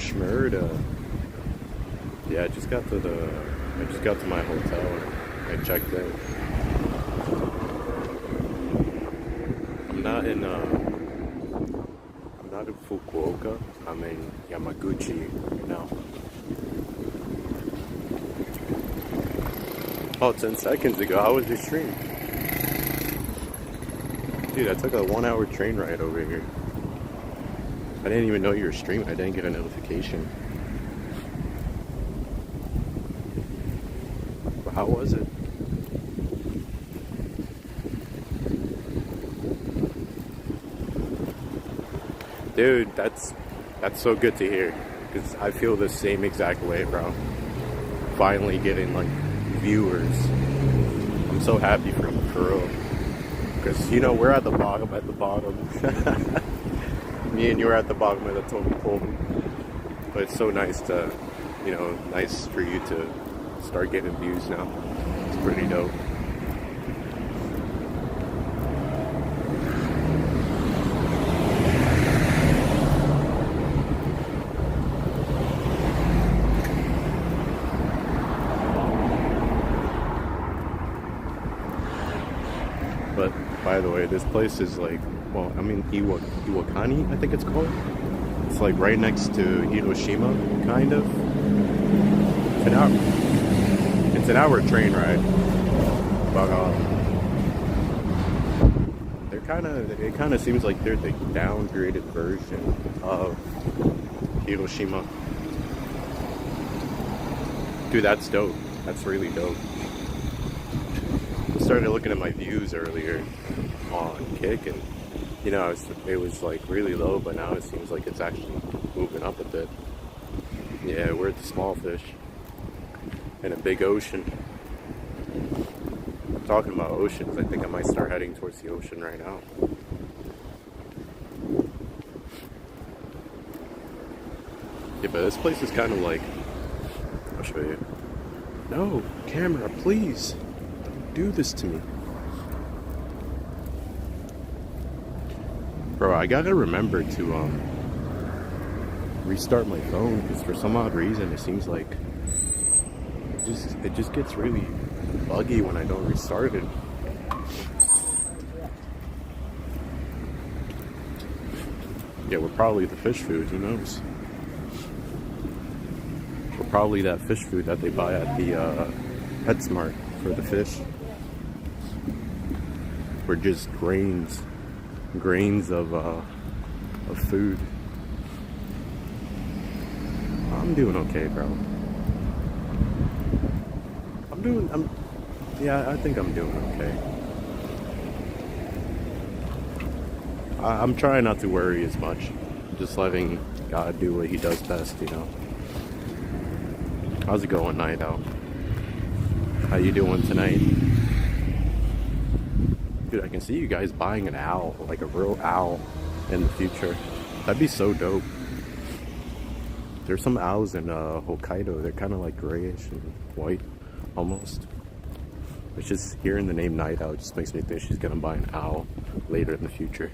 Schmurda. Yeah, I just got to my hotel and I checked in. I'm not in Fukuoka. I'm in Yamaguchi right now. Oh, 10 seconds ago, how was your stream? Dude, I took a 1-hour train ride over here. I didn't even know you were streaming. I didn't get a notification. But how was it? Dude, that's so good to hear. Because I feel the same exact way, bro. Finally getting, like, viewers. I'm so happy for you, for real. Because, you know, we're at the bottom. Me and you are at the bottom of the totem pole. But it's so nice to, you know, nice for you to start getting views now. It's pretty dope. But, by the way, this place is like, well, I mean, Iwakani, I think it's called. It's like right next to Hiroshima, kind of. It's an hour train ride. But, it kind of seems like they're the downgraded version of Hiroshima. Dude, that's dope. That's really dope. I started looking at my views earlier on Kick, and you know, it was like really low, but now it seems like it's actually moving up a bit. Yeah, we're at the small fish in a big ocean. Talking about oceans, I think I might start heading towards the ocean right now. Yeah, but this place is kind of like, I'll show you. No, camera, please. Do this to me, bro. I gotta remember to restart my phone, because for some odd reason it seems like it just gets really buggy when I don't restart it. Yeah, we're probably the fish food, who knows? We're probably that fish food that they buy at the PetSmart for the fish. We're just grains of food. I'm doing okay, bro. Yeah, I think I'm doing okay. I'm trying not to worry as much. Just letting God do what he does best, you know. How's it going, Night Out? How you doing tonight? Dude, I can see you guys buying an owl, like a real owl, in the future. That'd be so dope. There's some owls in Hokkaido. They're kind of like grayish and white, almost. It's just hearing the name Night Owl just makes me think she's gonna buy an owl later in the future.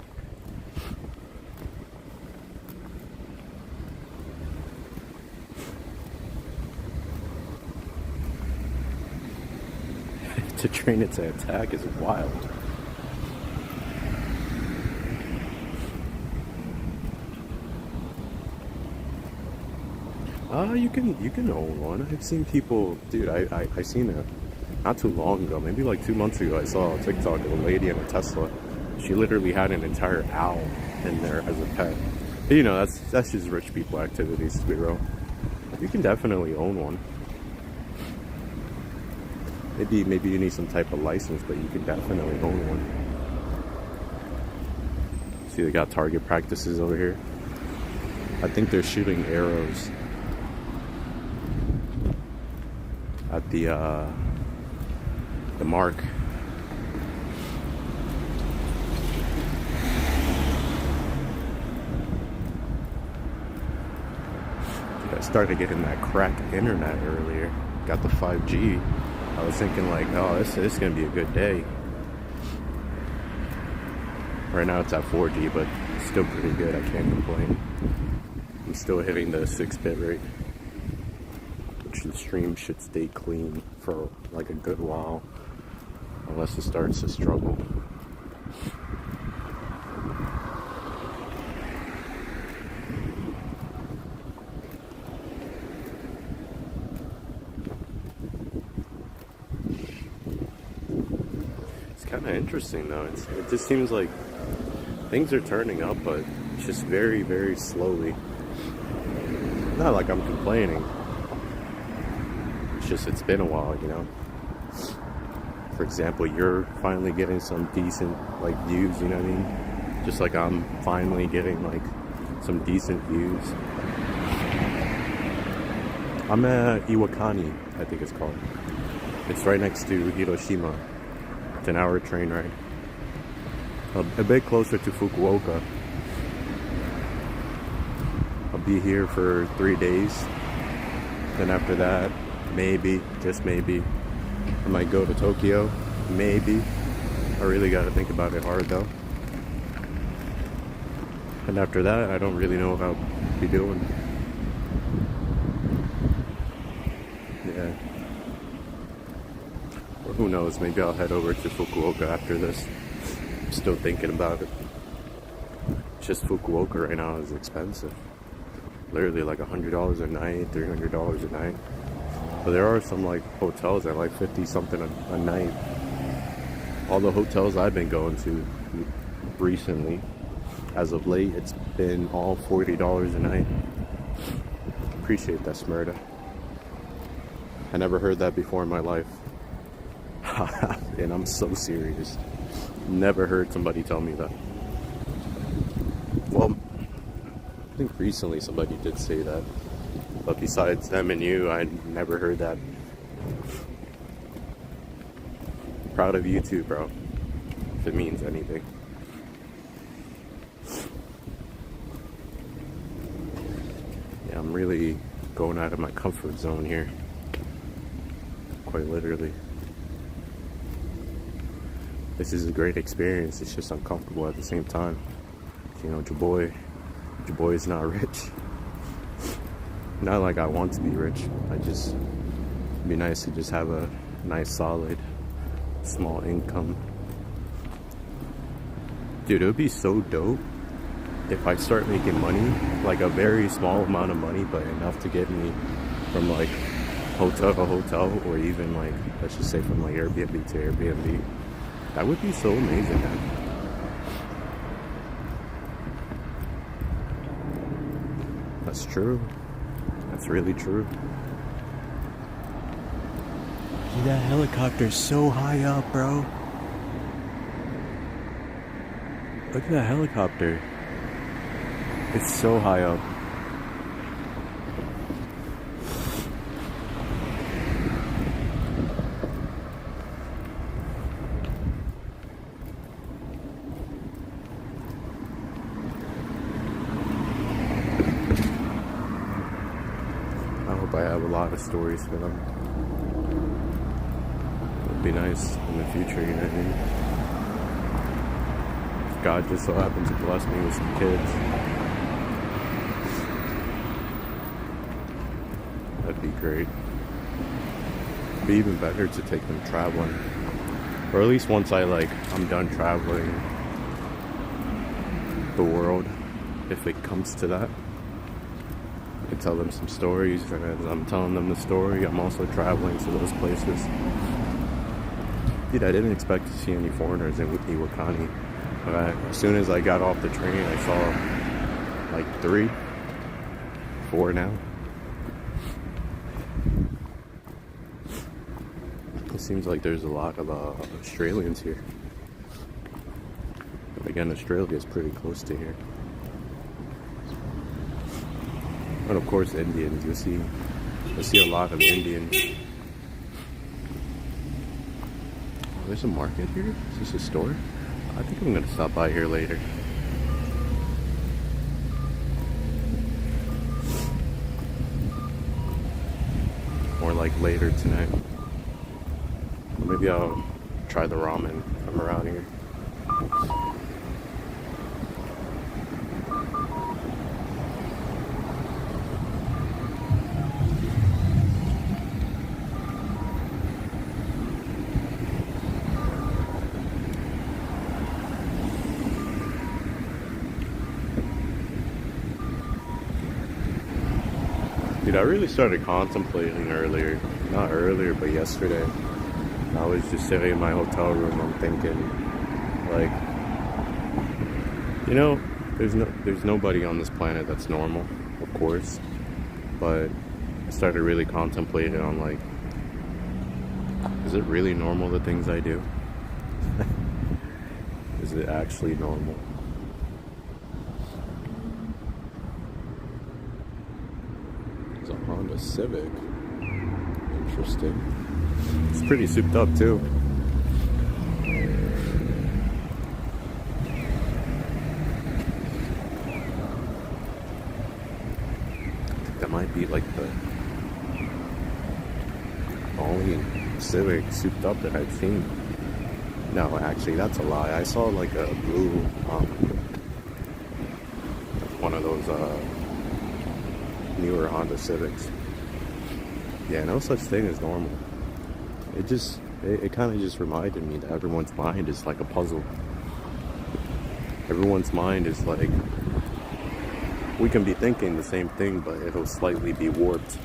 To train it to attack is wild. You can own one. I've seen people, dude. I seen it not too long ago, maybe like 2 months ago. I saw a TikTok of a lady in a Tesla. She literally had an entire owl in there as a pet. But, you know, that's just rich people activities, to be real. You can definitely own one. Maybe you need some type of license, but you can definitely own one. See, they got target practices over here. I think they're shooting arrows at the mark. I started getting that crack internet earlier. Got the 5G. I was thinking like, oh, this is gonna be a good day. Right now it's at 4G, but it's still pretty good. I can't complain. I'm still hitting the 6-bit rate, which the stream should stay clean for like a good while, unless it starts to struggle. It's kind of interesting though. It just seems like things are turning up, but it's just very, very slowly. Not like I'm complaining. It's just, it's been a while, you know. For example, you're finally getting some decent like views, you know what I mean? Just like I'm finally getting like some decent views. I'm at Iwakani, I think it's called. It's right next to Hiroshima. It's an hour train ride. A bit closer to Fukuoka. I'll be here for 3 days. Then after that, maybe, just maybe, I might go to Tokyo. Maybe. I really got to think about it hard though. And after that, I don't really know what I'll be doing. Yeah. Or who knows, maybe I'll head over to Fukuoka after this. I'm still thinking about it. Just Fukuoka right now is expensive. Literally like $100 a night, $300 a night. But there are some like hotels at like 50 something a night. All the hotels I've been going to recently, as of late, it's been all $40 a night. Appreciate that, Smurda. I never heard that before in my life. And I'm so serious. Never heard somebody tell me that. Well, I think recently somebody did say that. But besides them and you, I never heard that. Proud of you too, bro. If it means anything. Yeah, I'm really going out of my comfort zone here. Quite literally. This is a great experience. It's just uncomfortable at the same time. You know, your boy is not rich. Not like I want to be rich. It'd be nice to just have a nice, solid, small income. Dude, it would be so dope if I start making money, like a very small amount of money, but enough to get me from like hotel to hotel, or even like, let's just say from like Airbnb to Airbnb. That would be so amazing, man. That's true. That's really true. Dude, that helicopter's so high up, bro. Look at that helicopter. It's so high up. I have a lot of stories for them. It'd be nice in the future, you know what I mean? If God just so happens to bless me with some kids, that'd be great. It'd be even better to take them traveling. Or at least once I'm done traveling the world, if it comes to that. I tell them some stories, and as I'm telling them the story, I'm also traveling to those places. Dude, I didn't expect to see any foreigners in Iwakani. But as soon as I got off the train, I saw like 3, 4 now. It seems like there's a lot of Australians here. But again, Australia is pretty close to here. And of course, Indians. You'll see a lot of Indians. Oh, there's a market here? Is this a store? I think I'm gonna stop by here later. Or like later tonight. Or maybe I'll try the ramen if I'm around here. Dude, I really started contemplating earlier. Not earlier, but yesterday. I was just sitting in my hotel room. I'm thinking, like, you know, there's nobody on this planet that's normal, of course. But I started really contemplating on, like, is it really normal, the things I do? Is it actually normal? It's a Honda Civic. Interesting. It's pretty souped up too. That might be like the only Civic souped up that I've seen. No, actually, that's a lie. I saw like a blue, one of those newer Honda Civics. Yeah, no such thing as normal. It kind of just reminded me that everyone's mind is like a puzzle. Everyone's mind is like, we can be thinking the same thing, but it'll slightly be warped.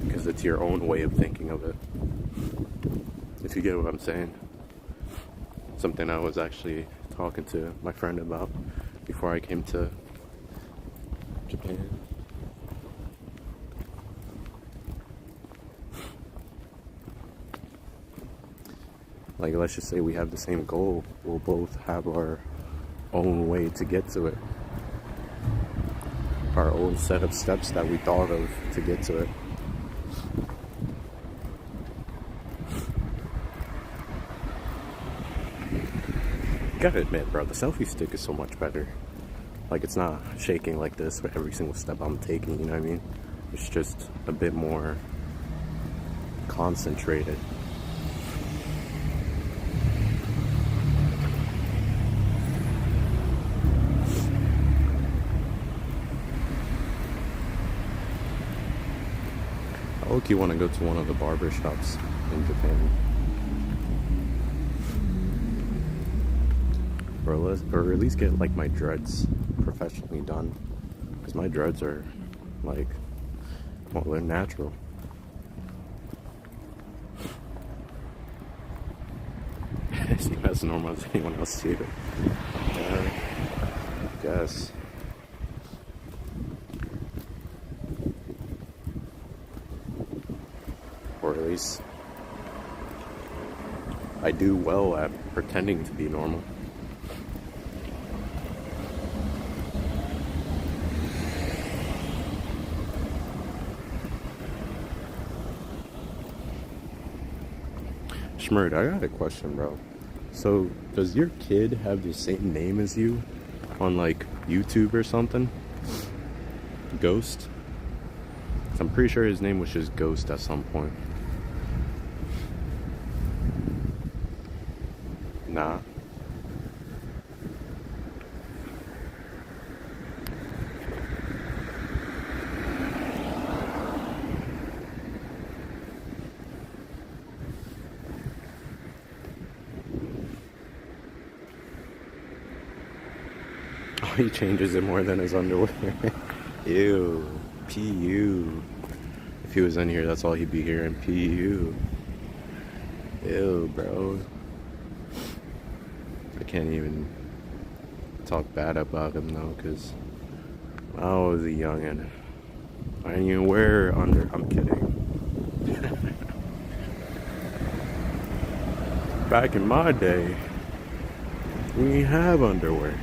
Because it's your own way of thinking of it. If you get what I'm saying. Something I was actually talking to my friend about before I came to Japan. Like, let's just say we have the same goal. We'll both have our own way to get to it. Our own set of steps that we thought of to get to it. Gotta admit, bro, the selfie stick is so much better. Like, it's not shaking like this for every single step I'm taking, you know what I mean? It's just a bit more concentrated. I look, you want to go to one of the barber shops in Japan. Or at least get like my dreads professionally done, because my dreads are like, well, they're natural. Seem as normal as anyone else see it. I guess. Or at least I do well at pretending to be normal. Schmurd, I got a question, bro. So, does your kid have the same name as you on, like, YouTube or something? Ghost? I'm pretty sure his name was just Ghost at some point. Nah. He changes it more than his underwear. Ew. P.U. If he was in here, that's all he'd be hearing. P.U. Ew, bro. I can't even talk bad about him, though, because I was a youngin'. I didn't even wear under... I'm kidding. Back in my day, we didn't have underwear.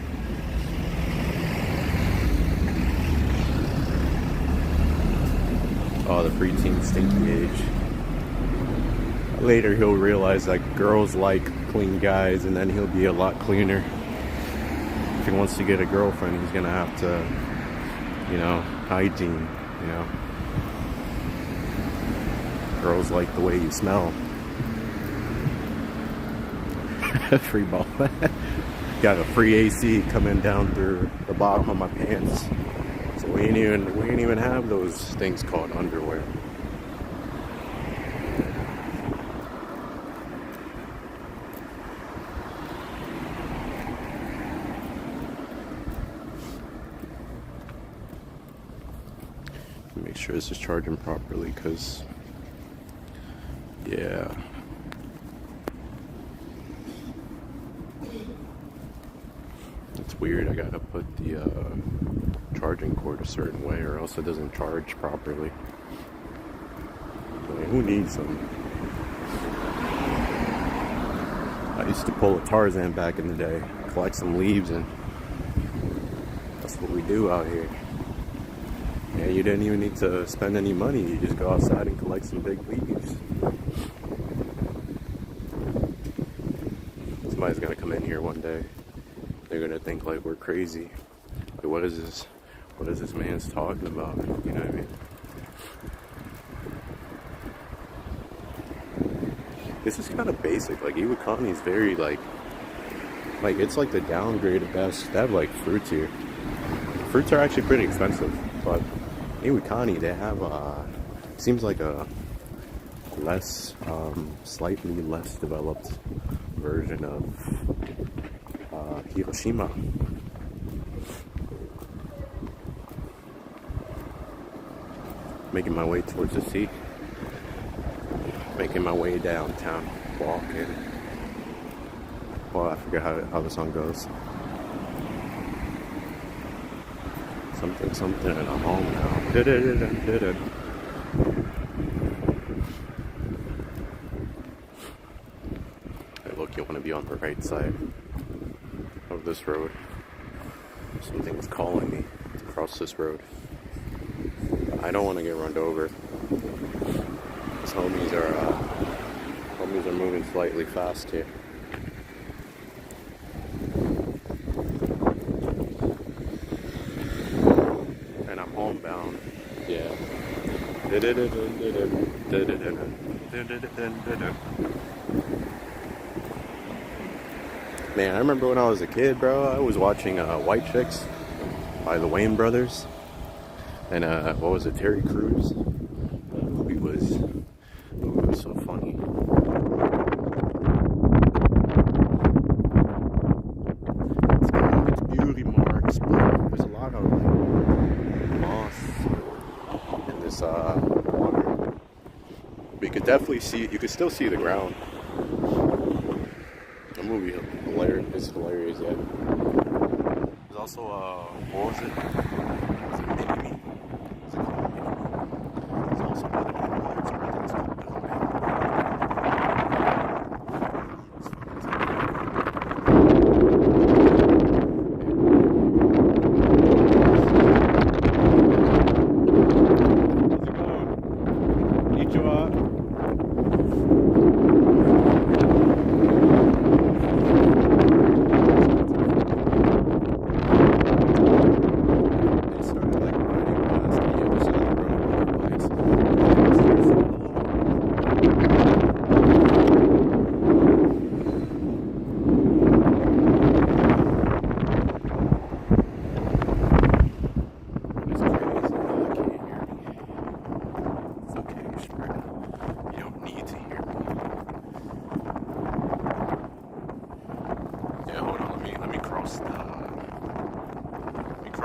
Oh, the preteen stinky age. Later he'll realize that girls like clean guys, and then he'll be a lot cleaner. If he wants to get a girlfriend, he's gonna have to, you know, hygiene, you know. Girls like the way you smell. Free ball. Got a free AC coming down through the bottom of my pants. So we ain't even have those things called underwear. make sure this is charging properly, because yeah, it's weird. I gotta put the charging cord a certain way, or else it doesn't charge properly. Like, who needs them? I used to pull a Tarzan back in the day, collect some leaves, and that's what we do out here. Yeah, you didn't even need to spend any money. You just go outside and collect some big leaves. Somebody's gonna come in here one day. They're gonna think like we're crazy. Like, what is this? What is this man's talking about? You know what I mean? This is kind of basic. Like, Iwakani is very like it's like the downgraded best. They have like fruits here. Fruits are actually pretty expensive, but Iwakani, they have seems like a less slightly less developed version of Hiroshima. Making my way towards the sea. Making my way downtown, walking. Well, I forget how the song goes. Something, and I'm home now. Hey, look, you want to be on the right side of this road. Something's calling me to cross this road. I don't want to get run over. These homies are moving slightly fast here. And I'm homebound. Yeah. Man, I remember when I was a kid, bro, I was watching White Chicks by the Wayne brothers. And what was it, Terry Crews? That movie was so funny. It's beauty marks, but there's a lot of like moss in this water. But you could definitely see, you could still see the ground. The movie is hilarious, yeah. There's also what was it? Was it Mini-Me? Was it called Mini-Me? There's also another movie that's I think it's called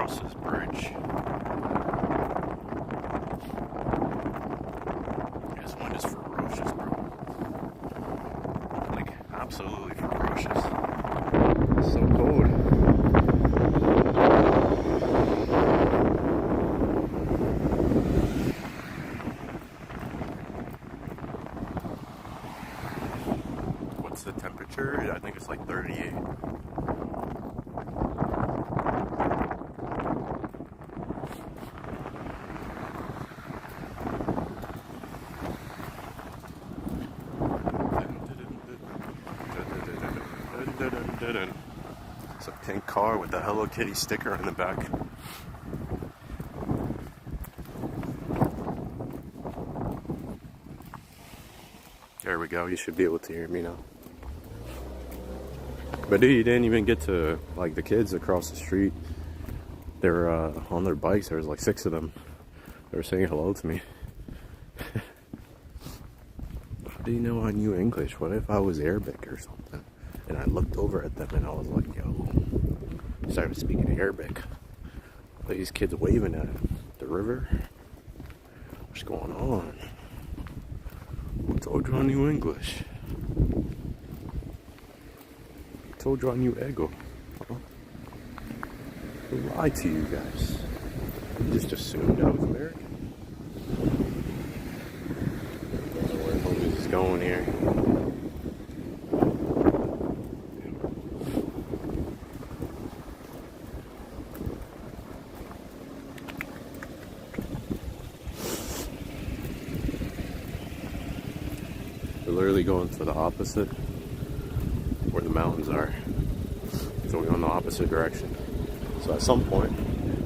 this bridge. This wind is ferocious, bro. Like, absolutely ferocious. It's so cold. What's the temperature? I think it's like 38. It's a pink car with the Hello Kitty sticker on the back. There we go, you should be able to hear me now. But dude, you didn't even get to, like, the kids across the street. They were on their bikes, there was like 6 of them. They were saying hello to me. How do you know I knew English? What if I was Arabic or something? And I looked over at them and I was like, yo. Started speaking Arabic. Like, these kids waving at the river. What's going on? Who told you I knew English? Told you I knew ego. Huh? Who lied to you guys? You just assumed I was American. I don't know where homies is going here. We're literally going to the opposite where the mountains are. So we're going the opposite direction. So at some point,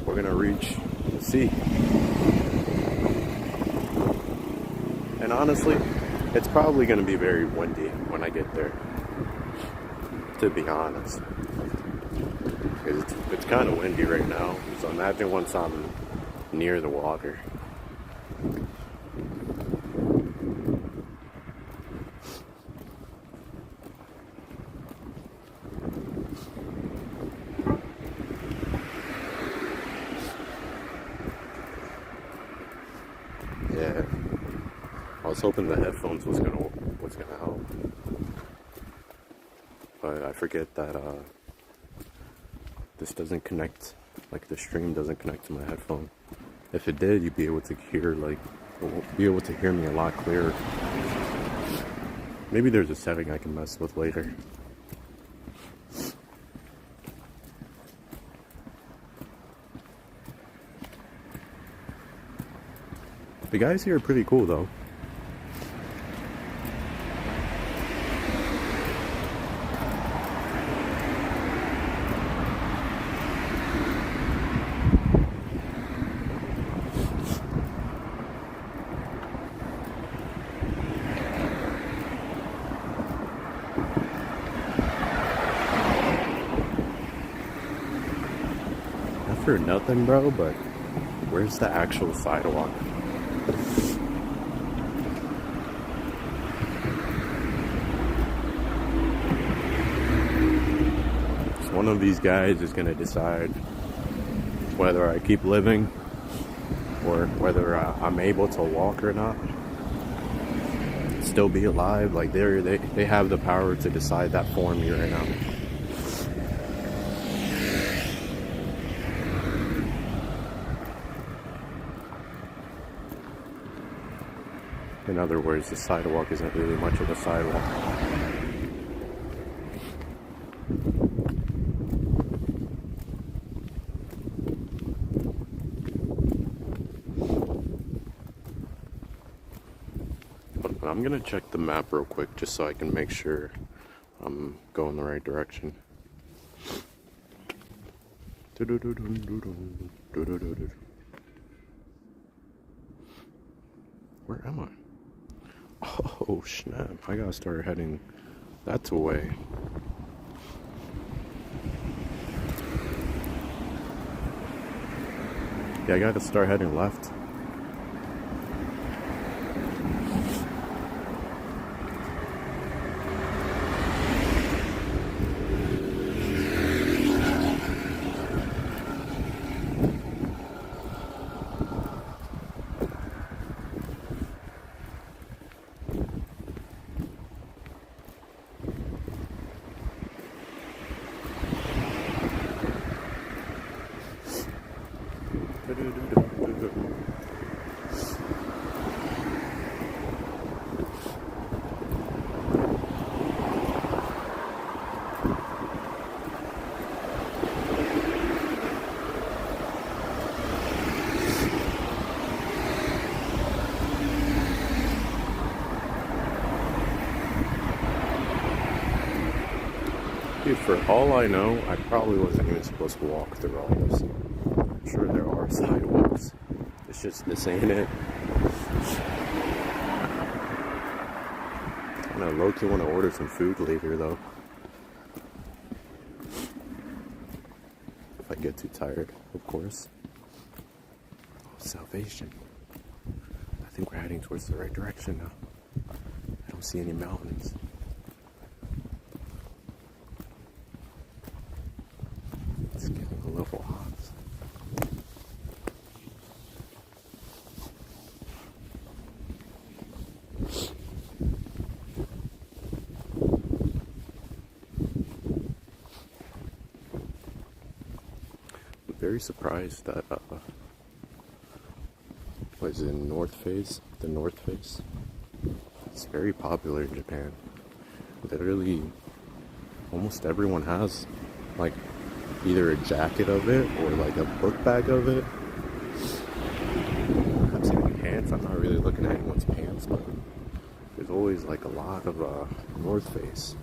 we're gonna reach the sea. And honestly, it's probably gonna be very windy when I get there. To be honest. Because it's kind of windy right now. So imagine once I'm near the water. Yeah, I was hoping the headphones was gonna help, but I forget that this doesn't connect, like the stream doesn't connect to my headphone. If it did, you'd be able to hear me a lot clearer. Maybe there's a setting I can mess with later. The guys here are pretty cool though. Not for nothing, bro, but where's the actual sidewalk? One of these guys is going to decide whether I keep living or whether I'm able to walk or not. Still be alive. Like they have the power to decide that for me right now. In other words, the sidewalk isn't really much of a sidewalk. I'm gonna check the map real quick just so I can make sure I'm going the right direction. Where am I? Oh snap, I gotta start heading that way. Yeah, I gotta start heading left. Dude, for all I know, I probably wasn't even supposed to walk through all this. I'm sure there are sidewalks. It's just this ain't it. I know, low-key want to order some food later though. If I get too tired, of course. Oh, salvation. I think we're heading towards the right direction now. I don't see any mountains. It's getting a little hot. very surprised that was in North Face, the North Face. It's very popular in Japan. Literally, almost everyone has like either a jacket of it or like a book bag of it. I've seen pants. I'm not really looking at anyone's pants, but there's always like a lot of North Face.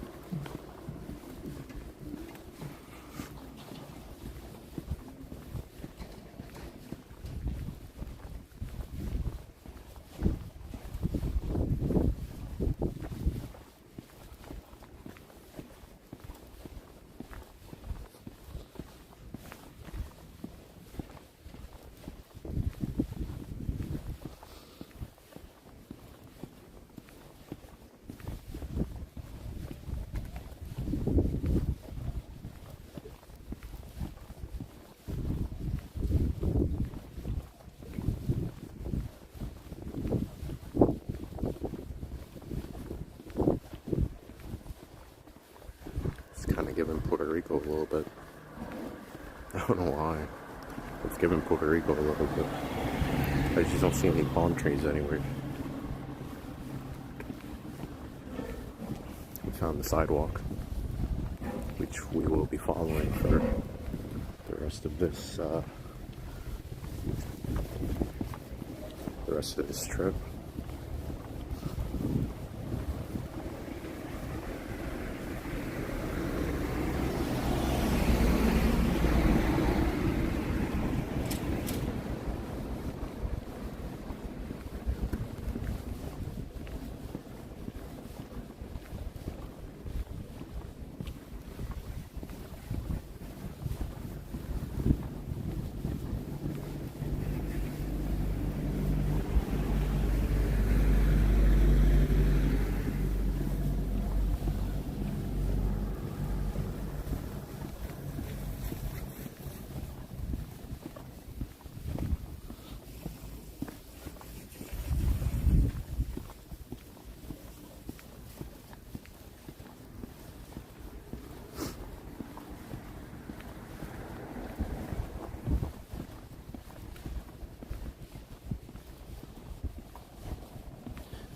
Kind of giving Puerto Rico a little bit. I don't know why. It's giving Puerto Rico a little bit. I just don't see any palm trees anywhere. We found the sidewalk, which we will be following for the rest of this trip.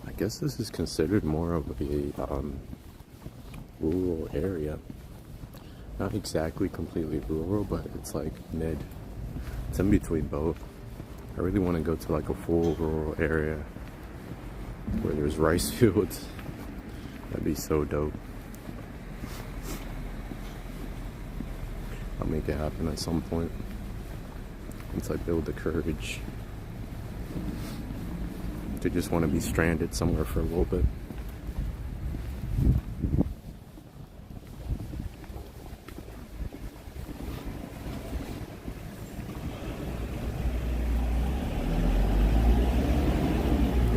I guess this is considered more of a rural area. Not exactly completely rural, but it's like mid. It's in between both. I really want to go to like a full rural area where there's rice fields. That'd be so dope. I'll make it happen at some point once I build the courage to just want to be stranded somewhere for a little bit.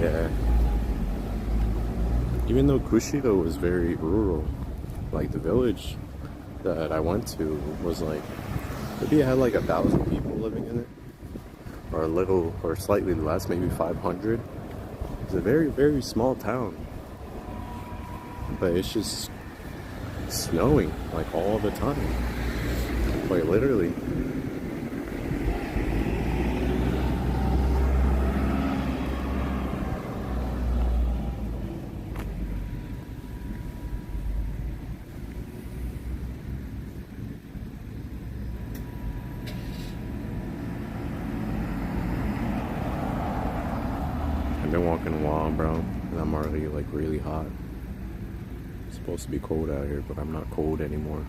Yeah. Even though Kushida was very rural, like the village that I went to was like, maybe it had like 1,000 people living in it, or a little, or slightly less, maybe 500. It's a very, very small town, but it's just snowing like all the time, like literally. I've been walking a while, bro, and I'm already like really hot. It's supposed to be cold out here, but I'm not cold anymore.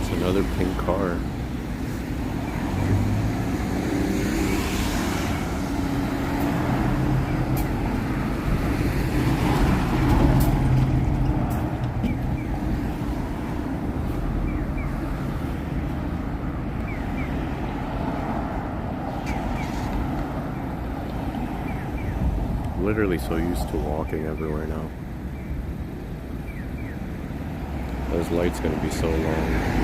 It's another pink car. Literally so used to walking everywhere now. Those lights gonna be so long.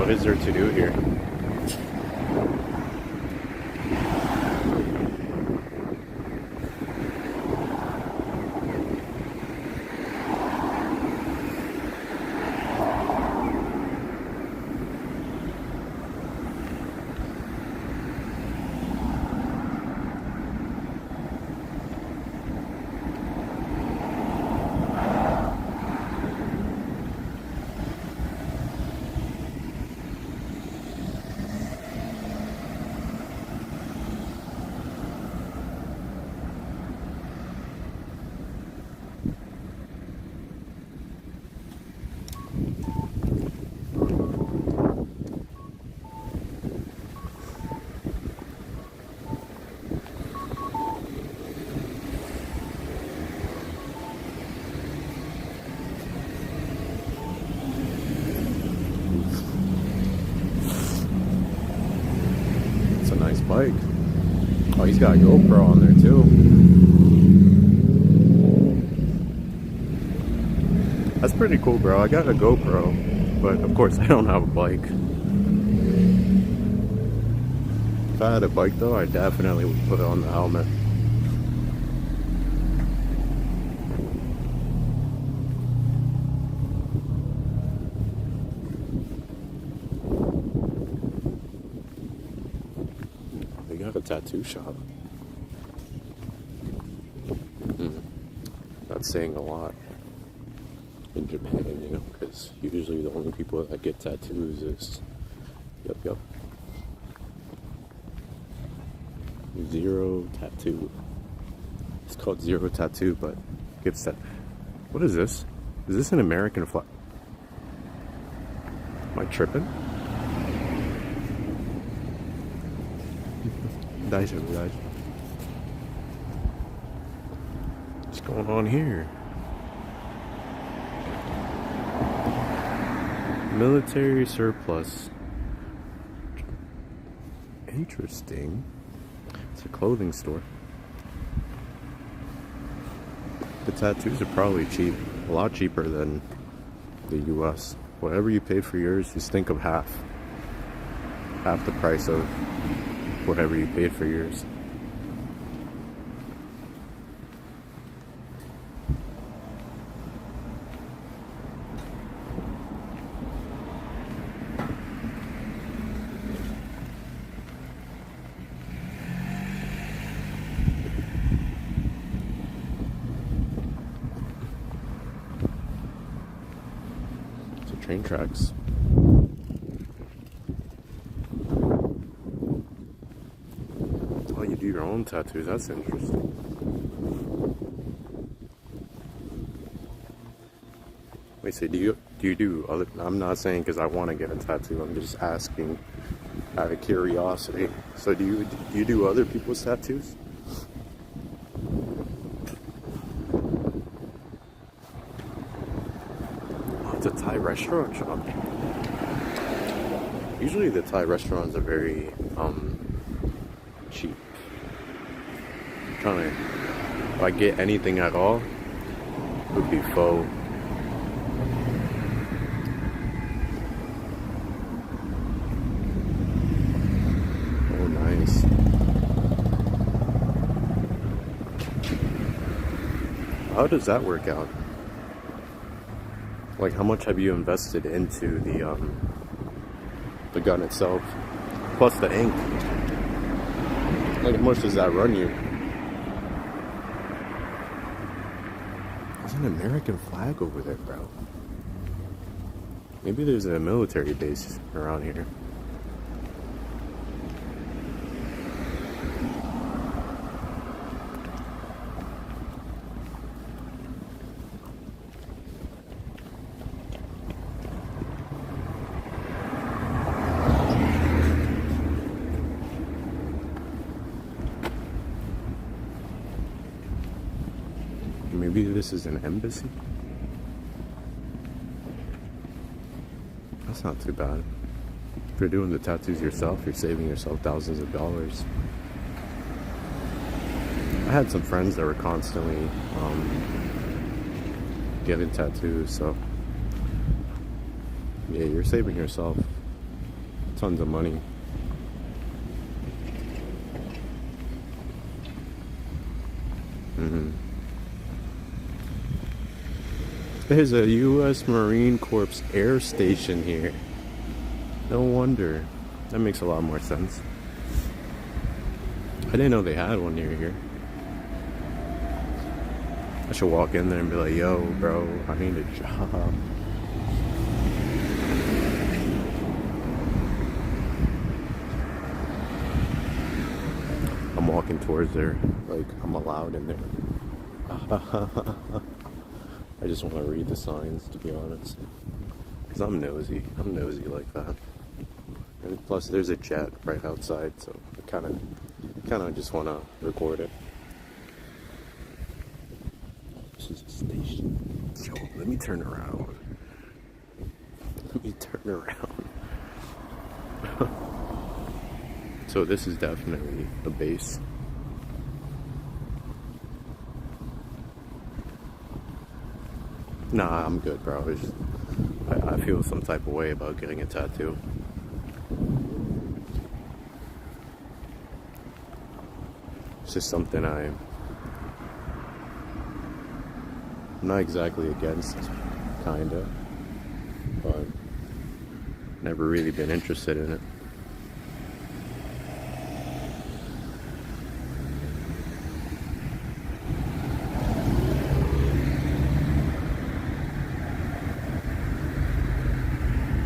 What is there to do here? It's a nice bike. Oh, he's got a GoPro on there too. That's pretty cool, bro. I got a GoPro, but of course I don't have a bike. If I had a bike though, I definitely would put on the helmet. They got a tattoo shop. That's saying a lot in Japan, you know, because usually the only people that get tattoos is, yep. Zero tattoo. It's called Zero Tattoo, but gets that. What is this? Is this an American flag? Am I tripping? What's going on here? Military surplus. Interesting. It's a clothing store. The tattoos are probably cheap. A lot cheaper than the US. Whatever you pay for yours, just think of half. Half the price of whatever you paid for yours. So train tracks. Oh, you do your own tattoos. That's interesting. Wait, so do you do other? I'm not saying because I want to get a tattoo. I'm just asking out of curiosity. So do you do other people's tattoos? Oh, it's a Thai restaurant shop. Usually the Thai restaurants are very cheap. I'm trying to, if I get anything at all, it would be pho. Oh, nice. How does that work out? Like, how much have you invested into the gun itself, plus the ink? Like, how much does that run you? There's an American flag over there, bro. Maybe there's a military base around here. Maybe this is an embassy? That's not too bad. If you're doing the tattoos yourself, you're saving yourself thousands of dollars. I had some friends that were constantly getting tattoos, so yeah, you're saving yourself Tons of money. There's a U.S. Marine Corps air station here. No wonder. That makes a lot more sense. I didn't know they had one near here. I should walk in there and be like, yo, bro, I need a job. I'm walking towards there like I'm allowed in there. I just want to read the signs, to be honest. Because I'm nosy. I'm nosy like that. And plus, there's a jet right outside, so I kind of just want to record it. This is a station. Yo, let me turn around. Let me turn around. So this is definitely a base. Nah, I'm good, bro. It's just, I feel some type of way about getting a tattoo. It's just something I'm not exactly against, kinda, but never really been interested in it.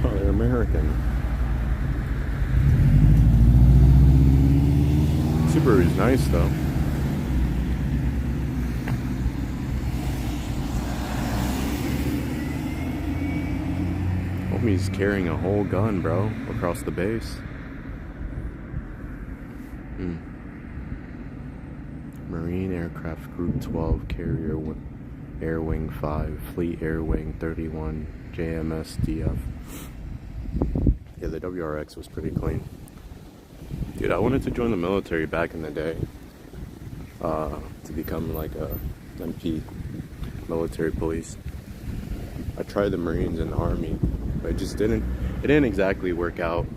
Oh, they're American. Subaru's nice though. Homie's carrying a whole gun, bro, across the base. Marine Aircraft Group 12 Carrier Air Wing 5 Fleet Air Wing 31 JMSDF. Yeah, the WRX was pretty clean. Dude, I wanted to join the military back in the day, to become like a MP, military police. I tried the Marines and the Army, but it didn't exactly work out.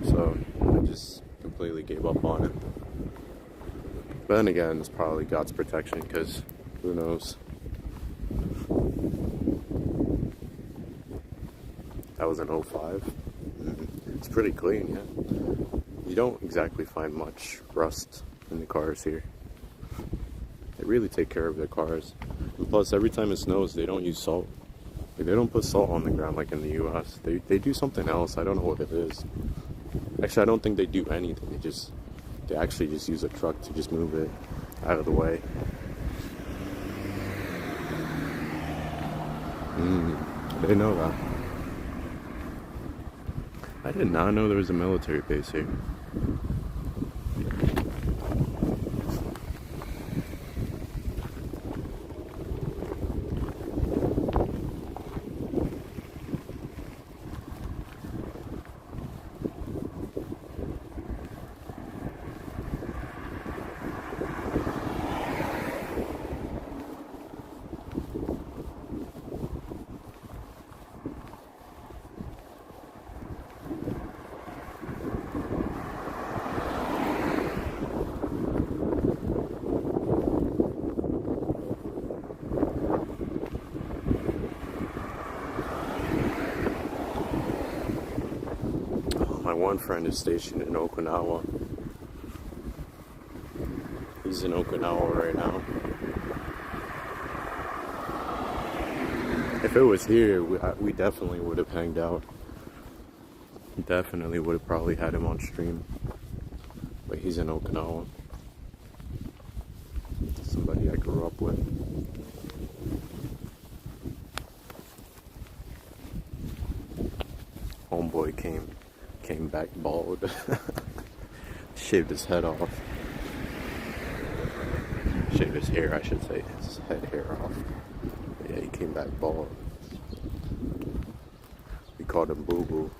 So I just completely gave up on it. But then again, it's probably God's protection, because who knows? That was an 05. It's pretty clean, yeah. You don't exactly find much rust in the cars here. They really take care of their cars. And plus, every time it snows, they don't use salt. Like, they don't put salt on the ground like in the U.S. They do something else. I don't know what it is. Actually, I don't think they do anything. They actually just use a truck to just move it out of the way. I didn't know that. I did not know there was a military base here. My one friend is stationed in Okinawa. He's in Okinawa right now. If it was here, we definitely would have hanged out. Definitely would have probably had him on stream. But he's in Okinawa. Somebody I grew up with. Homeboy came back bald. Shaved his head off. Shaved his hair, I should say. His head hair off. But yeah, he came back bald. We called him Boo Boo.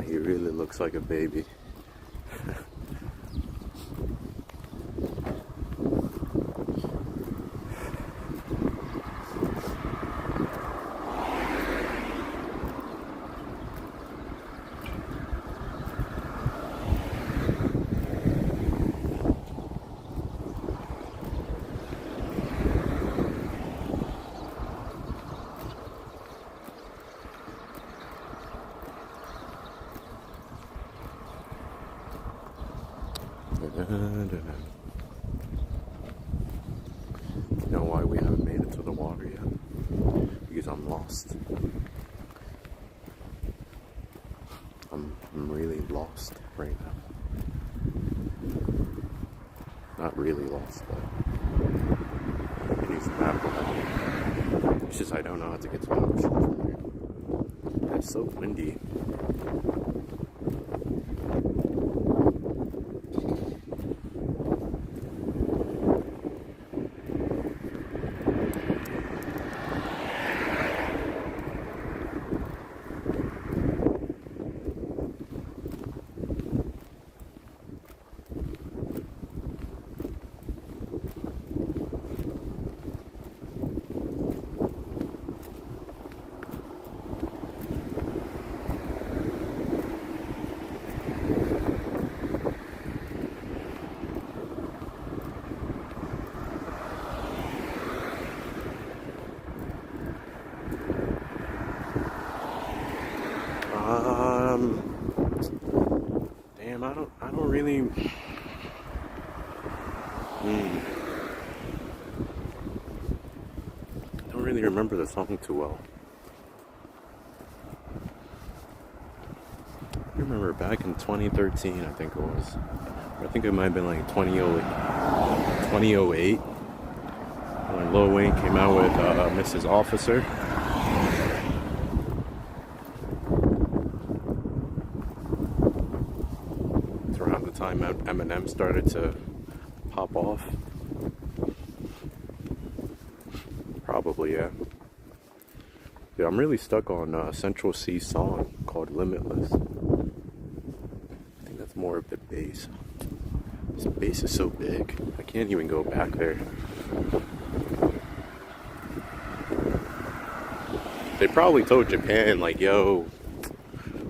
He really looks like a baby. You know why we haven't made it to the water yet? Because I'm lost. I'm really lost right now. Not really lost, but I use the map. It's just I don't know how to get to the ocean from here. It's so windy. Damn, I don't really. I don't really remember the song too well. I remember back in 2013, I think it was. I think it might have been like 2008 when Lil Wayne came out with Mrs. Officer. It's around the time Eminem started to pop off. Probably, yeah. Yeah, I'm really stuck on Central C's song called Limitless. I think that's more of the bass. This bass is so big. I can't even go back there. They probably told Japan, like, yo,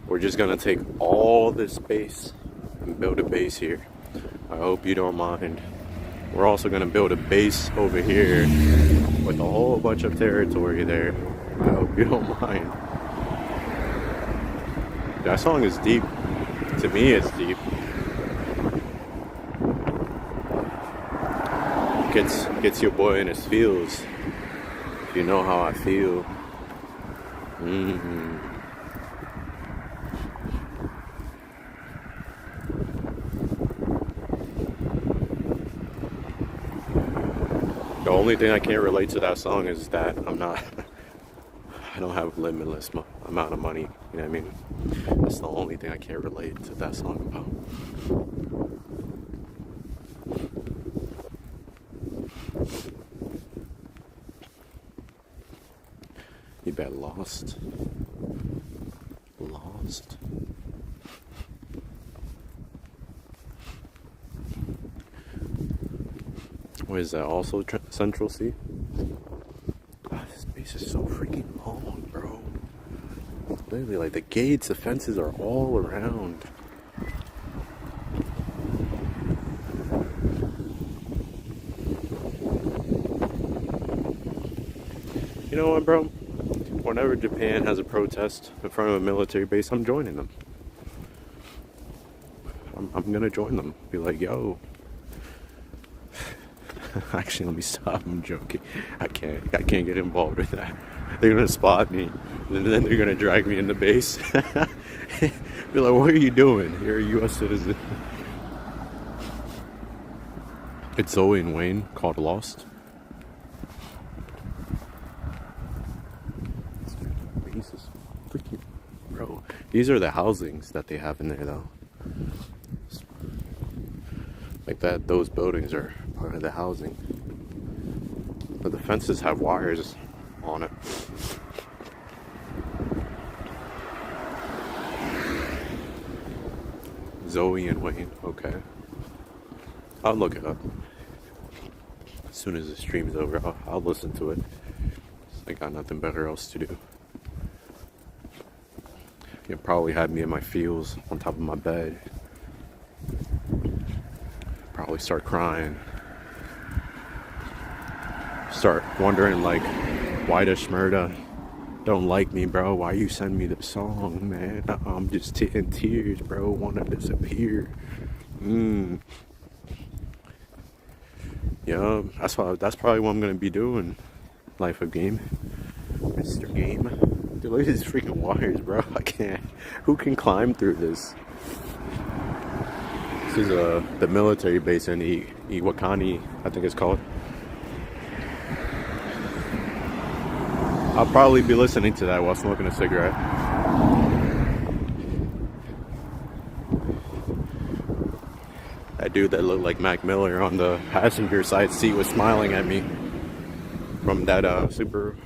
we're just gonna take all this space and build a base here. I hope you don't mind. We're also gonna build a base over here with a whole bunch of territory there. I hope you don't mind. That song is deep. To me, it's deep. Gets your boy in his feels. If you know how I feel. The only thing I can't relate to that song is that I don't have limitless amount of money. You know what I mean? That's the only thing I can't relate to that song about. You bet lost. Lost. What is that? Also Central C? God, this base is so freaking long, bro. Literally, like the gates, the fences are all around. You know what, bro? Whenever Japan has a protest in front of a military base, I'm joining them. I'm gonna join them. Be like, yo. Actually, let me stop. I'm joking. I can't get involved with that. They're gonna spot me, and then they're gonna drag me in the base. Be like, what are you doing? You're a U.S. citizen. It's Zoe and Wayne called Lost. Jesus, freaking bro. These are the housings that they have in there, though. Like that, those buildings are part of the housing. But the fences have wires on it. Zoe and Wayne, okay. I'll look it up. As soon as the stream's over, I'll listen to it. I got nothing better else to do. You probably had me in my feels on top of my bed. Probably start crying. Start wondering, like, why does Shmurda don't like me, bro? Why you send me the song, man? I'm just in tears, bro. Want to disappear. Yeah, that's probably what I'm gonna be doing. Life of Game, Mr. Game. Dude, look at these freaking wires, bro. I can't. Who can climb through this? This is the military base in Iwakani, I think it's called. I'll probably be listening to that while smoking a cigarette. That dude that looked like Mac Miller on the passenger side seat was smiling at me from that Subaru.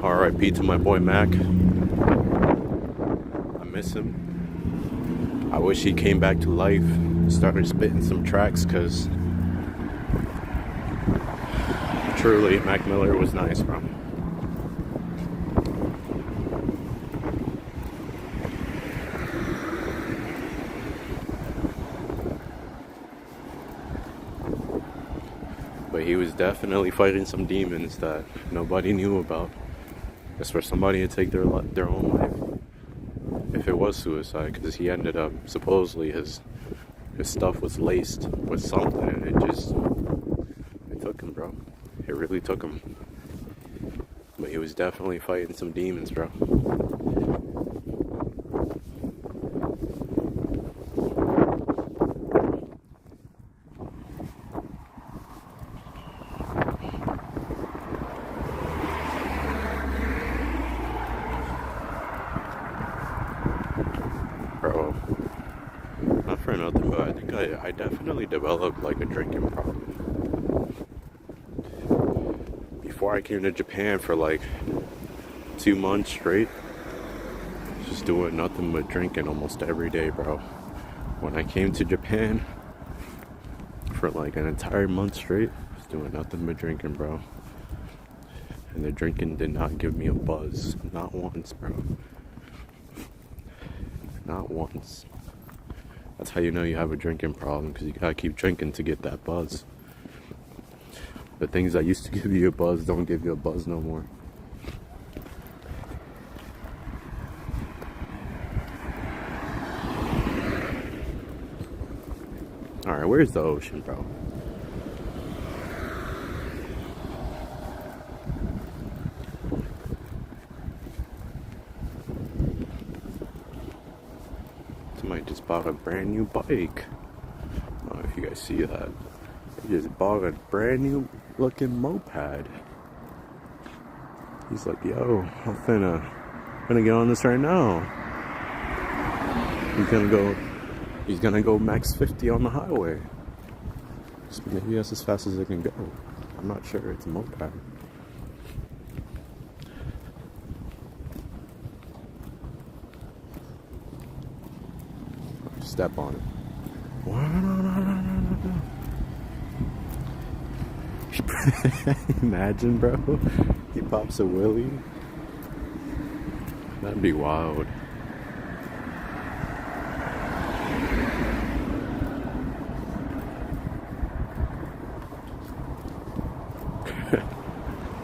R.I.P. to my boy Mac. I miss him. I wish he came back to life, started spitting some tracks, because truly Mac Miller was nice, bro. But he was definitely fighting some demons that nobody knew about. Just for somebody to take their own life, if it was suicide, because he ended up, supposedly his stuff was laced with something, and it took him, bro. It really took him. But he was definitely fighting some demons, bro. Bro, not for nothing, but I think I definitely developed like a drinking problem. Before I came to Japan for like 2 months straight, just doing nothing but drinking almost every day, bro. When I came to Japan for like an entire month straight, just doing nothing but drinking, bro. And the drinking did not give me a buzz. Not once, bro. Not once. That's how you know you have a drinking problem, because you gotta keep drinking to get that buzz. The things that used to give you a buzz don't give you a buzz no more. Alright, where's the ocean, bro? Somebody just bought a brand new bike. I don't know if you guys see that. He just bought a brand new looking moped. He's like, yo, I'm gonna get on this right now. He's gonna go max 50 on the highway. Just maybe that's as fast as it can go. I'm not sure, it's a moped. Step on it. Imagine, bro. He pops a wheelie. That'd be wild.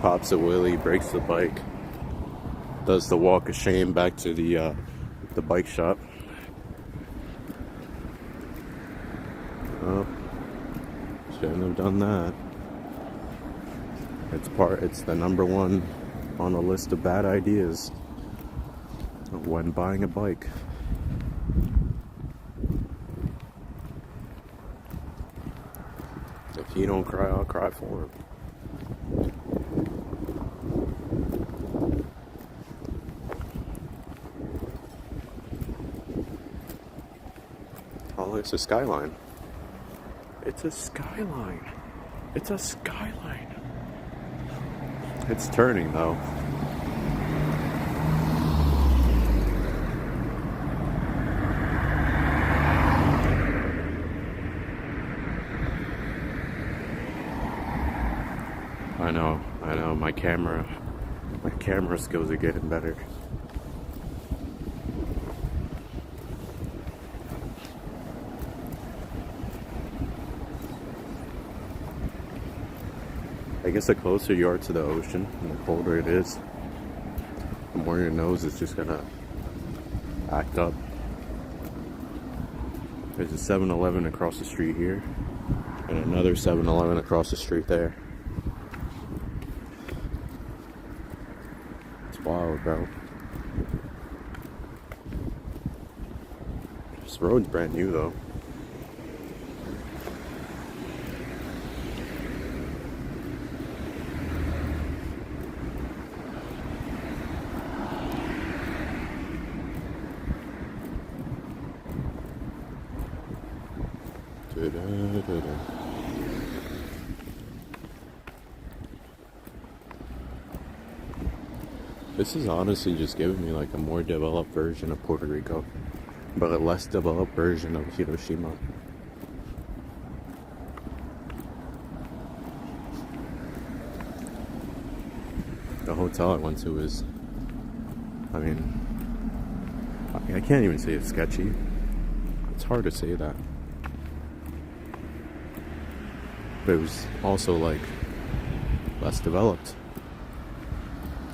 Pops a wheelie, breaks the bike, does the walk of shame back to the bike shop. Oh, shouldn't have done that. It's the number one on the list of bad ideas when buying a bike. If he don't cry, I'll cry for him. Oh, it's a skyline. It's a skyline. It's a skyline. It's turning though. I know. My camera skills are getting better. I guess the closer you are to the ocean and the colder it is, the more your nose is just gonna act up. There's a 7-Eleven across the street here, and another 7-Eleven across the street there. It's wild, bro. This road's brand new, though. This is honestly just giving me like a more developed version of Puerto Rico, but a less developed version of Hiroshima. The hotel I went to is, I mean, I can't even say it's sketchy. It's hard to say that. But it was also like less developed.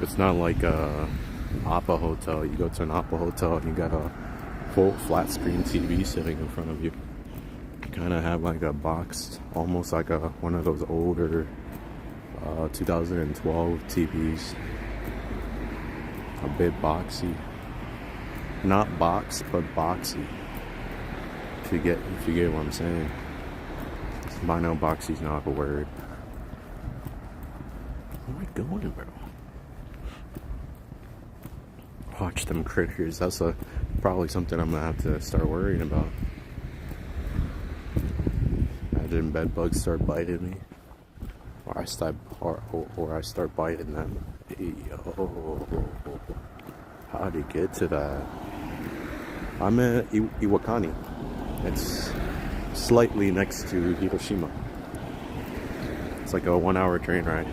It's not like a Appa hotel. You go to an Appa hotel and you got a full flat screen TV sitting in front of you. You kind of have like a boxed, almost like one of those older 2012 TVs. A bit boxy. Not box, but boxy. If you get what I'm saying. I know boxy's not a word. Where am I going, bro? Watch them critters. That's probably something I'm gonna have to start worrying about. Imagine bed bugs start biting me, or I start biting them. Yo, how'd you get to that? I'm at Iwakani. It's slightly next to Hiroshima. It's like a 1-hour train ride.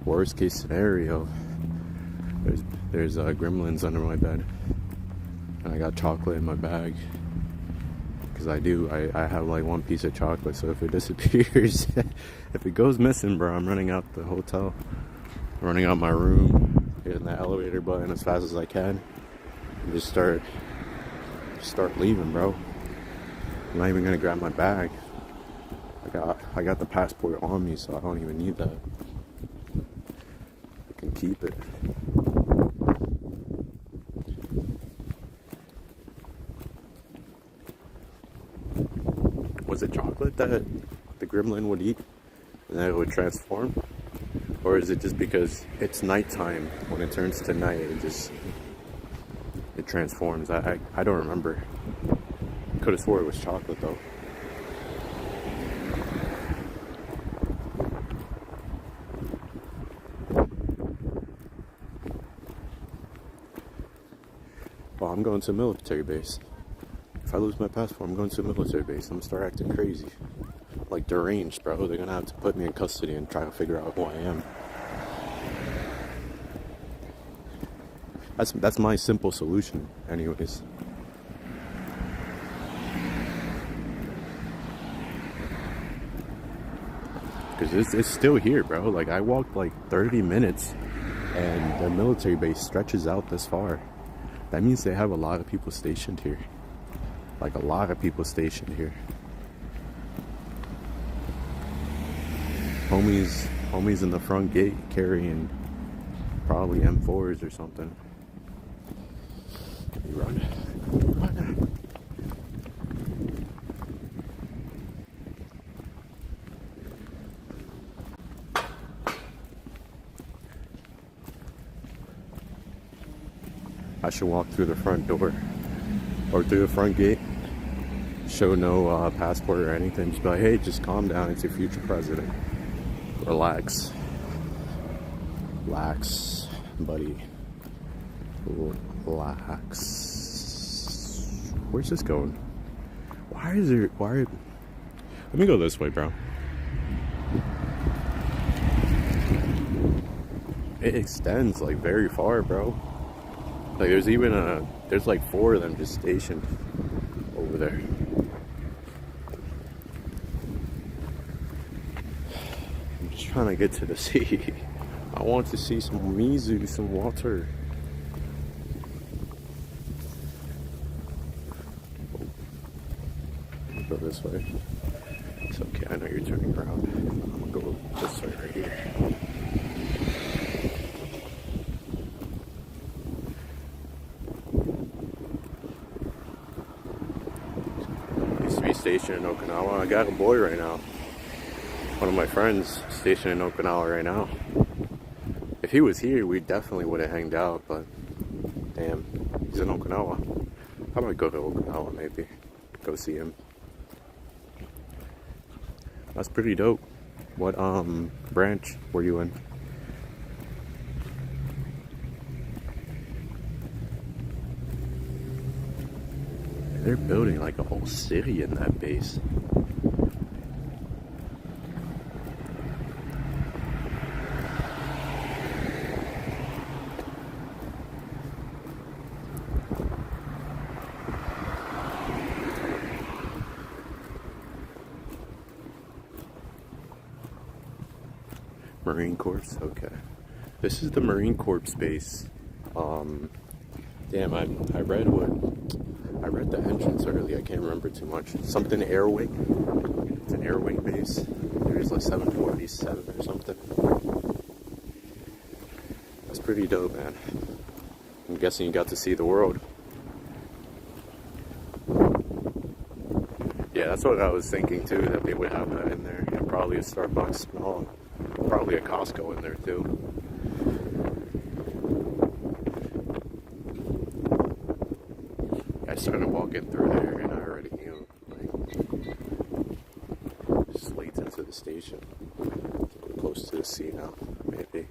Worst case scenario, there's gremlins under my bed, and I got chocolate in my bag. Because I have like one piece of chocolate, so if it disappears, if it goes missing, bro, I'm running out the hotel, running out my room, hitting the elevator button as fast as I can, and just start leaving, bro. I'm not even gonna grab my bag. I got the passport on me, so I don't even need that. I can keep it. Was it chocolate that the gremlin would eat and then it would transform? Or is it just because it's nighttime, when it turns to night, it transforms? I don't remember. Could have swore it was chocolate though. Well, I'm going to a military base. If I lose my passport, I'm going to a military base. I'm gonna start acting crazy. Like deranged, bro. They're gonna have to put me in custody and try to figure out who I am. That's my simple solution, anyways. Because it's still here, bro. Like, I walked like 30 minutes and the military base stretches out this far. That means they have a lot of people stationed here. Like, a lot of people stationed here. Homies in the front gate carrying probably M4s or something. Run. I should walk through the front door or through the front gate, show no passport or anything, just be like, hey, just calm down, it's your future president. Relax, buddy. Relax. Where's this going? Why? Let me go this way, bro. It extends like very far, bro. Like there's like 4 of them just stationed over there. I'm just trying to get to the sea. I want to see some mizu, some water. this way. It's okay, I know you're turning around. I'm gonna go this way right here. Used to be stationed in Okinawa. I got a boy right now. One of my friends stationed in Okinawa right now. If he was here, we definitely would have hanged out, but damn, he's in Okinawa. I might go to Okinawa maybe, go see him. That's pretty dope. What branch were you in? They're building like a whole city in that base. Marine Corps, okay. This is the Marine Corps base. Damn, I read the entrance early. I can't remember too much. Something air wing. It's an air wing base. There's like 747 or something. That's pretty dope, man. I'm guessing you got to see the world. Yeah, that's what I was thinking too, that they would have that in there. And probably a Starbucks and all. Probably a Costco in there too. I started walking through there and I already knew, like, just leads into the station. We're close to the sea now, maybe.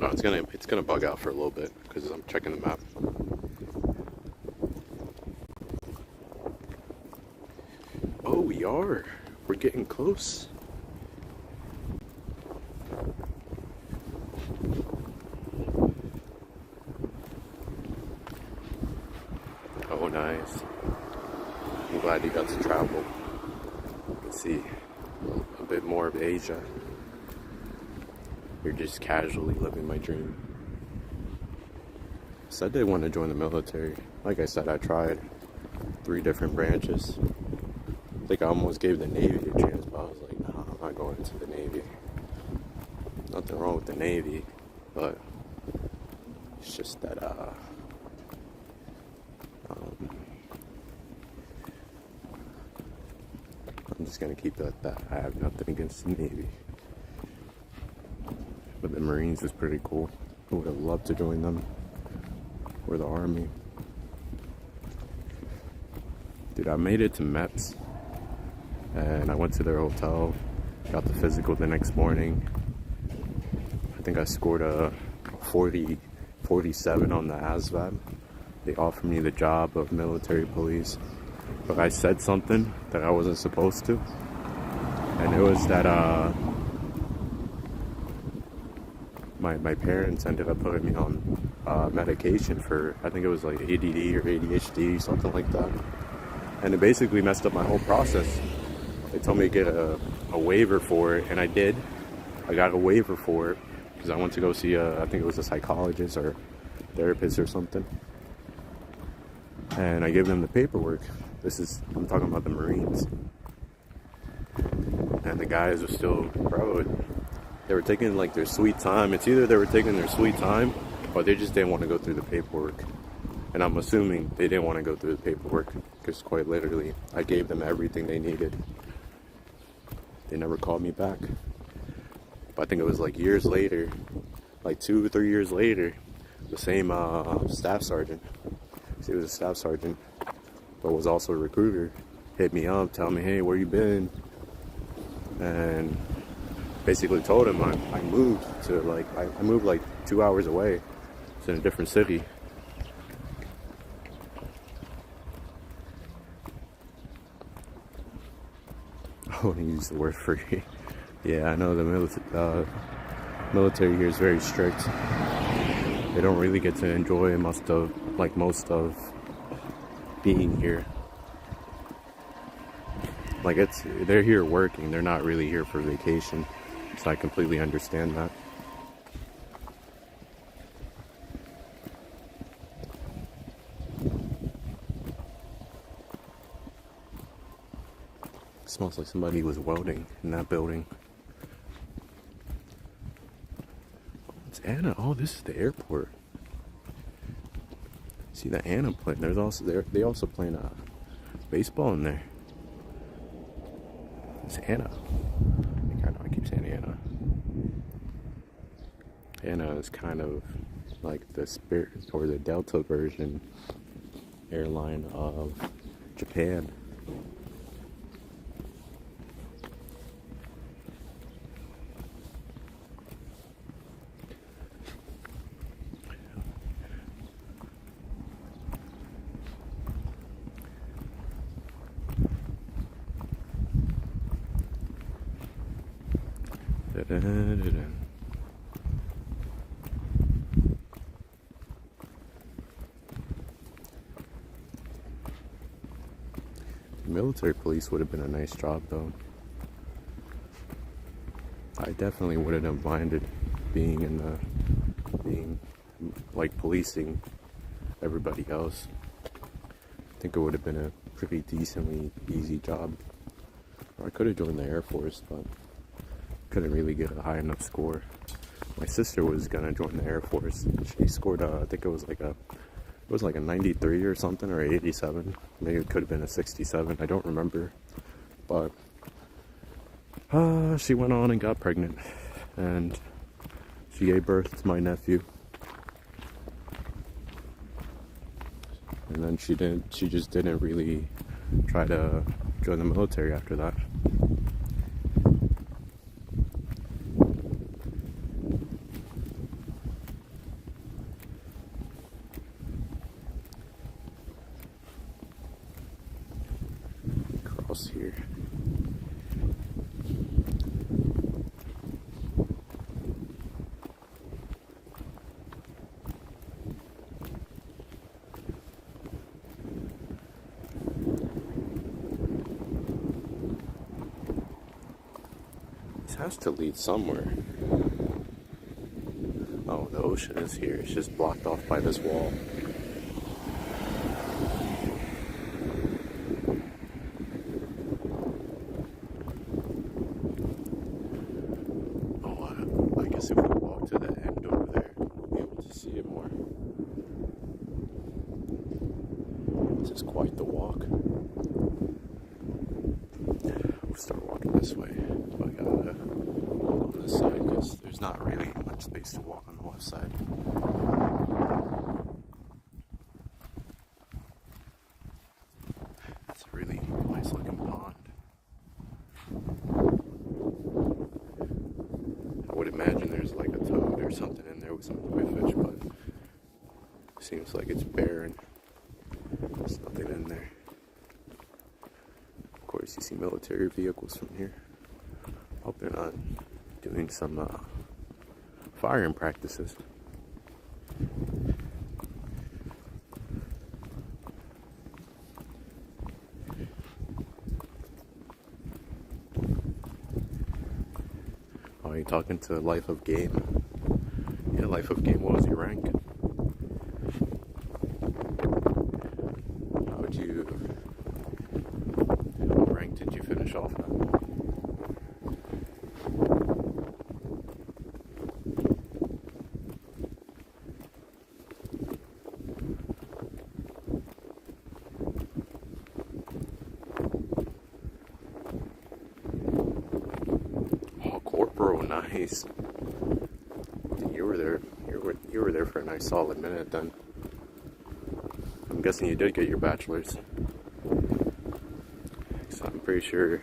Oh, it's gonna bug out for a little bit because I'm checking the map. Oh, we are. We're getting close. Oh, nice. I'm glad you got to travel. You can see a bit more of Asia. You're just casually living my dream. Said they want to join the military. Like I said, I tried 3 different branches. I think I almost gave the Navy a chance, but I was like, nah, I'm not going into the Navy. Nothing wrong with the Navy, but it's just that, I'm just gonna keep it at that. I have nothing against the Navy. But the Marines is pretty cool. I would have loved to join them. Or the Army. Dude, I made it to MEPS. And I went to their hotel. Got the physical the next morning. I think I scored a 47 on the ASVAB. They offered me the job of military police. But I said something that I wasn't supposed to. And it was that my parents ended up putting me on medication for, I think it was like ADD or ADHD, something like that. And it basically messed up my whole process. They told me to get a waiver for it, and I did. I got a waiver for it because I went to go see I think it was a psychologist or therapist or something. And I gave them the paperwork. I'm talking about the Marines. And the guys were still, bro, they were taking like their sweet time. It's either they were taking their sweet time or they just didn't want to go through the paperwork. And I'm assuming they didn't want to go through the paperwork because quite literally I gave them everything they needed. They never called me back. But I think it was like years later, like 2 or 3 years later, the same staff sergeant, he was a staff sergeant, but was also a recruiter, hit me up, tell me, hey, where you been? And basically told him I moved to I moved like 2 hours away. It's in a different city. I wouldn't use the word free. Yeah, I know the military here is very strict. They don't really get to enjoy most of being here. Like they're here working. They're not really here for vacation. So I completely understand that. smells like somebody was welding in that building. It's Anna. Oh, this is the airport. See the Anna playing. There's also they also playing baseball in there. It's Anna. I know I keep saying Anna. Anna is kind of like the Spirit or the Delta version airline of Japan. Da-da-da-da. Military police would have been a nice job, though. I definitely wouldn't have minded being like policing everybody else. I think it would have been a pretty decently easy job. Or I could have joined the Air Force, but couldn't really get a high enough score. My sister was gonna join the Air Force. She scored I think it was like a 93 or something, or 87. Maybe it could have been a 67. I don't remember. But she went on and got pregnant, and she gave birth to my nephew. And then she just didn't really try to join the military after that. Cross here. Has to lead somewhere. Oh, the ocean is here. It's just blocked off by this wall. Oh, I guess if we walk to the end over there, we'll be able to see it more. This is quite the walk. We'll start walking this way. I gotta walk on this side because there's not really much space to walk on the left side. That's a really nice looking pond. I would imagine there's like a toad or something in there with some koi fish, but it seems like it's barren. There's nothing in there. Of course, you see military vehicles from here. Hope they're not doing some firing practices. Oh, you talking to Life of Game? Yeah, Life of Game, what was your rank? What rank did you finish off at? Oh, Corporal, nice. You were there. You were there for a nice solid minute then. I'm guessing you did get your bachelor's. So I'm pretty sure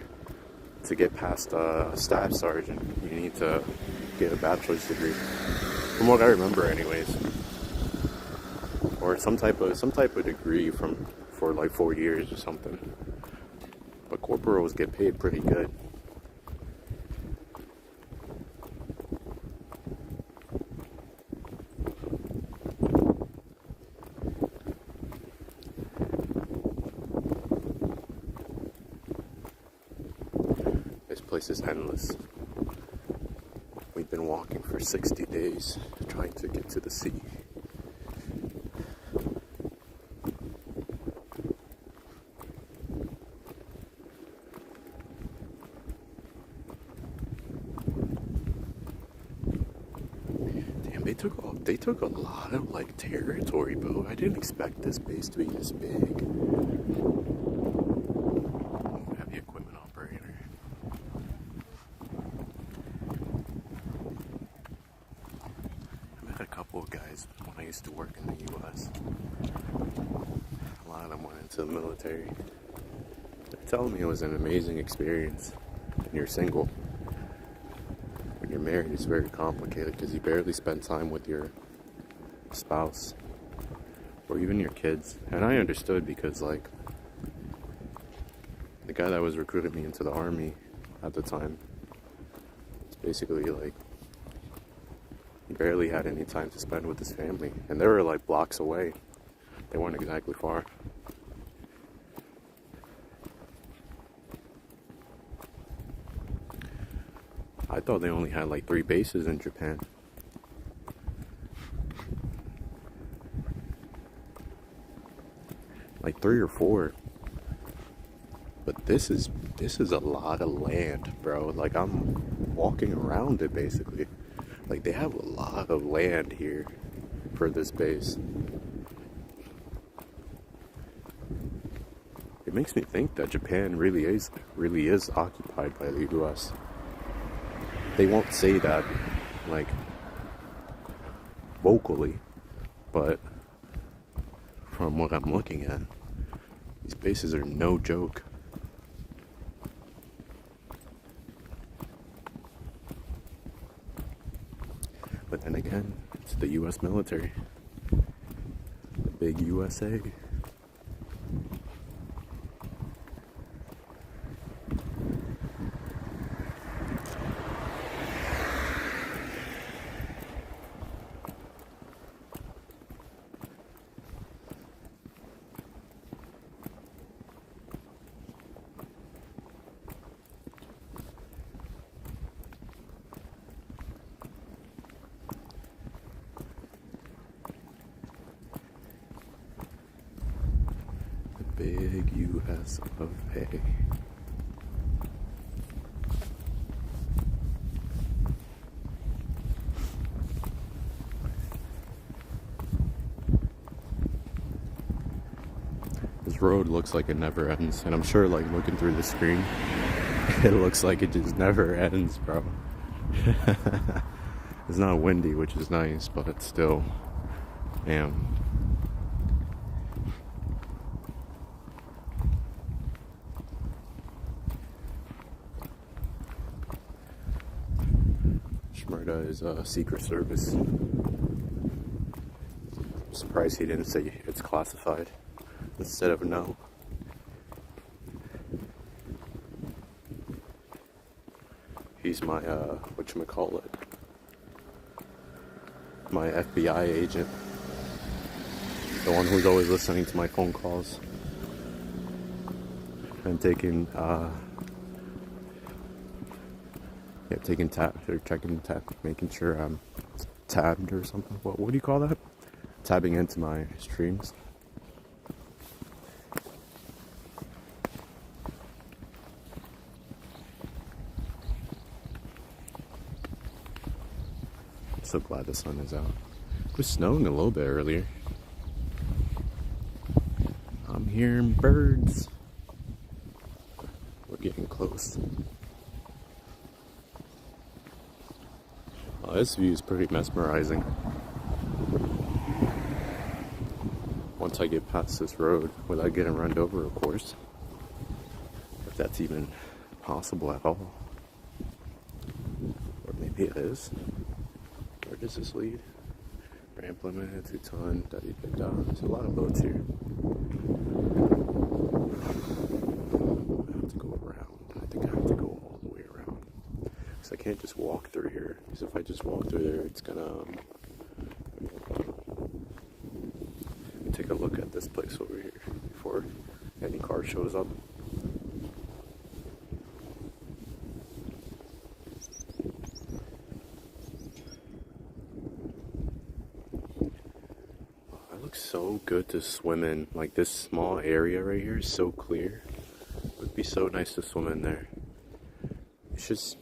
to get past staff sergeant, you need to get a bachelor's degree. From what I remember, anyways, or some type of degree for like 4 years or something. But corporals get paid pretty good. This place is endless. We've been walking for 60 days trying to get to the sea. they took a lot of like territory, bro. I didn't expect this base to be this big. Heavy equipment operator. I met a couple of guys when I used to work in the U.S. A lot of them went into the military. They're telling me it was an amazing experience. And you're single. When you're married, it's very complicated because you barely spend time with your spouse or even your kids. And I understood because, like, the guy that was recruiting me into the army at the time, it's basically like he barely had any time to spend with his family, and they were like blocks away. They weren't exactly far. I thought they only had like 3 bases in Japan. Like 3 or 4. But this is a lot of land, bro. Like, I'm walking around it basically. Like, they have a lot of land here for this base. It makes me think that Japan really is occupied by the US. They won't say that, like, vocally, but from what I'm looking at, these bases are no joke. But then again, it's the US military. The big USA. Big US of A. This road looks like it never ends, and I'm sure, like, looking through the screen, it looks like it just never ends, bro. It's not windy, which is nice, but it's still, damn. Shmurda is Secret Service. I'm surprised he didn't say it's classified instead of no. He's my, whatchamacallit, my FBI agent. The one who's always listening to my phone calls and taking tab, or checking tab, making sure I'm tabbed or something. What do you call that? Tabbing into my streams. I'm so glad the sun is out. It was snowing a little bit earlier. I'm hearing birds. We're getting close. Oh, this view is pretty mesmerizing. Once I get past this road, without getting run over, of course. If that's even possible at all. Or maybe it is. Where does this lead? Ramp limit, 2 ton, da-da-da-da. There's a lot of boats here. I have to go around. I think I have to go all the way around. Because I can't just walk through here. Because if I just walk through there, it's gonna... take a look at this place over here before any car shows up. It looks so good to swim in. Like, this small area right here is so clear. It would be so nice to swim in there. It's just,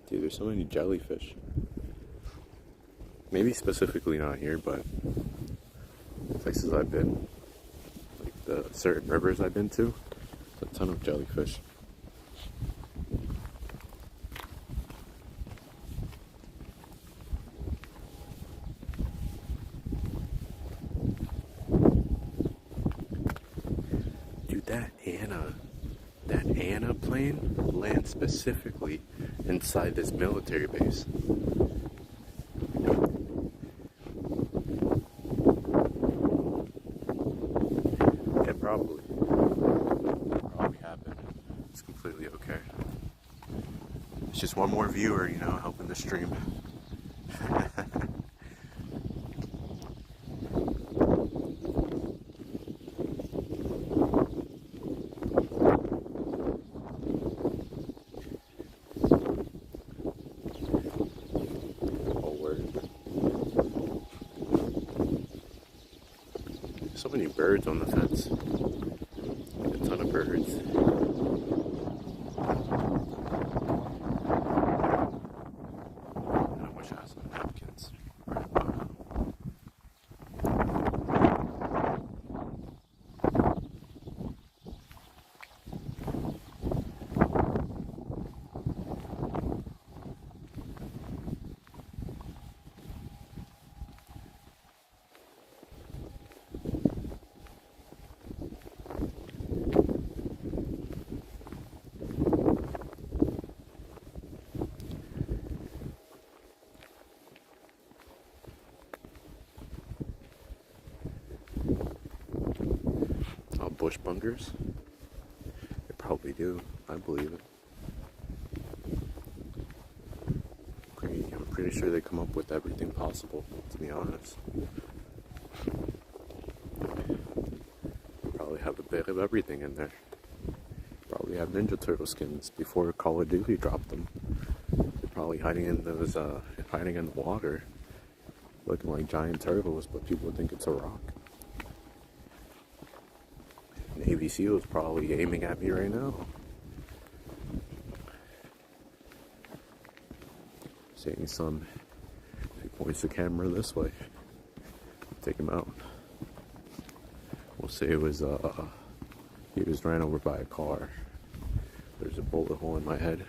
dude, there's so many jellyfish. Maybe specifically not here, but places I've been, like the certain rivers I've been to, there's a ton of jellyfish. Dude, that Anna plane lands specifically inside this military base. Yeah, probably happened. It's completely okay. It's just one more viewer, you know, helping the stream. So many birds on the fence. A ton of birds. I wish I had some napkins. Bush bunkers? They probably do. I believe it. I'm pretty sure they come up with everything possible, to be honest. Probably have a bit of everything in there. Probably have Ninja Turtle skins before Call of Duty dropped them. They're probably hiding in those, hiding in the water, looking like giant turtles, but people think it's a rock. Navy SEAL's probably aiming at me right now. Saying some, he points the camera this way. Take him out. We'll say it was, he was ran over by a car. There's a bullet hole in my head.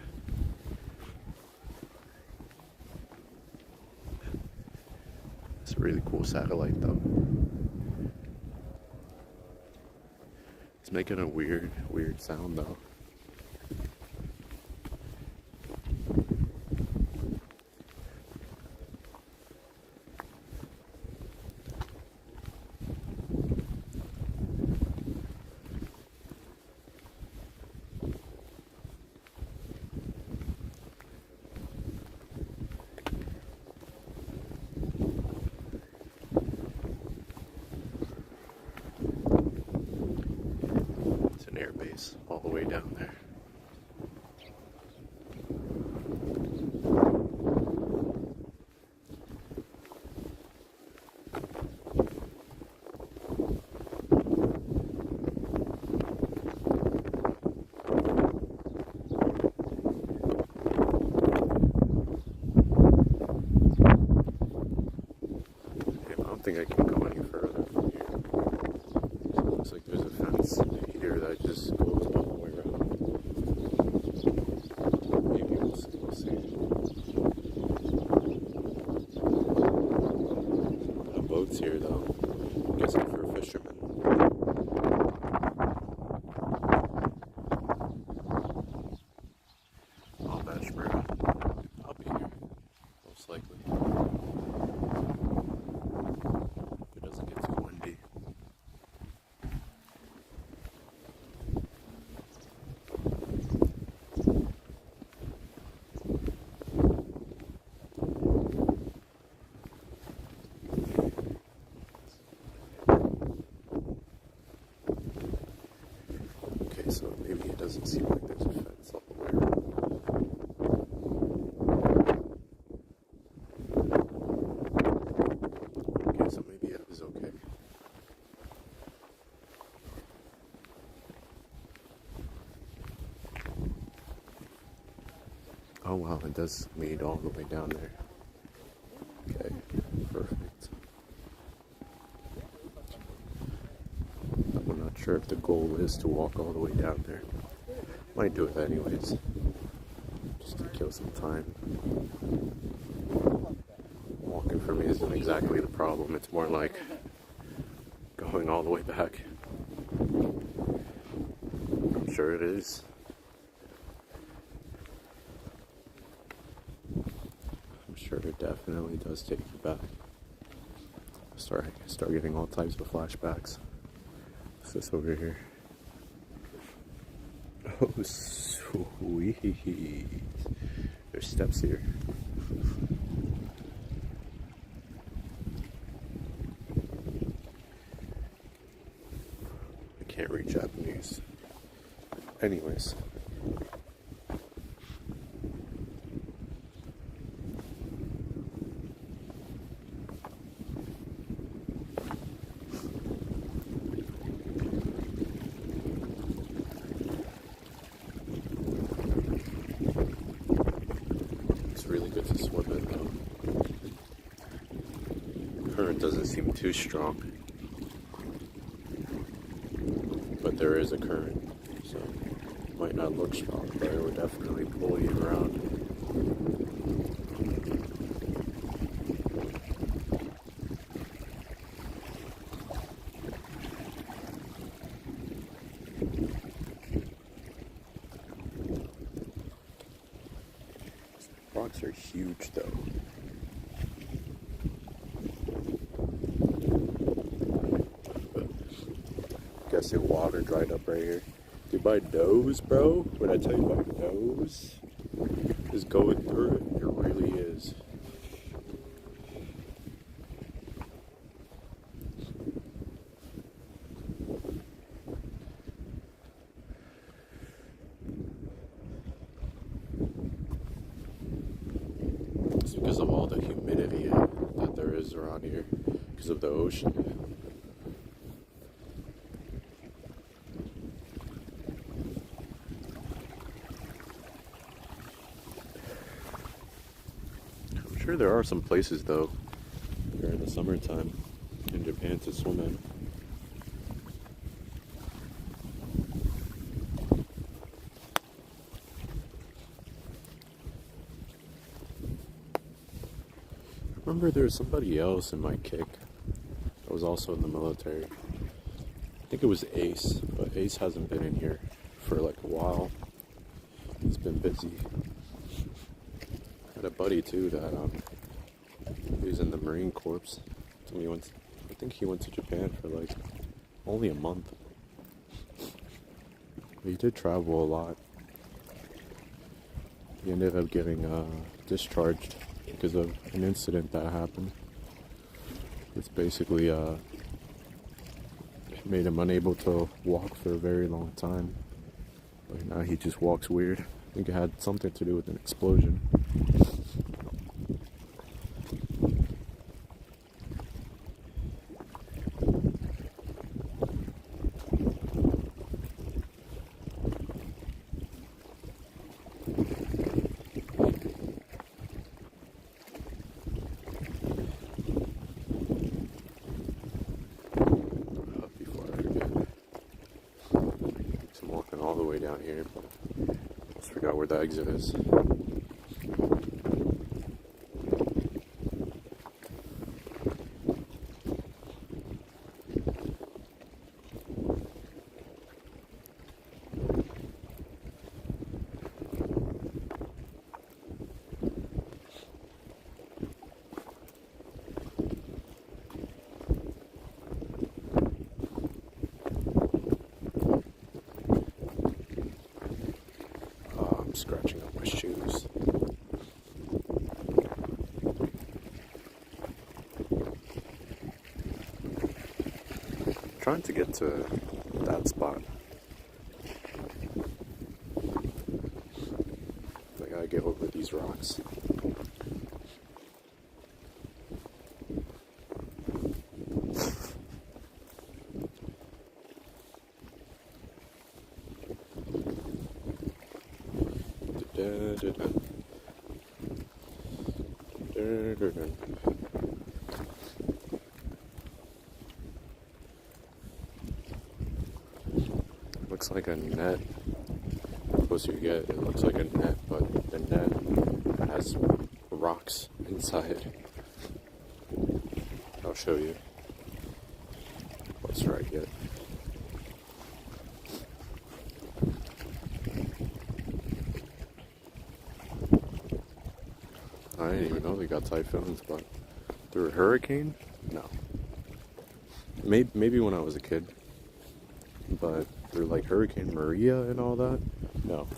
It's a really cool satellite though. It's making a weird sound though. Airbase all the way down there. I don't think I can go any further from here. So it looks like there's a fence here that just goes all the way around. Maybe we'll see. No boats here though. I'm guessing for fishermen. Oh, Bashburn. I'll be here. Most likely. If it doesn't get too windy. So maybe it doesn't seem like there's a fence all the way around. Okay, so maybe it was okay. Oh wow, it does lead all the way down there. Okay. sure if the goal is to walk all the way down there. Might do it anyways, just to kill some time. Walking for me isn't exactly the problem, it's more like going all the way back. I'm sure it is. I'm sure it definitely does take you back. Start getting all types of flashbacks. What's this over here? Oh, sweet. There's steps here. I can't read Japanese. Anyways. Really good to swim in though. Current doesn't seem too strong, but there is a current, so it might not look strong, but it would definitely pull you around. Rocks are huge though. Guess the water dried up right here. Dude, my nose, bro, when I tell you my nose is going through it, it really is. It's because of all the humidity that there is around here, because of the ocean. I'm sure there are some places though during the summertime in Japan to swim in. Remember there was somebody else in my kick that was also in the military. I think it was Ace, but Ace hasn't been in here for like a while. He's been busy. I had a buddy too that he was in the Marine Corps. So I think he went to Japan for like only a month. But he did travel a lot. He ended up getting discharged because of an incident that happened. It's basically made him unable to walk for a very long time. But now he just walks weird. I think it had something to do with an explosion. All the way down here, but I just forgot where the exit is. Scratching up my shoes. Trying to get to that spot. I gotta get over these rocks. like a net. The closer you get, it looks like a net, but the net has rocks inside. I'll show you. Let's right here. I didn't even know they got typhoons, but through a hurricane? No. Maybe when I was a kid, but through like Hurricane Maria and all that, no.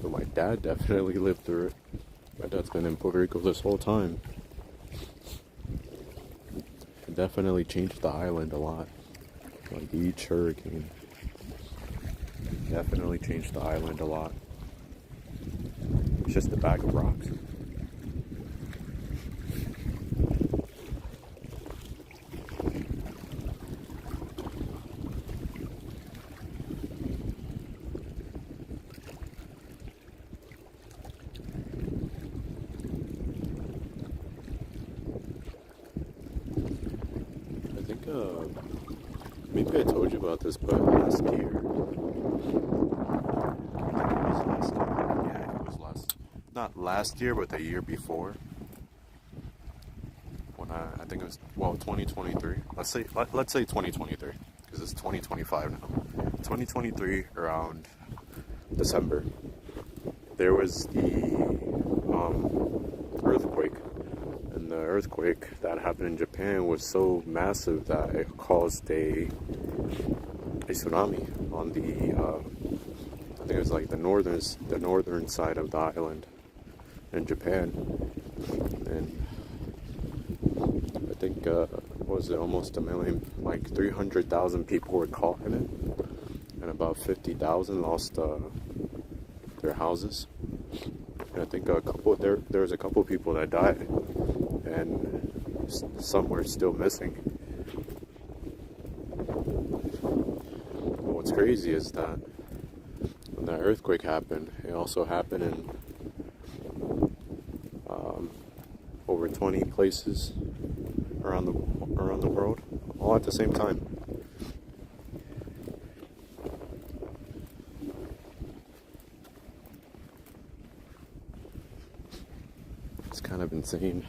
But my dad definitely lived through it. My dad's been in Puerto Rico this whole time. It definitely changed the island a lot. Like each hurricane definitely changed the island a lot. It's just a bag of rocks. I think maybe I told you about this, but last year, not last year, but the year before, when I think it was, well, 2023. Let's say 2023, because it's 2025 now. 2023 around December, there was the earthquake. And the earthquake that happened in Japan was so massive that it caused a tsunami on the I think it was like the northern side of the island in Japan. And I think what was it, almost 1 million, like 300,000 people were caught in it, and about 50,000 lost their houses. And I think there was a couple people that died, and some were still missing. But what's crazy is that when that earthquake happened, it also happened in over 20 places around the world, all at the same time. It's kind of insane.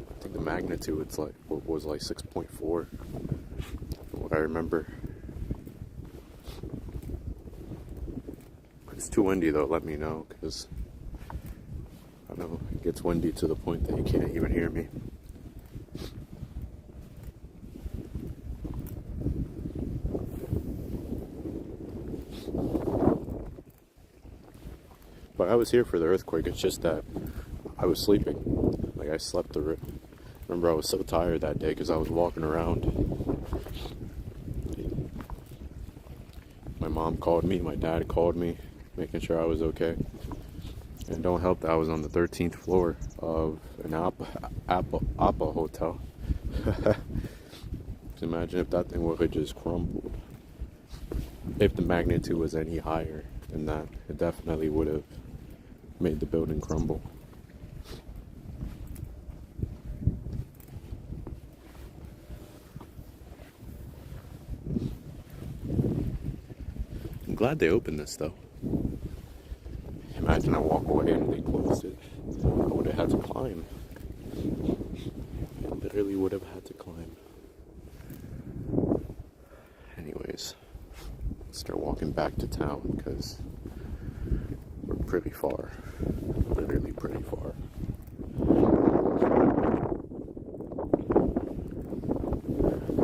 I think the magnitude was like 6.4, what I remember. If it's too windy though, let me know, because I know it gets windy to the point that you can't even hear me. But I was here for the earthquake. It's just that I was sleeping. Like, I slept through it. Remember, I was so tired that day because I was walking around. My mom called me, my dad called me, making sure I was okay. And don't help that I was on the 13th floor of an Appa hotel. Just imagine if that thing would have just crumbled. If the magnitude was any higher than that, it definitely would have made the building crumble. I'm glad they opened this though. Imagine I walk away and they closed it. I would have had to climb. I literally would have had to climb. Anyways, let's start walking back to town because we're pretty far. Literally pretty far.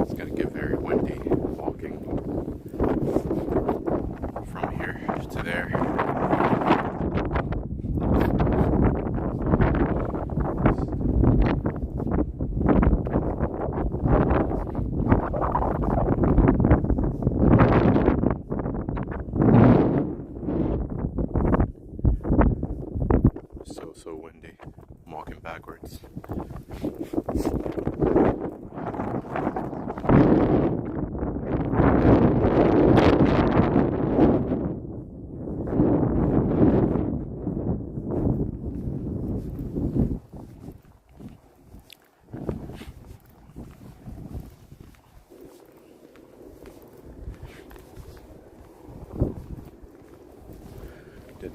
It's gonna get very windy walking from here to there. So windy.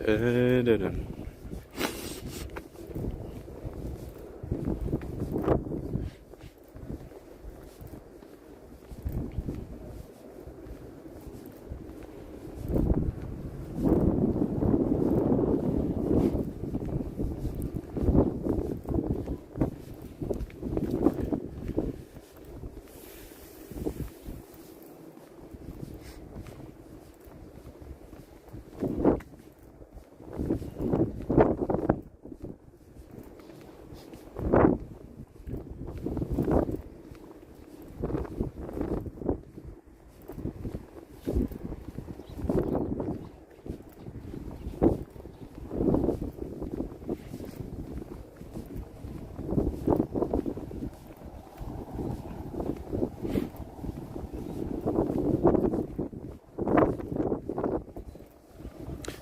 Da-da-da.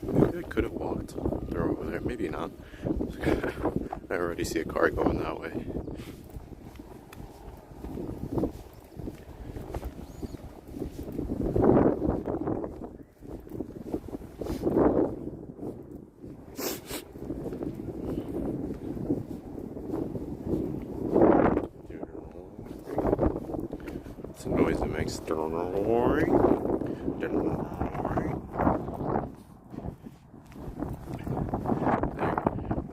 Maybe I could have walked. They're over there. Maybe not. I already see a car going that way. It's a noise that makes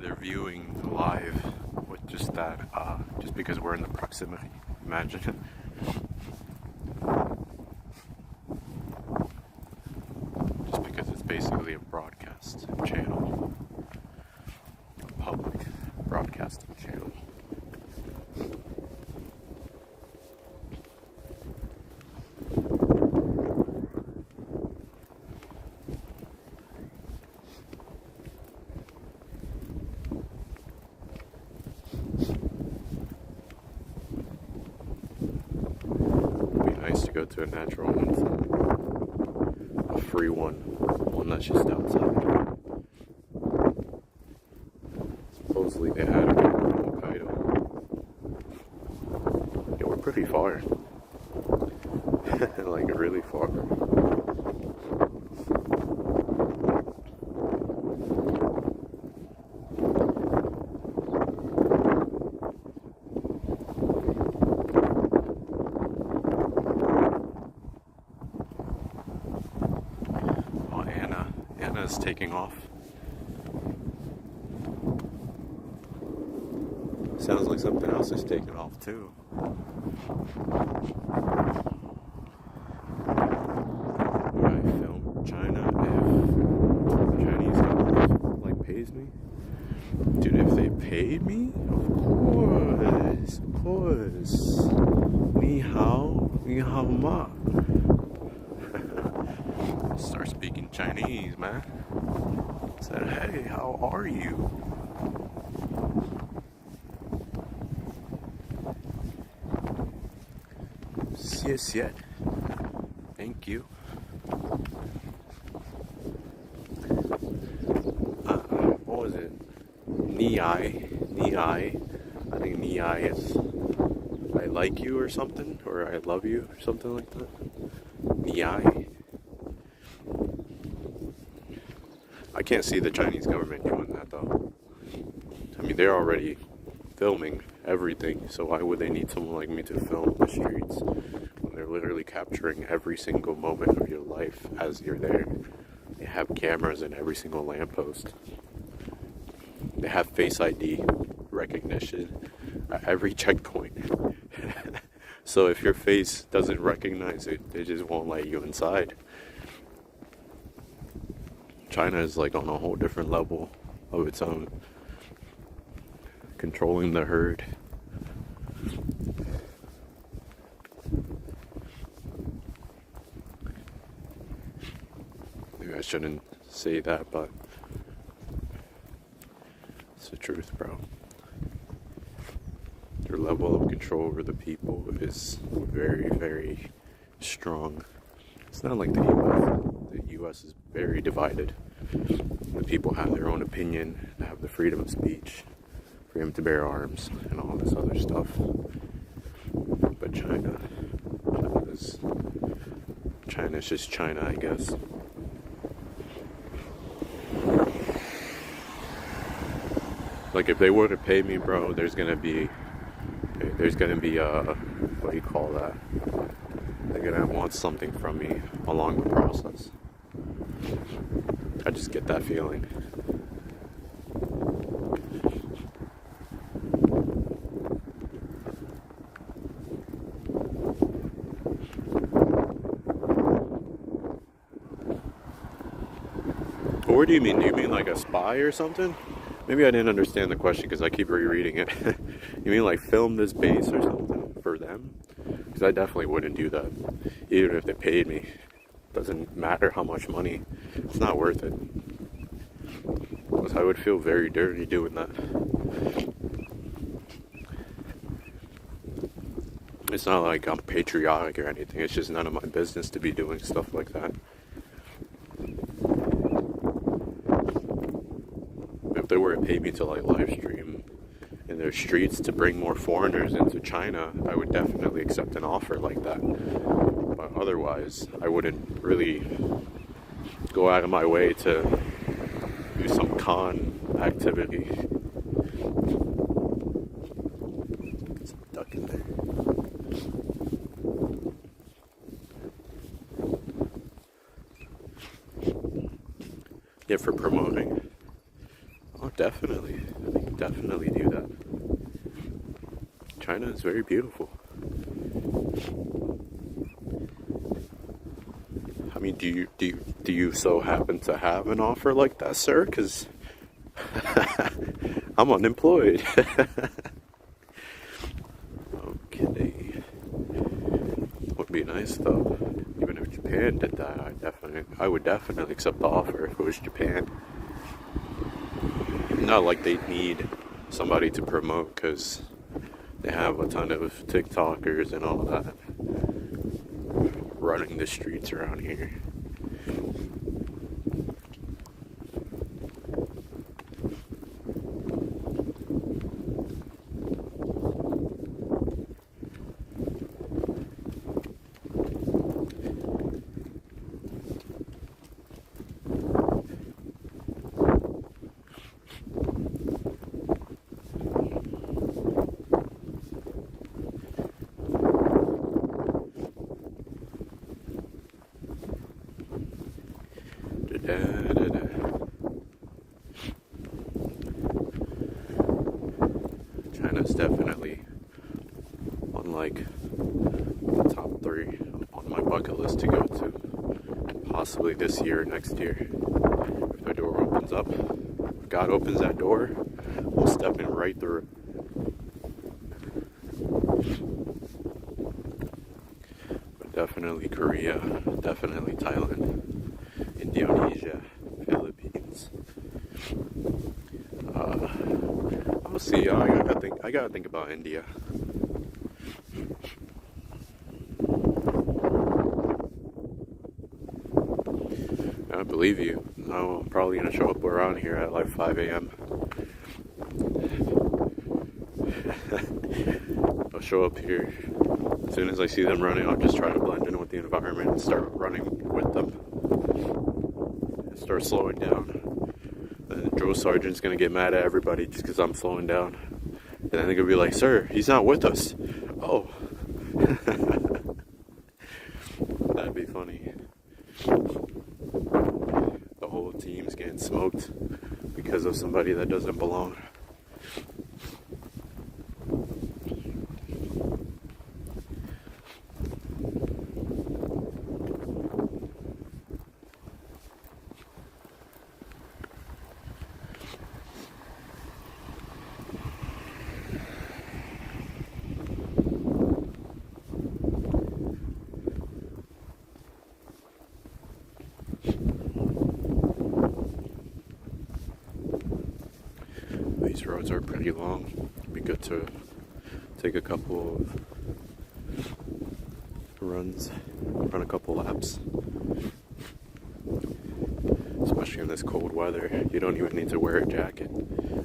they're viewing live with just that, just because we're in the proximity. Imagine. Just because it's basically a broadcast channel, a public broadcasting channel. To go to a natural one, a free one that's just outside. Supposedly they had it in Hokkaido. Yeah, we're pretty far. Like really far. Is taking off. Sounds like something else is taking off too. Would I film China if Chinese government like pays me? Dude, if they paid me, of course. Ni hao ma. Start speaking Chinese, man. Said, hey, how are you? Xie. Thank you. What was it? Ni I think Ni is I like you or something, or I love you or something like that. Ni I can't see the Chinese government doing that though. I mean, they're already filming everything, so why would they need someone like me to film the streets when they're literally capturing every single moment of your life as you're there? They have cameras in every single lamppost. They have Face ID recognition at every checkpoint. So if your face doesn't recognize it, they just won't let you inside. China is like on a whole different level of its own, controlling the herd. Maybe I shouldn't say that, but it's the truth, bro. Their level of control over the people is very, very strong. It's not like the U.S. The U.S. is very divided. The people have their own opinion, they have the freedom of speech, freedom to bear arms, and all this other stuff. But China's just China, I guess. Like if they were to pay me, bro, there's gonna be what do you call that? They're gonna want something from me along the process. I just get that feeling. Or what do you mean? Do you mean like a spy or something? Maybe I didn't understand the question because I keep rereading it. You mean like film this base or something for them? Because I definitely wouldn't do that, even if they paid me. Doesn't matter how much money. It's not worth it. Because I would feel very dirty doing that. It's not like I'm patriotic or anything. It's just none of my business to be doing stuff like that. If they were to pay me to like live stream in their streets to bring more foreigners into China, I would definitely accept an offer like that. But otherwise, I wouldn't really go out of my way to do some con activity. There's a duck in there. Yeah, for promoting. Oh, definitely. I can definitely do that. China is very beautiful. I mean, do you so happen to have an offer like that, sir? Because I'm unemployed. Okay. Would be nice though. Even if Japan did that, I would definitely accept the offer if it was Japan. Not like they need somebody to promote because they have a ton of TikTokers and all that running the streets around here. China's definitely on like the top 3 on my bucket list to go to. Possibly this year or next year. If the door opens up. If God opens that door, I'm stepping right through it. But definitely Korea, definitely Thailand, Indonesia, Philippines. I'll see. I gotta think about India. I believe you. I'm probably gonna show up around here at like 5 a.m. I'll show up here. As soon as I see them running, I'll just try to blend in with the environment and start running with them. And start slowing down. The drill sergeant's gonna get mad at everybody just because I'm slowing down. And then they're gonna be like, "Sir, he's not with us." Oh. That'd be funny. The whole team's getting smoked because of somebody that doesn't belong. These roads are pretty long. It'd be good to take a couple of runs, run a couple laps. Especially in this cold weather, you don't even need to wear a jacket.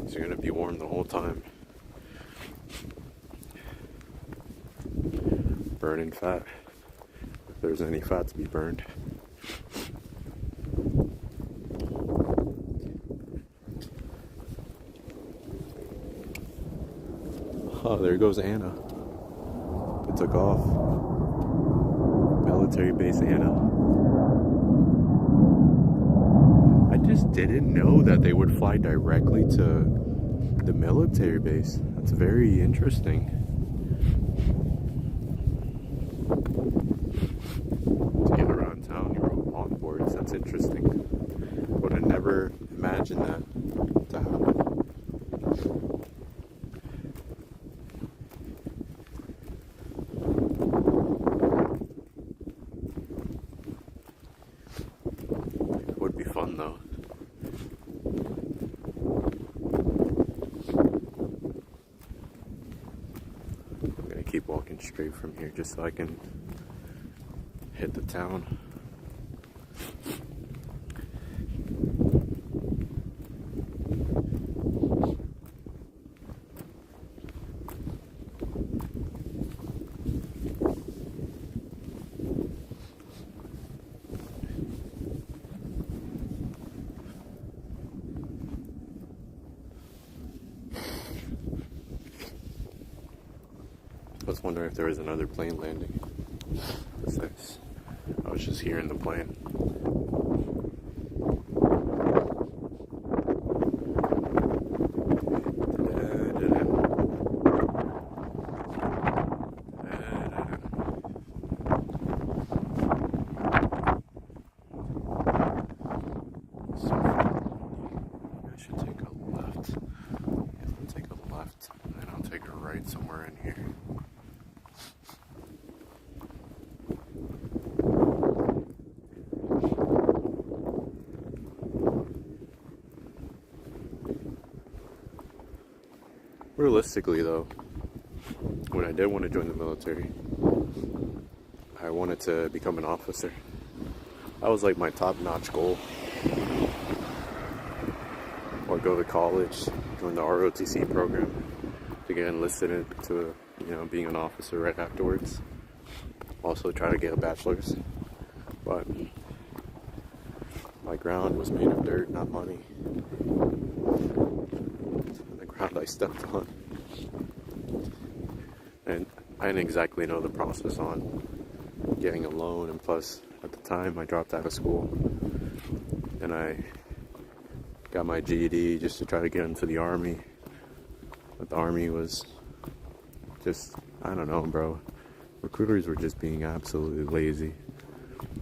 So you're gonna be warm the whole time. Burning fat, if there's any fat to be burned. Oh, there goes Anna. It took off. Military base Anna. I just didn't know that they would fly directly to the military base. That's very interesting. To get around town, you're on boards. That's interesting. Would have never imagined that to happen. Would be fun though. I'm gonna keep walking straight from here just so I can hit the town. I was wondering if there was another plane landing. What's this? I was just hearing the plane. I should take a left. Yeah, I'll take a left, and then I'll take a right somewhere in here. Realistically though, when I did want to join the military, I wanted to become an officer. That was like my top-notch goal. Or go to college, join the ROTC program to get enlisted into, being an officer right afterwards. Also try to get a bachelor's. But my ground was made of dirt, not money. The ground I stepped on. And I didn't exactly know the process on getting a loan, and plus at the time I dropped out of school and I got my GED just to try to get into the Army. But the Army was just, I don't know, bro. Recruiters were just being absolutely lazy.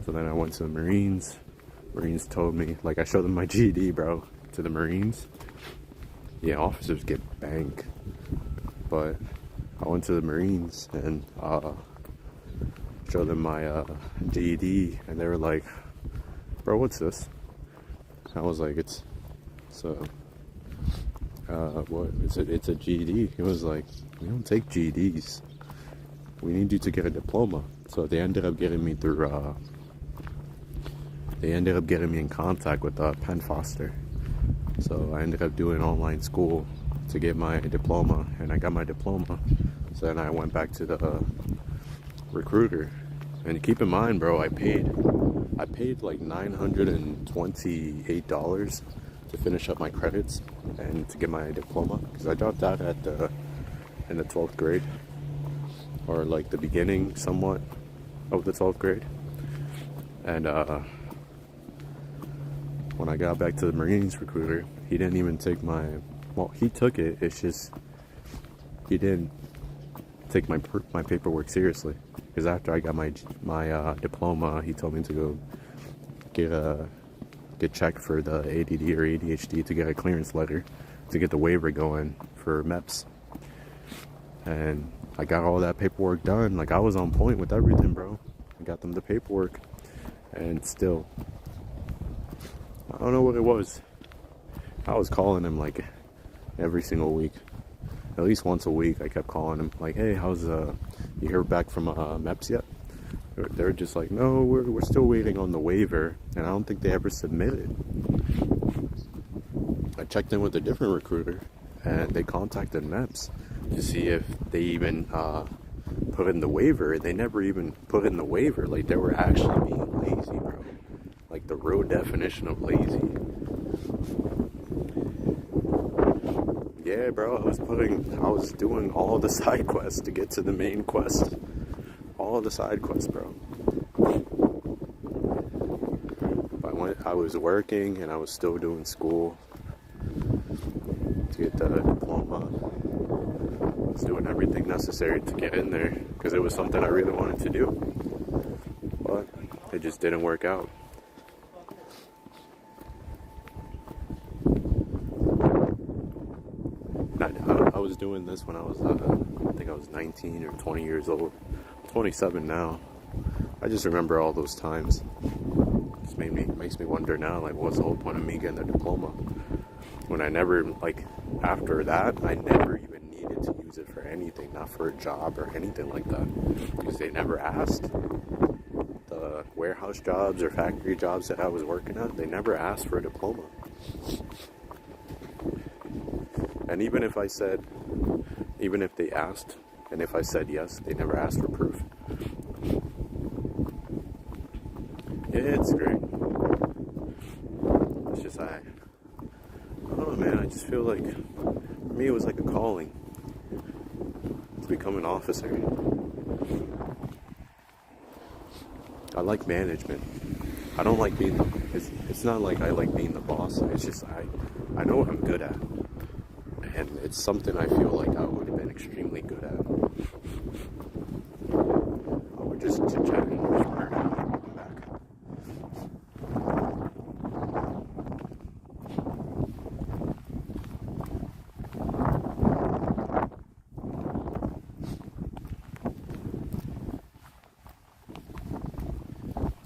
So then I went to the Marines. Marines told me, like, I showed them my GED, bro, to the Marines. Yeah, officers get banged. But I went to the Marines and showed them my GED, and they were like, bro, what's this? I was like, it's what is it? It's a GED. He was like, we don't take GEDs. We need you to get a diploma. So they ended up getting me through. They ended up getting me in contact with Penn Foster. So I ended up doing online school to get my diploma, and I got my diploma. So then I went back to the recruiter. And keep in mind, bro, I paid like $928 to finish up my credits and to get my diploma, because I dropped out in the 12th grade, or like the beginning somewhat of the 12th grade. And when I got back to the Marines recruiter, he didn't even take he took it, it's just he didn't take my paperwork seriously, because after I got my diploma, he told me to go get checked for the ADD or ADHD to get a clearance letter to get the waiver going for MEPS. And I got all that paperwork done. Like, I was on point with everything, bro. I got them the paperwork, and still, I don't know what it was. I was calling him like every single week, at least once a week. I kept calling him like, hey, how's you hear back from MEPS yet? They're just like, no, we're still waiting on the waiver, and I don't think they ever submitted. I checked in with a different recruiter, and they contacted MEPS to see if they even put in the waiver. They never even put in the waiver. Like, they were actually being lazy, bro. Like, the real definition of lazy. Yeah, bro, I was doing all the side quests to get to the main quest. All the side quests, bro. I was working and I was still doing school to get the diploma. I was doing everything necessary to get in there because it was something I really wanted to do. But it just didn't work out. I was doing this when I was, I think I was 19 or 20 years old. I'm 27 now. I just remember all those times. Just makes me wonder now, like, what's the whole point of me getting the diploma? When I never, like, after that, I never even needed to use it for anything, not for a job or anything like that. Because they never asked. The warehouse jobs or factory jobs that I was working at, they never asked for a diploma. And even if they asked, and if I said yes, they never asked for proof. Yeah, it's great. It's just, I don't know, man, I just feel like, for me, it was like a calling to become an officer. I like management. I don't like being, it's not like I like being the boss, it's just, I know what I'm good at. And it's something I feel like I would have been extremely good at. I would just chit-chat and learn and come back.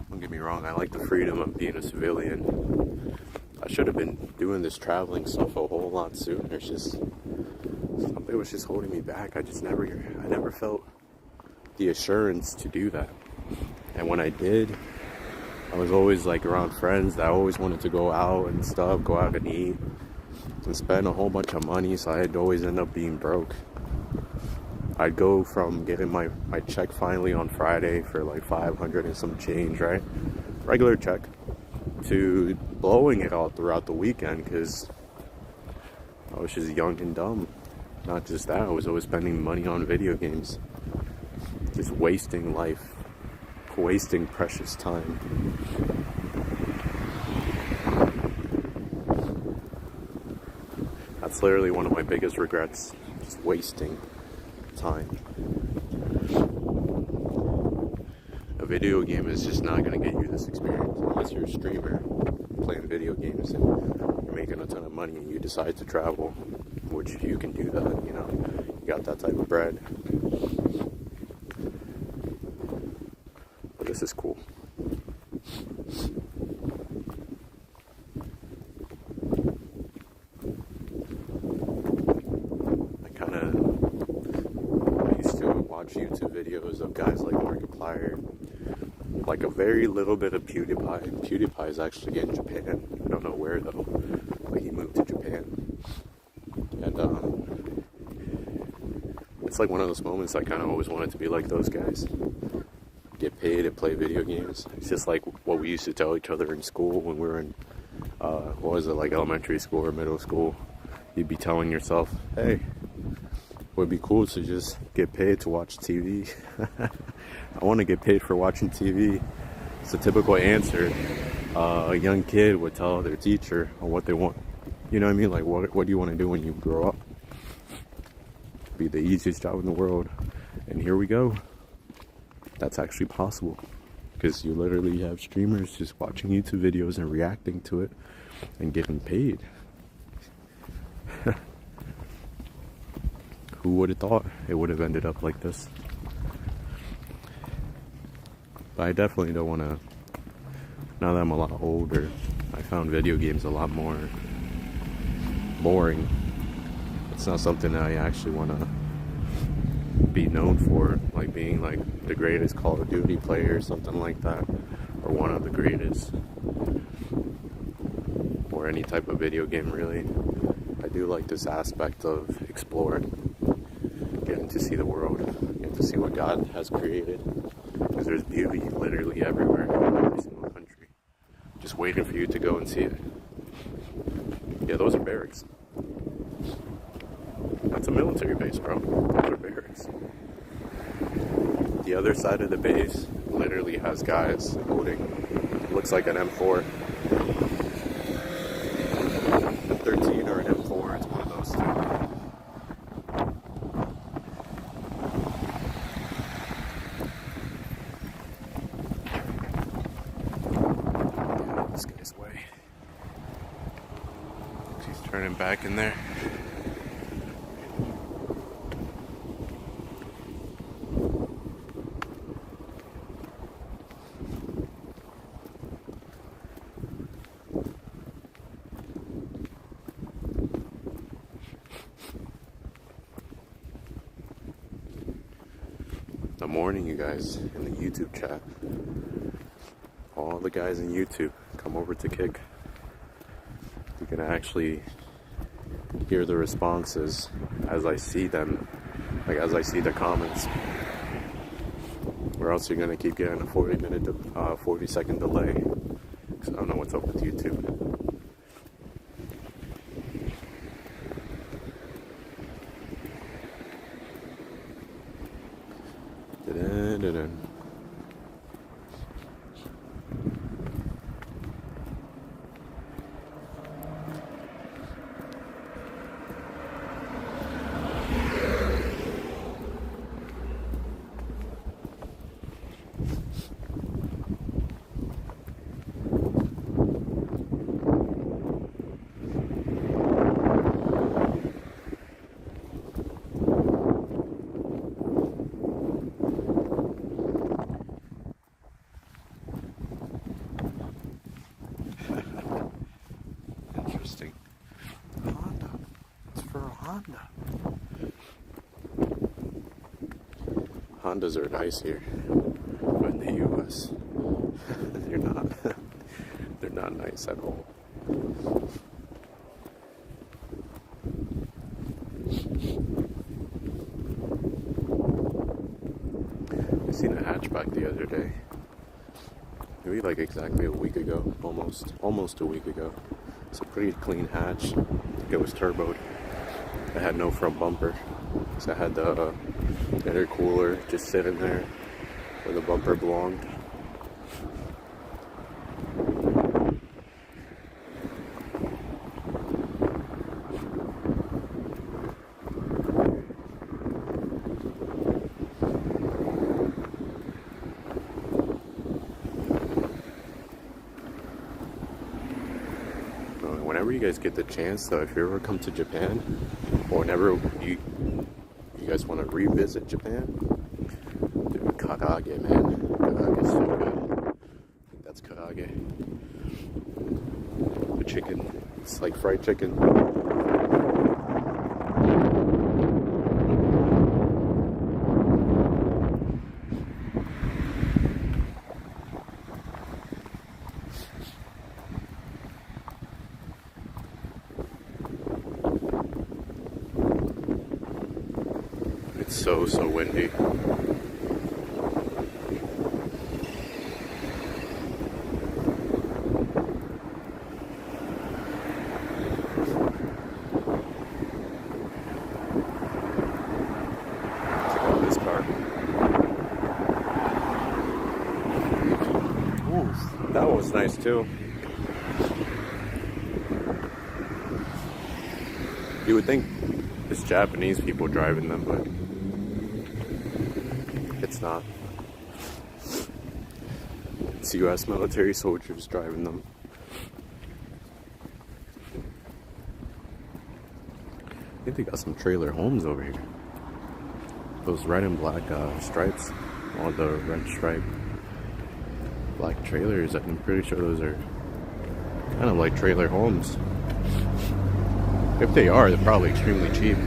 Don't get me wrong, I like the freedom of being a civilian. I should have been doing this traveling stuff a whole lot sooner. It's just something was just holding me back. I never felt the assurance to do that. And when I did, I was always like around friends that always wanted to go out and stuff, go out and eat and spend a whole bunch of money, so I'd always end up being broke. I'd go from getting my check finally on Friday for like 500 and some change, right? Regular check, to blowing it all throughout the weekend because I was just young and dumb. Not just that, I was always spending money on video games. Just wasting life, wasting precious time. That's literally one of my biggest regrets, just wasting time. A video game is just not going to get you this experience unless you're a streamer playing video games and you're making a ton of money and you decide to travel, which you can do that, you know, you got that type of bread. But this is cool. I used to watch YouTube videos of guys like Markiplier, like a very little bit of PewDiePie. PewDiePie is actually in Japan. I don't know where though, but he moved to Japan. And it's like one of those moments I kind of always wanted to be like those guys. Get paid to play video games. It's just like what we used to tell each other in school when we were in, what was it, like elementary school or middle school. You'd be telling yourself, hey, it would be cool to just get paid to watch TV. I want to get paid for watching TV. It's a typical answer a young kid would tell their teacher on what they want. You know what I mean? Like, what do you want to do when you grow up? Be the easiest job in the world. And here we go. That's actually possible. Because you literally have streamers just watching YouTube videos and reacting to it and getting paid. Who would have thought it would have ended up like this? But I definitely don't want to, now that I'm a lot older, I found video games a lot more boring. It's not something that I actually want to be known for, like being like the greatest Call of Duty player or something like that, or one of the greatest, or any type of video game really. I do like this aspect of exploring, getting to see the world, getting to see what God has created, because there's beauty literally everywhere, in every single country, just waiting for you to go and see it. Yeah, those are barracks. That's a military base, bro. Those are barracks. The other side of the base literally has guys loading. Looks like an M4. A 13 or an M4, it's one of those two. Get out of this guy's way. He's turning back in there. Good morning, you guys in the YouTube chat. All the guys in YouTube, come over to Kick. You can actually hear the responses as I see them, like as I see the comments. Or else you're gonna keep getting a 40-second delay. Because I don't know what's up with YouTube. Dun-dun-dun-dun. Interesting. Honda. It's for a Honda. Hondas are nice here, but in the US, they're not. They're not nice at all. I seen a hatchback the other day. Maybe like exactly a week ago, almost a week ago. It's a pretty clean hatch. I think it was turboed. I had no front bumper, so I had the intercooler just sitting there where the bumper belonged. Whenever you guys get the chance, though, if you ever come to Japan, or whenever you guys want to revisit Japan, dude, karage, man. Karage is so good. I think that's karage. The chicken, it's like fried chicken. It's so windy. Check out this car. Ooh, that one was nice too. You would think it's Japanese people driving them, but it's not. It's US military soldiers driving them. I think they got some trailer homes over here. Those red and black stripes, all the red stripe black trailers, I'm pretty sure those are kind of like trailer homes. If they are, they're probably extremely cheap.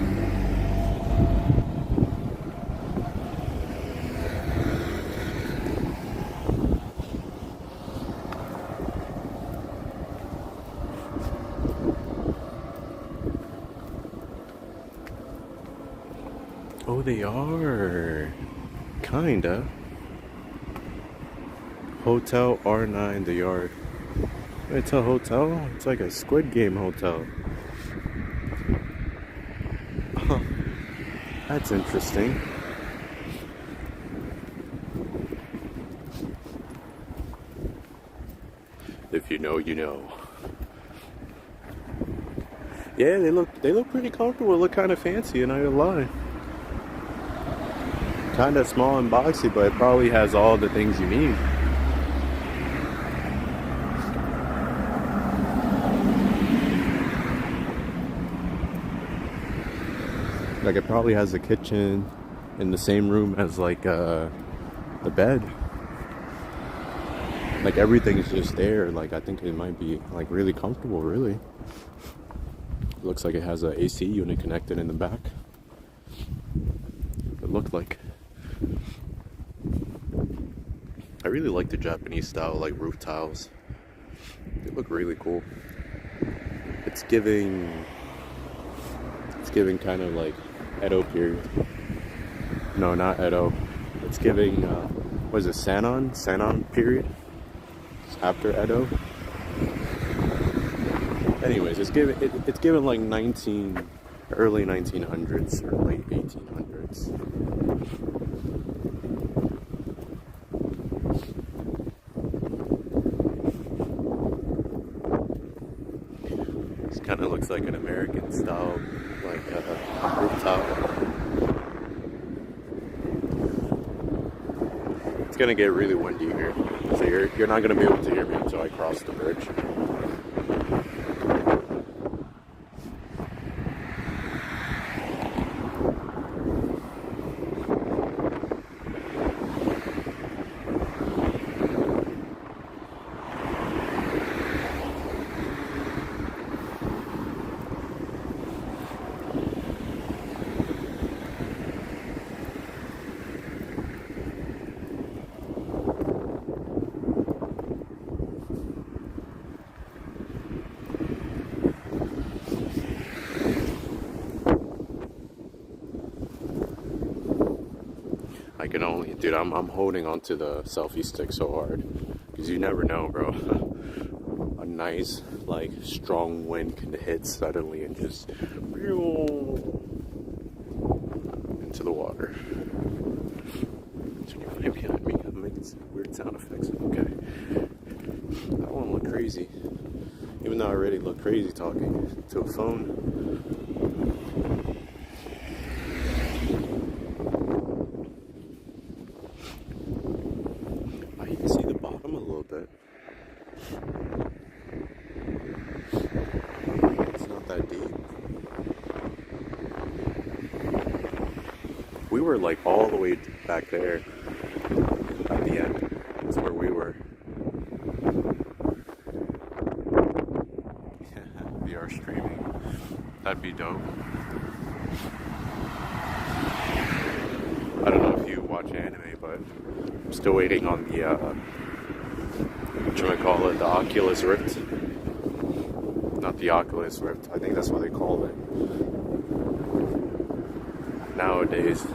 Oh, they are. Kinda. Hotel R9, the yard. It's a hotel? It's like a Squid Game hotel. That's interesting. If you know, you know. Yeah, they look pretty comfortable. Look kind of fancy, and I ain't gonna lie. Kind of small and boxy, but it probably has all the things you need. Like, it probably has a kitchen in the same room as like the bed. Like, everything's just there. Like, I think it might be like really comfortable, really. Looks like it has a AC unit connected in the back. It looked like. I really like the Japanese style, like roof tiles. They look really cool. It's giving kind of like Edo period. No, not Edo. It's giving what is it, Sanon period. It's after Edo. Anyways, it's given like early 1900s or late 1800s. This kind of looks like an American style, like rooftop. It's gonna get really windy here, so you're not gonna be able to hear me until I cross the bridge. I can only, dude, I'm holding onto the selfie stick so hard because you never know, bro. A nice, like, strong wind can hit suddenly and just into the water. Turn your light behind me. I'm making some weird sound effects. Okay. That one looked crazy. Even though I already look crazy talking to a phone. You can see the bottom a little bit. It's not that deep. We were like all the way back there at the end. That's where we were. VR streaming. That'd be dope. I don't know if you watch anime, but I'm still waiting on the whatchamacallit, the Oculus Rift. Not the Oculus Rift, I think that's what they call it nowadays.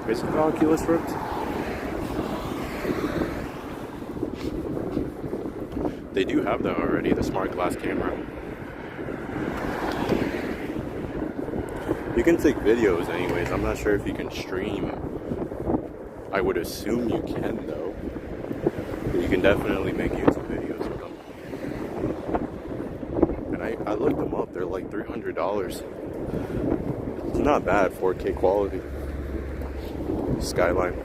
Is it the Oculus Rift? They do have that already, the smart glass camera. You can take videos anyways. I'm not sure if you can stream. I would assume you can, though. You can definitely make YouTube videos with them. And I looked them up. They're like $300. It's not bad, 4K quality. Skyline.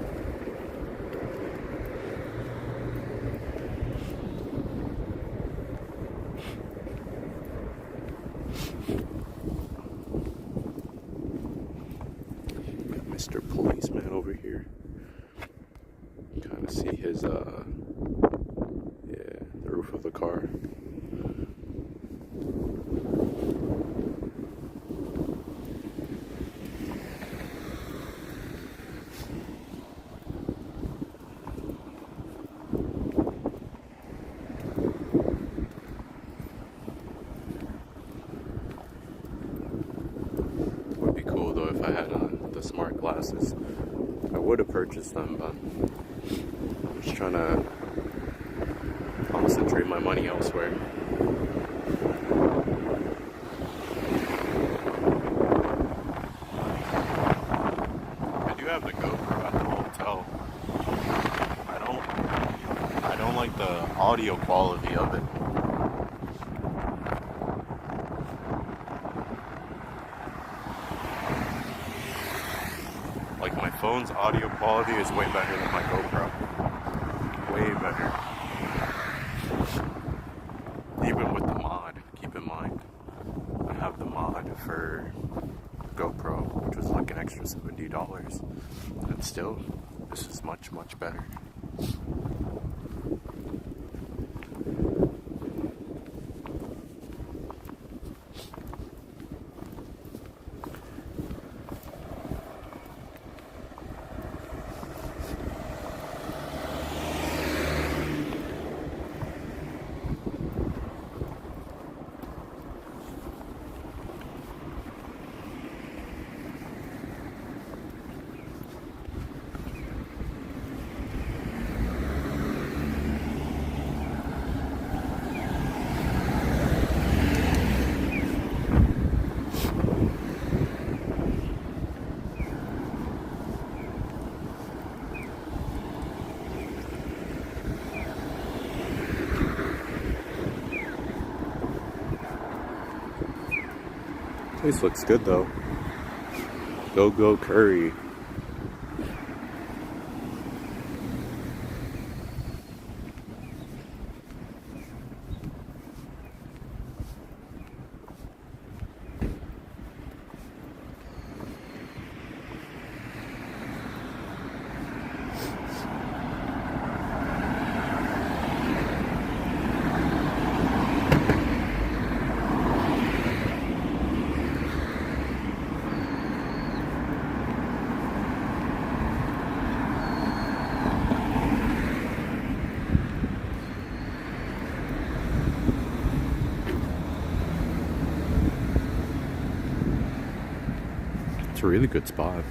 Got Mr. Policeman over here. Kind of see his, the roof of the car. Would be cool though if I had the smart glasses. I would have purchased them, but I'm just trying to concentrate my money elsewhere. like the audio quality of it. Like my phone's audio quality is way better than my GoPro. Way better. Even with the mod, keep in mind, I have the mod for GoPro, which was like an extra $70. And still, this is much, much better. Place looks good though. Go curry. It's a really good spot.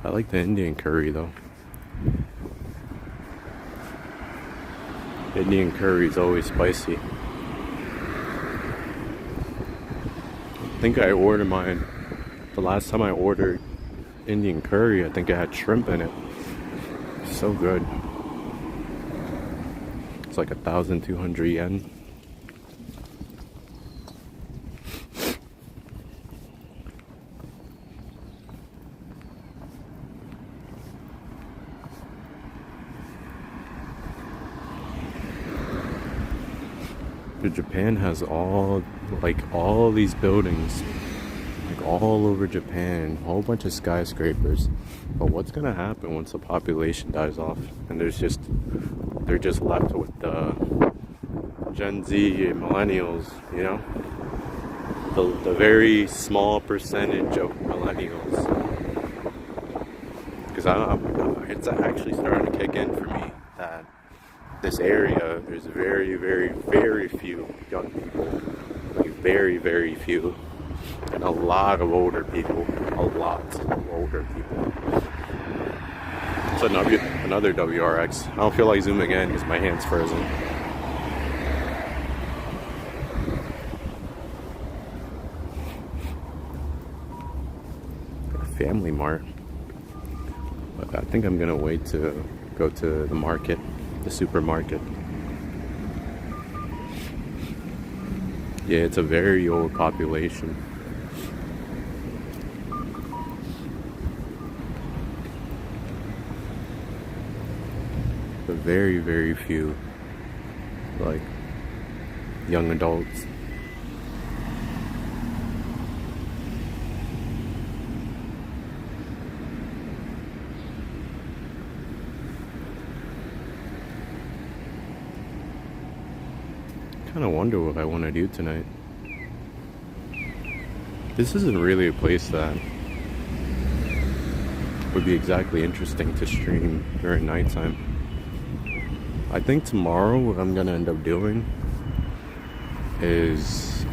I like the Indian curry though. Indian curry is always spicy. I think I ordered mine. The last time I ordered Indian curry, I think it had shrimp in it. So good. It's like 1,200 yen. Japan has all these buildings, like all over Japan, a whole bunch of skyscrapers. But what's gonna happen once the population dies off and they're just left with the Gen Z and millennials, you know, the very small percentage of millennials. Because it's actually starting to kick in for me that this area, there's very, very, very few young people, like very, very few, and a lot of older people, It's another WRX. I don't feel like zooming in because my hand's frozen. Family Mart. But I think I'm gonna wait to go to the market. The supermarket. Yeah, it's a very old population. But very, very few, like, young adults. Kind of wonder what I want to do tonight. This isn't really a place that would be exactly interesting to stream during nighttime. I think tomorrow what I'm gonna end up doing is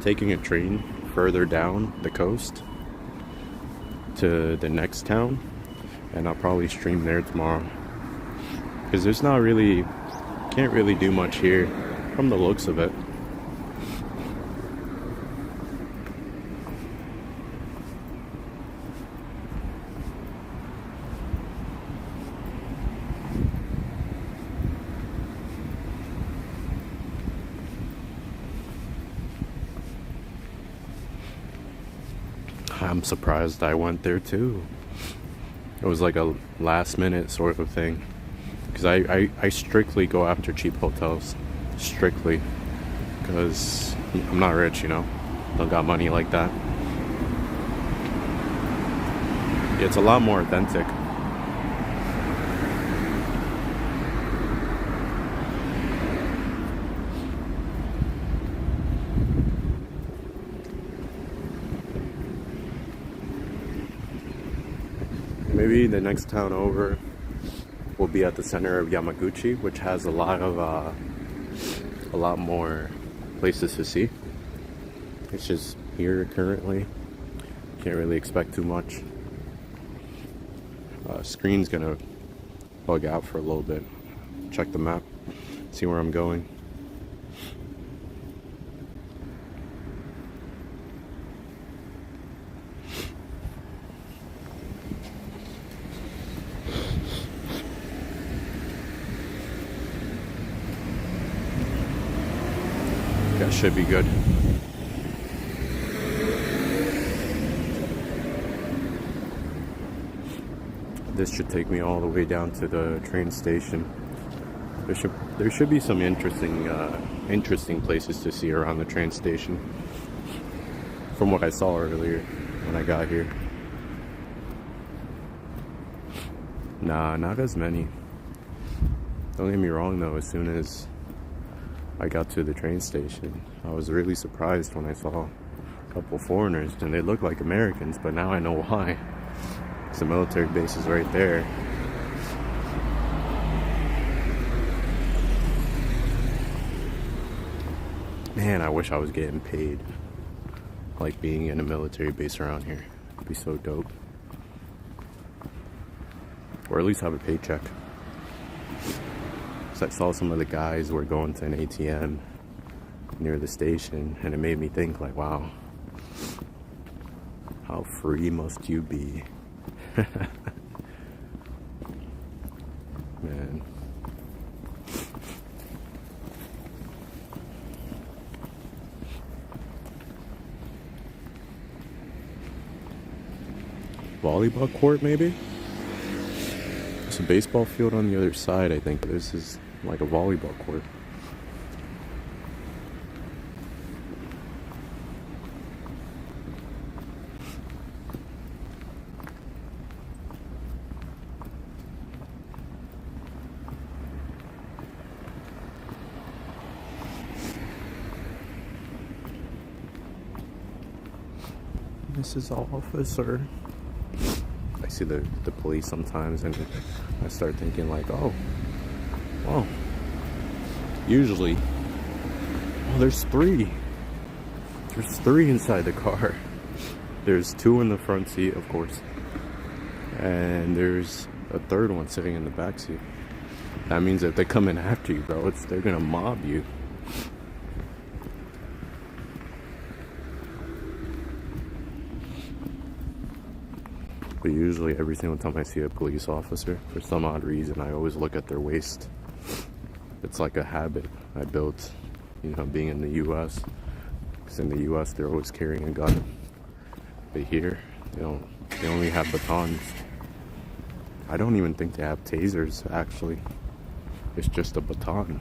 taking a train further down the coast to the next town, and I'll probably stream there tomorrow. Because there's not really, can't really do much here from the looks of it. I'm surprised I went there too. It was like a last minute sort of thing. Because I strictly go after cheap hotels. Strictly. Because I'm not rich, you know. Don't got money like that. Yeah, it's a lot more authentic. Maybe the next town over will be at the center of Yamaguchi, which has a lot more places to see. It's just here currently. Can't really expect too much. Screen's gonna bug out for a little bit. Check the map, see where I'm going. That should be good. This should take me all the way down to the train station. There should be some interesting places to see around the train station. From what I saw earlier when I got here. Nah, not as many. Don't get me wrong though, as soon as I got to the train station, I was really surprised when I saw a couple foreigners, and they looked like Americans, but now I know why. The military base is right there. Man, I wish I was getting paid. Like being in a military base around here. It'd be so dope. Or at least have a paycheck. So I saw some of the guys were going to an ATM near the station, and it made me think like, wow, how free must you be? Man. Volleyball court, maybe? There's a baseball field on the other side, I think. This is like a volleyball court. Mrs. Officer. I see the police sometimes, and I start thinking like, oh, well, usually, oh, there's three inside the car. There's two in the front seat, of course, and there's a third one sitting in the back seat. That means if they come in after you, bro, they're gonna mob you. But usually every single time I see a police officer, for some odd reason, I always look at their waist. It's like a habit I built, you know, being in the U.S. Because in the U.S. they're always carrying a gun. But here, they only have batons. I don't even think they have tasers, actually. It's just a baton.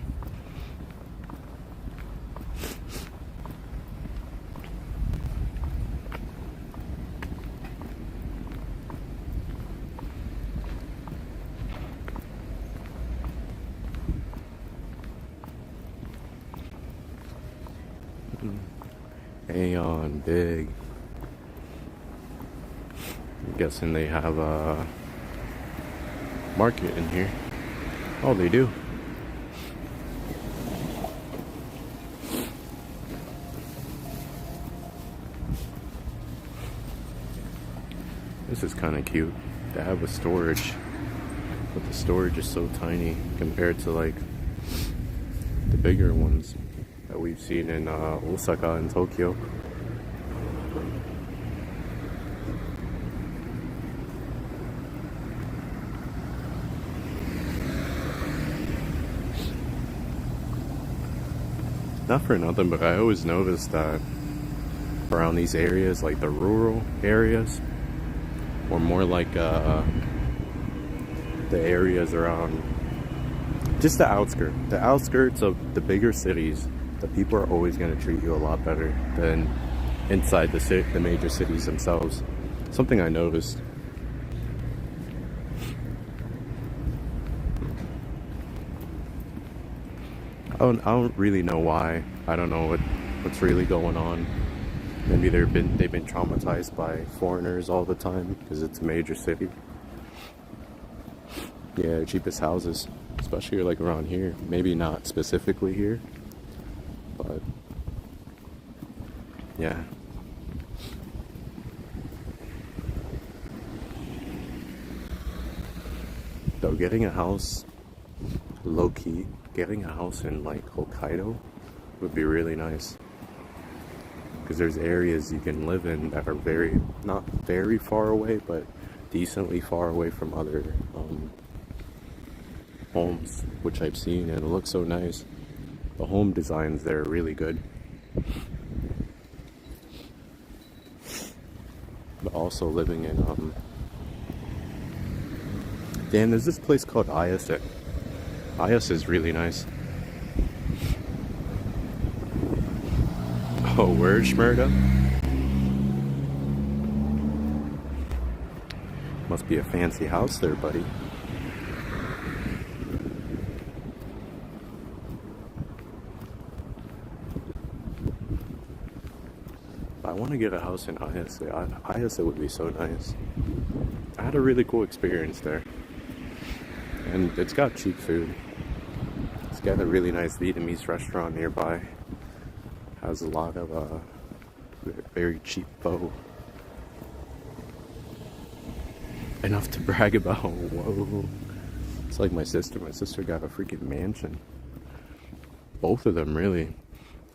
Aeon, big. I'm guessing they have a market in here. Oh, they do. This is kind of cute. They have a storage, but the storage is so tiny compared to like the bigger ones that we've seen in Osaka and Tokyo. Not for nothing, but I always noticed that around these areas, like the rural areas, or more like the areas around just the outskirts of the bigger cities, the people are always going to treat you a lot better than inside the major cities themselves. Something I noticed. I don't really know why. I don't know what's really going on. Maybe they've been traumatized by foreigners all the time because it's a major city. Yeah, the cheapest houses, especially like around here. Maybe not specifically here, but yeah. Though getting a house, low key, getting a house in like Hokkaido would be really nice. Because there's areas you can live in that are not very far away, but decently far away from other homes, which I've seen, and it looks so nice. The home designs there are really good. But also living in Dan, there's this place called Ayase. Ayase is really nice. Oh, word, Shmurda? Must be a fancy house there, buddy. I want to get a house in Ayase. Ayase would be so nice. I had a really cool experience there. And it's got cheap food. It's got a really nice Vietnamese restaurant nearby. Has a lot of very cheap pho. Enough to brag about. Whoa. It's like my sister. My sister got a freaking mansion. Both of them, really.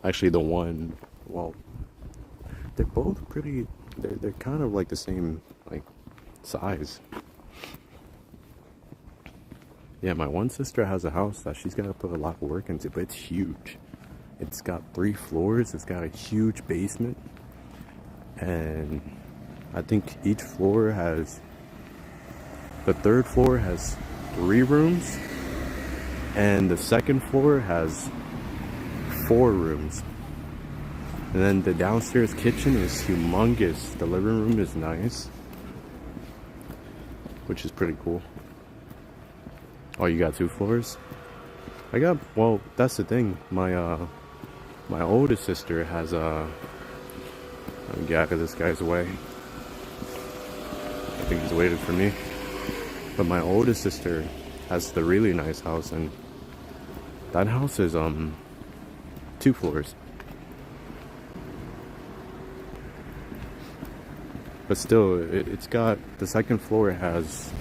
Actually, the one, well, they're both pretty, they're kind of like the same, like, size. Yeah, my one sister has a house that she's got to put a lot of work into, but it's huge. It's got 3 floors, it's got a huge basement, and I think each floor has, the 3rd floor has 3 rooms, and the 2nd floor has 4 rooms. And then the downstairs kitchen is humongous. The living room is nice, which is pretty cool. Oh, you got 2 floors? Well, that's the thing. My oldest sister has let me get out of this guy's way. I think he's waited for me. But my oldest sister has the really nice house, and that house is 2 floors. But still, it's got, the 2nd floor has,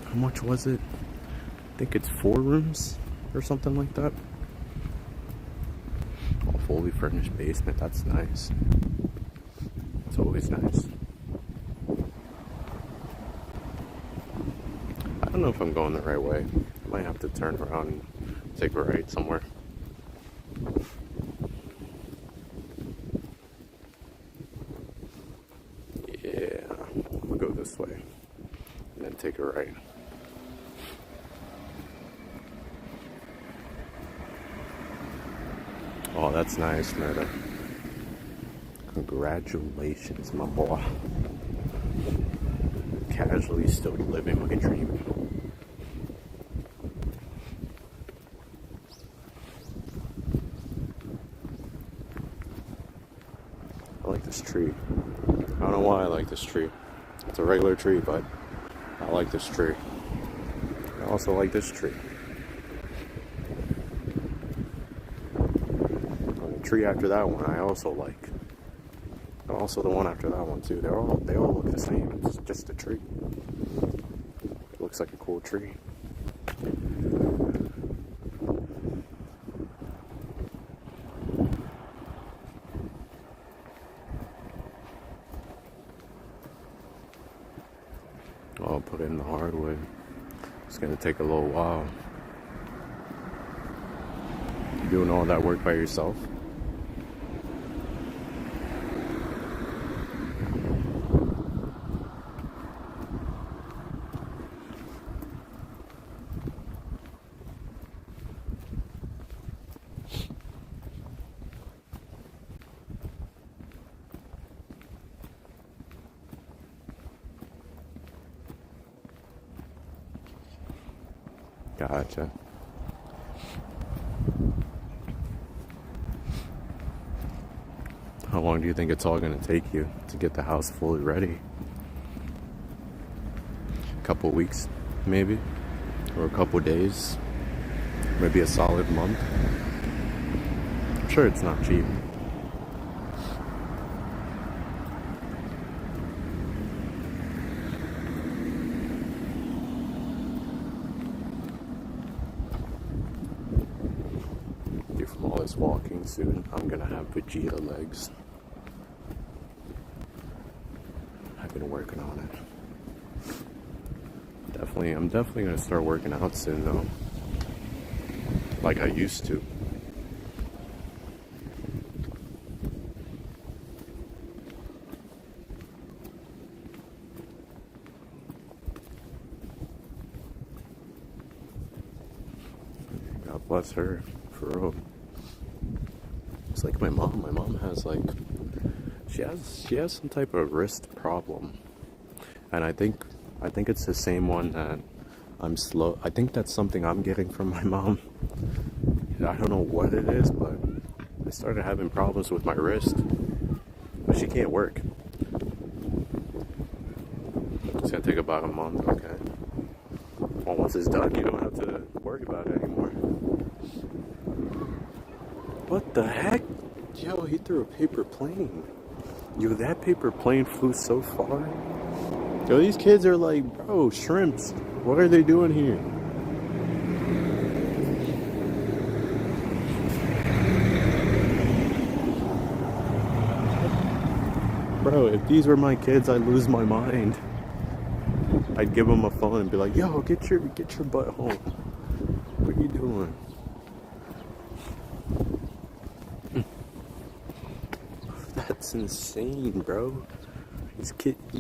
how much was it? I think it's 4 rooms or something like that. A fully furnished basement, that's nice. It's always nice. I don't know if I'm going the right way. I might have to turn around and take a right somewhere. Yeah, we'll go this way and then take a right. Oh, that's nice, Murda. Congratulations, my boy. Casually still living my dream. I like this tree. I don't know why I like this tree. It's a regular tree, but I like this tree. I also like this tree. Tree after that one I also like, and also the one after that one too. They all look the same. It's just a tree. It looks like a cool tree. I'll put in the hardwood. It's gonna take a little while. You doing all that work by yourself? Gotcha. How long do you think it's all going to take you to get the house fully ready? A couple weeks, maybe? Or a couple days? Maybe a solid month? I'm sure it's not cheap. From all this walking soon, I'm gonna have Vegeta legs. I've been working on it. I'm definitely gonna start working out soon though. Like I used to. God bless her, for real. It's like my mom. My mom has like, she has some type of wrist problem, and I think it's the same one that I'm slow. I think that's something I'm getting from my mom. I don't know what it is, but I started having problems with my wrist. But she can't work. It's gonna take about a month. Okay. Well, once it's done, you don't have to worry about it anymore. What the heck? Yo, he threw a paper plane. Yo, that paper plane flew so far. Yo, these kids are like, bro, shrimps. What are they doing here? Bro, if these were my kids, I'd lose my mind. I'd give them a phone and be like, yo, get your butt home. What are you doing? That's insane, bro.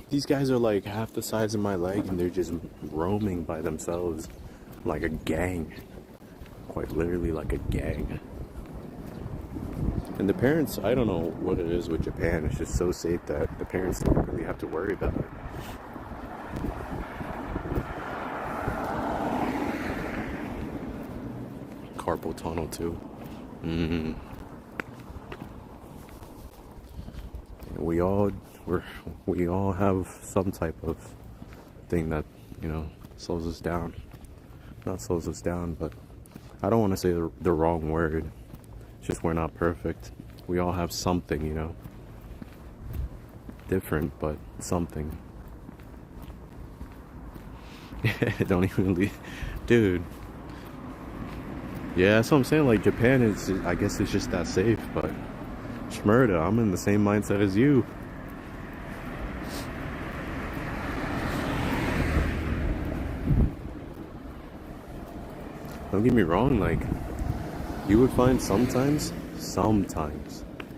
These guys are like half the size of my leg and they're just roaming by themselves like a gang. Quite literally like a gang. And the parents, I don't know what it is with Japan, it's just so safe that the parents don't really have to worry about it. Carpal tunnel too. We all have some type of thing that, slows us down. Not slows us down, but I don't want to say the wrong word. It's just we're not perfect. We all have something, different, but something. Don't even leave. Dude. Yeah, that's what I'm saying. Like, Japan is, I guess it's just that safe, but Shmurda, I'm in the same mindset as you. Don't get me wrong, like, you would find sometimes,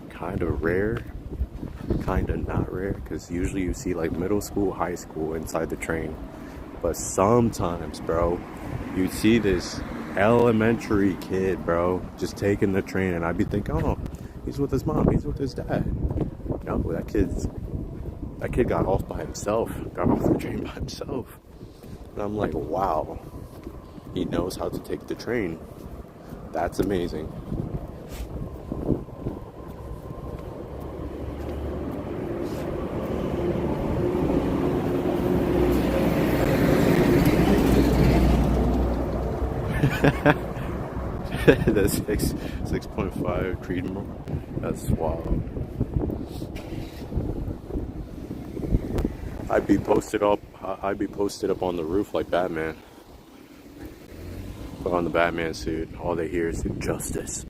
kind of rare, kind of not rare, because usually you see like middle school, high school inside the train. But sometimes, bro, you see this elementary kid, bro, just taking the train, and I'd be thinking, oh, he's with his mom, he's with his dad. No, that kid got off by himself, got off the train by himself. And I'm like, wow, he knows how to take the train. That's amazing. The 6.5 Creedmoor. That's wild. I'd be posted up on the roof like Batman. Put on the Batman suit. All they hear is justice.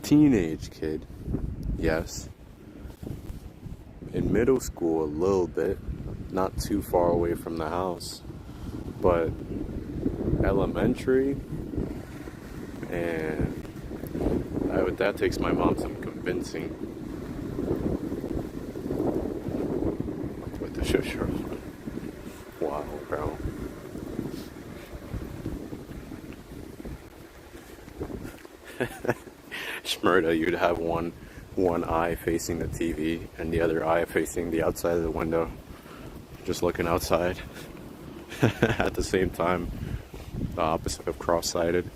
Teenage kid. Yes. In middle school, a little bit. Not too far away from the house. But elementary, and that takes my mom some convincing. With the shusher. Wow, bro. Shmurda, you'd have one eye facing the TV and the other eye facing the outside of the window. just looking outside at the same time, the opposite of cross-sided.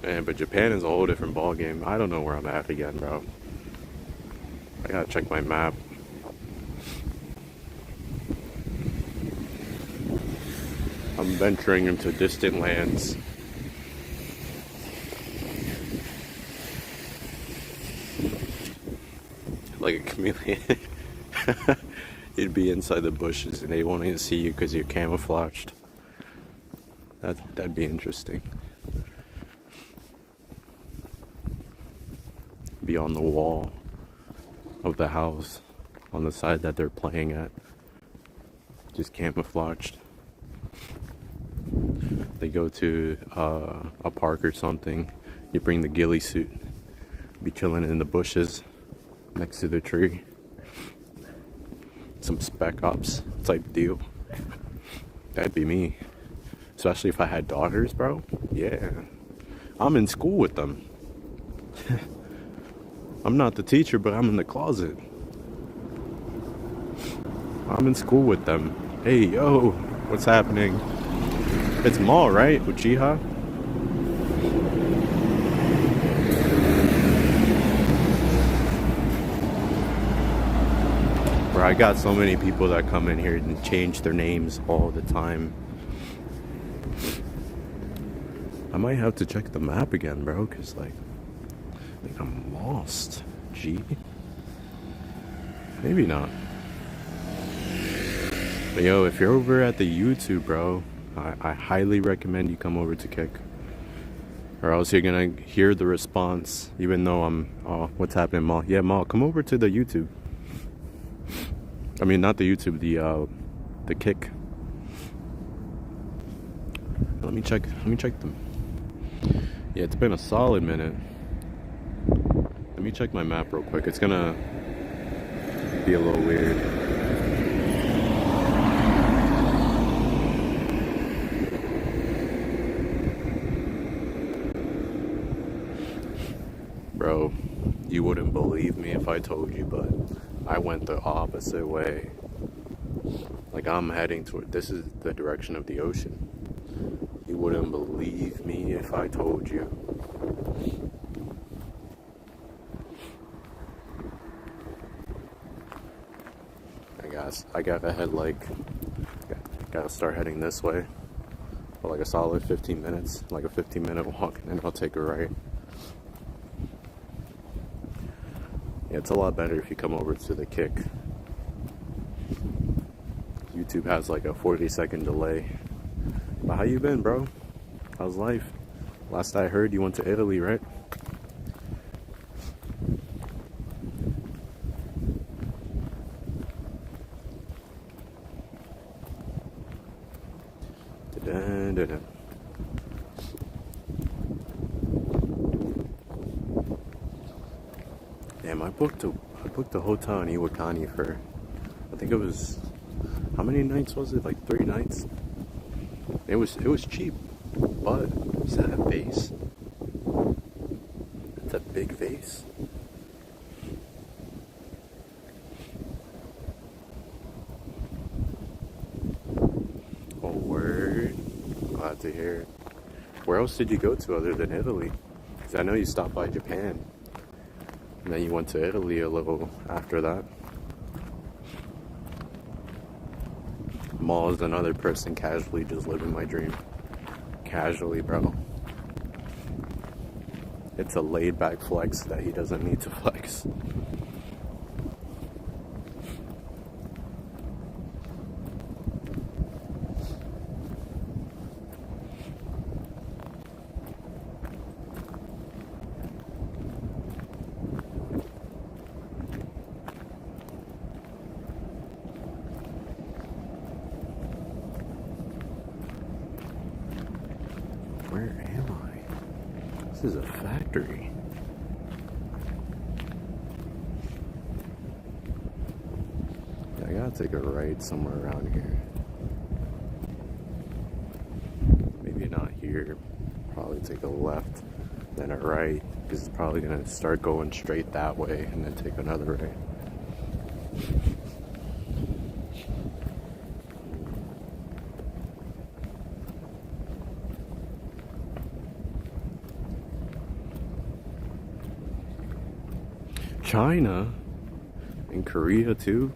Man, but Japan is a whole different ball game. I don't know where I'm at again, bro. I gotta check my map. I'm venturing into distant lands. Like a chameleon. You'd be inside the bushes and they won't even see you because you're camouflaged. That'd be interesting. Be on the wall of the house on the side that they're playing at. Just camouflaged. They go to a park or something. You bring the ghillie suit. Be chilling in the bushes next to the tree. Some spec ops type deal. That'd be me. Especially if I had daughters, bro. Yeah. I'm in school with them. I'm not the teacher, but I'm in the closet. I'm in school with them. Hey, yo, what's happening? It's Maul, right? Uchiha? Bro, I got so many people that come in here and change their names all the time. I might have to check the map again, bro, because, like, I think I'm lost. G? Maybe not. But yo, if you're over at the YouTube, bro, I highly recommend you come over to Kick. Or else you're gonna hear the response, even though I'm, oh, what's happening, Maul? Yeah, Maul, come over to the YouTube. I mean, not the YouTube, the Kick. Let me check them. Yeah, it's been a solid minute. Let me check my map real quick. It's gonna be a little weird. Bro, you wouldn't believe me if I told you, but I went the opposite way. Like, I'm heading toward, this is the direction of the ocean. You wouldn't believe me if I told you. I gotta head, like, gotta start heading this way for like a solid 15 minutes, like a 15-minute walk, and then I'll take a right. Yeah, it's a lot better if you come over to the Kick. YouTube has like a 40-second delay. But how you been, bro? How's life? Last I heard, you went to Italy, right? Da-da-da-da. Damn, I booked a hotel in Iwakani for, I think it was, how many nights was it? Like 3 nights. It was cheap, but is that a vase? It's a big vase. Oh, word. Glad to hear it. Where else did you go to other than Italy? Because I know you stopped by Japan. And then you went to Italy a little after that. Maul is another person casually just living my dream. Casually, bro. It's a laid back flex that he doesn't need to flex. Where am I? This is a factory. Yeah, I gotta take a right somewhere around here. Maybe not here. Probably take a left, then a right. Because it's probably gonna start going straight that way and then take another right. China and Korea too,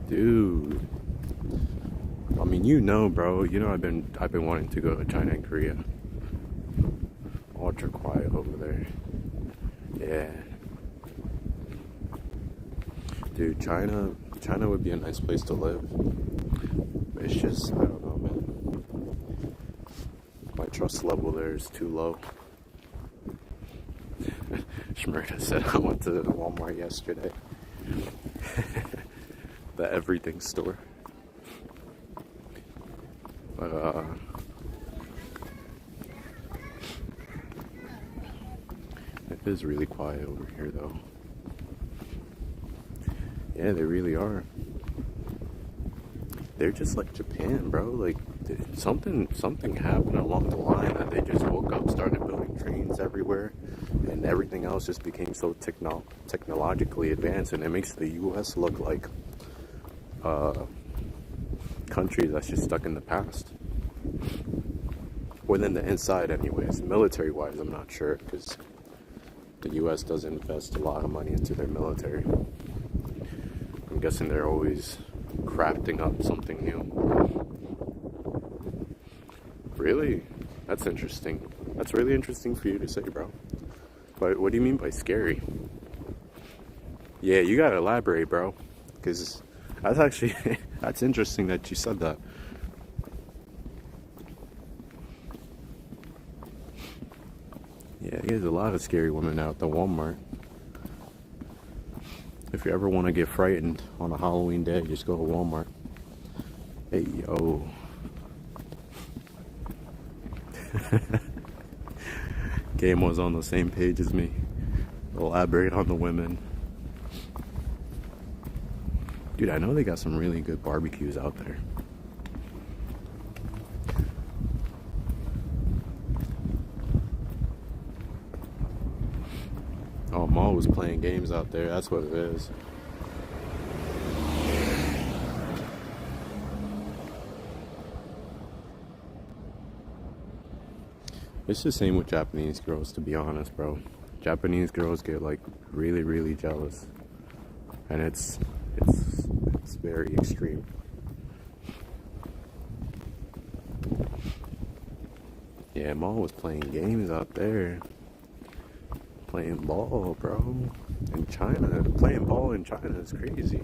dude. I mean, you know, bro. You know, I've been wanting to go to China and Korea. Ultra quiet over there. Yeah, dude. China would be a nice place to live. But it's just, I don't know, man. My trust level there is too low. Shmurda said I went to Walmart yesterday. The everything store. But it is really quiet over here though. Yeah, they really are. They're just like Japan, bro. Like something happened along the line that they just woke up, started building trains everywhere, and everything else just became so technologically advanced, and it makes the U.S. look like a country that's just stuck in the past. Within the inside, anyways. Military-wise, I'm not sure because the U.S. does invest a lot of money into their military. I'm guessing they're always crafting up something new. Really? That's interesting. That's really interesting for you to say, bro. But what do you mean by scary? Yeah, you gotta elaborate, bro. Because that's actually, that's interesting that you said that. Yeah, there's a lot of scary women out at the Walmart. If you ever want to get frightened on a Halloween day, just go to Walmart. Hey, yo. Game was on the same page as me. Elaborate on the women. Dude, I know they got some really good barbecues out there. Oh, Ma was playing games out there. That's what it is. It's the same with Japanese girls, to be honest, bro. Japanese girls get like really, really jealous, and it's very extreme. Yeah, Ma was playing games out there, playing ball, bro. In China, playing ball in China is crazy.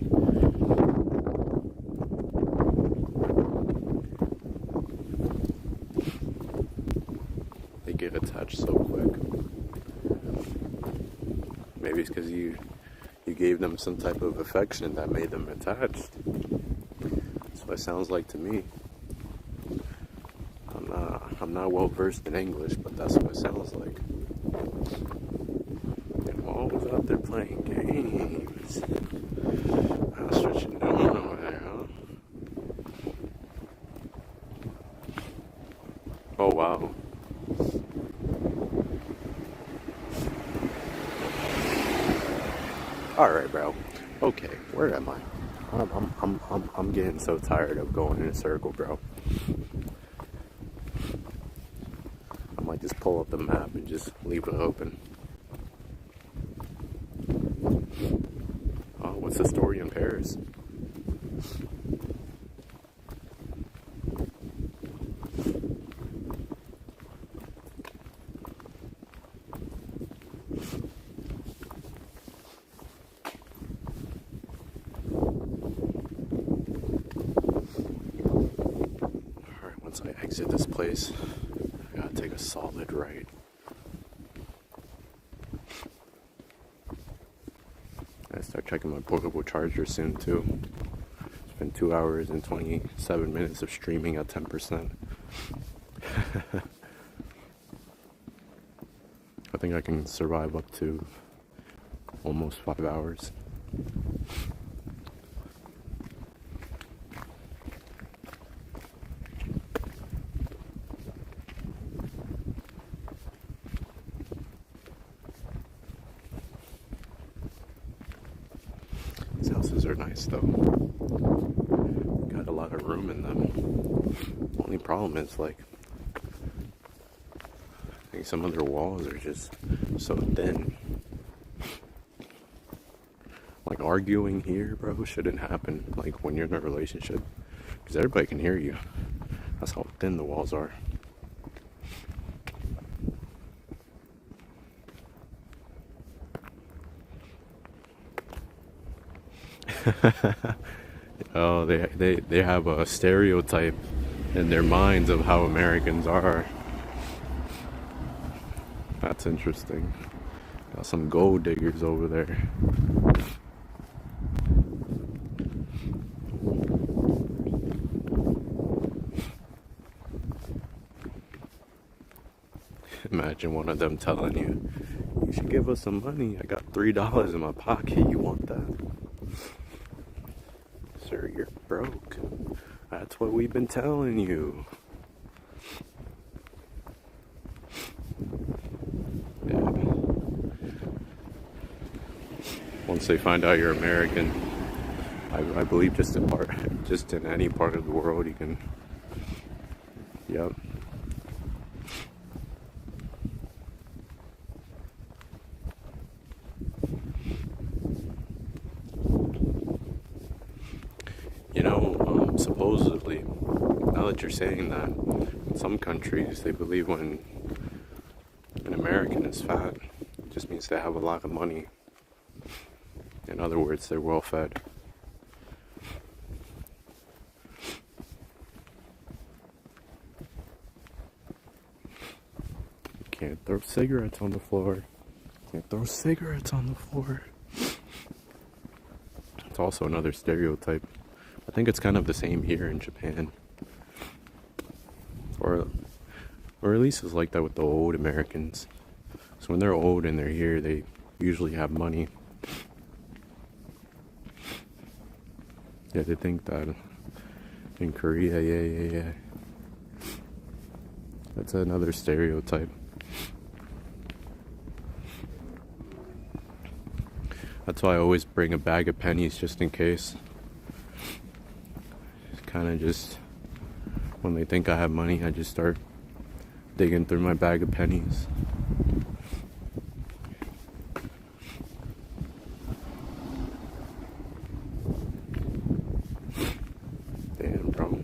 They get attached so quick. Maybe it's because you gave them some type of affection that made them attached. That's what it sounds like to me. I'm not well versed in English, but that's what it sounds like. And Wall was out there playing games. That's what you doing over there, huh? Oh wow. All right, bro. Okay, where am I? I'm getting so tired of going in a circle, bro. I might just pull up the map and just leave it open. Oh, what's the story in Paris? Alright, once I exit this place, I gotta take a solid right. I start checking my portable charger soon too. It's been 2 hours and 27 minutes of streaming at 10%. I think I can survive up to almost 5 hours. These houses are nice though. Got a lot of room in them. Only problem is like I think some of their walls are just so thin. Like arguing here, bro, shouldn't happen. Like when you're in a relationship, because everybody can hear you. That's how thin the walls are. Oh, they have a stereotype in their minds of how Americans are. That's interesting. Got some gold diggers over there. Imagine one of them telling you, you should give us some money. I got $3 in my pocket. You want that? Sir, you're broke. That's what we've been telling you. Yeah. Once they find out you're American, I believe just in any part of the world you can. Yep. You know, supposedly, now that you're saying that, in some countries they believe when an American is fat, it just means they have a lot of money. In other words, they're well fed. Can't throw cigarettes on the floor. Can't throw cigarettes on the floor. It's also another stereotype. I think it's kind of the same here in Japan. Or at least it's like that with the old Americans. So when they're old and they're here, they usually have money. Yeah, they think that in Korea, yeah. That's another stereotype. That's why I always bring a bag of pennies just in case. Kind of just, when they think I have money, I just start digging through my bag of pennies. Damn, bro.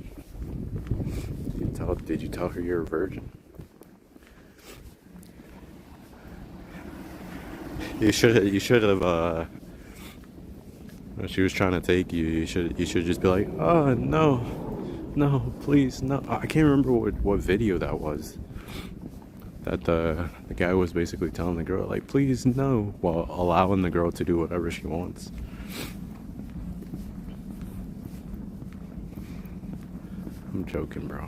Did you tell her you're a virgin? You should have, when she was trying to take you, you should just be like, oh, no, please, no. I can't remember what video that was. That the guy was basically telling the girl, like, please, no, while allowing the girl to do whatever she wants. I'm joking, bro.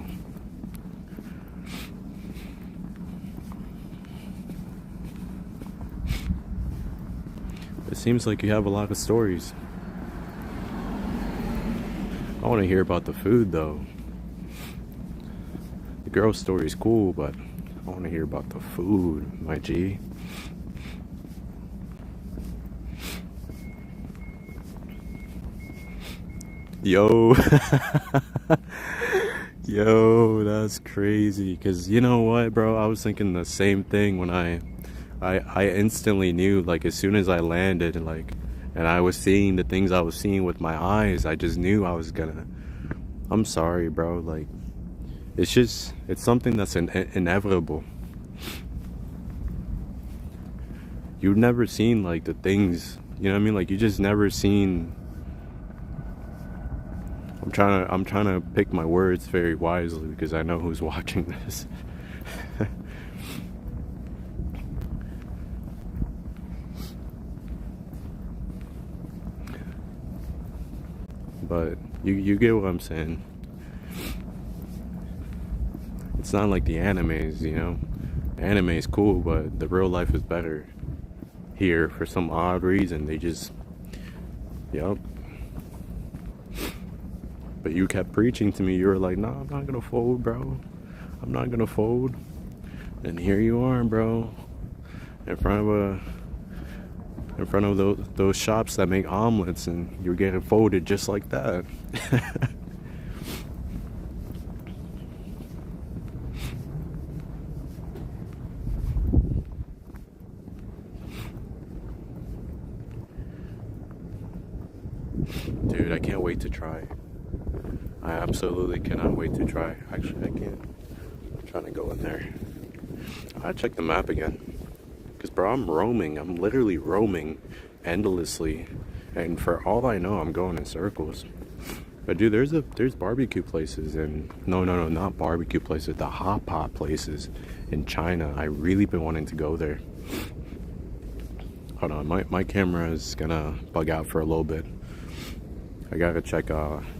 It seems like you have a lot of stories. I want to hear about the food, though. The girl story's cool, but I want to hear about the food, my G. Yo. Yo, that's crazy. Because you know what, bro? I was thinking the same thing when I instantly knew, like, as soon as I landed, like, and I was seeing the things I was seeing with my eyes, I just knew I was gonna. I'm sorry, bro. Like, it's something that's inevitable. You've never seen, like, the things, you know what I mean? Like, you just never seen. I'm trying to pick my words very wisely because I know who's watching this. But you get what I'm saying. It's not like the animes, you know. Anime is cool, but the real life is better. Here, for some odd reason, they just, yup. But you kept preaching to me. You were like, "No, I'm not gonna fold, bro. I'm not gonna fold." And here you are, bro, in front of in front of those shops that make omelets, and you're getting folded just like that. Dude, I can't wait to try. I absolutely cannot wait to try. Actually, I can't. I'm trying to go in there. I check the map again. Because, bro, I'm roaming. I'm literally roaming endlessly. And for all I know, I'm going in circles. But, dude, there's barbecue places. And no, not barbecue places. The hot pot places in China. I really been wanting to go there. Hold on. My camera is going to bug out for a little bit. I gotta check, okay,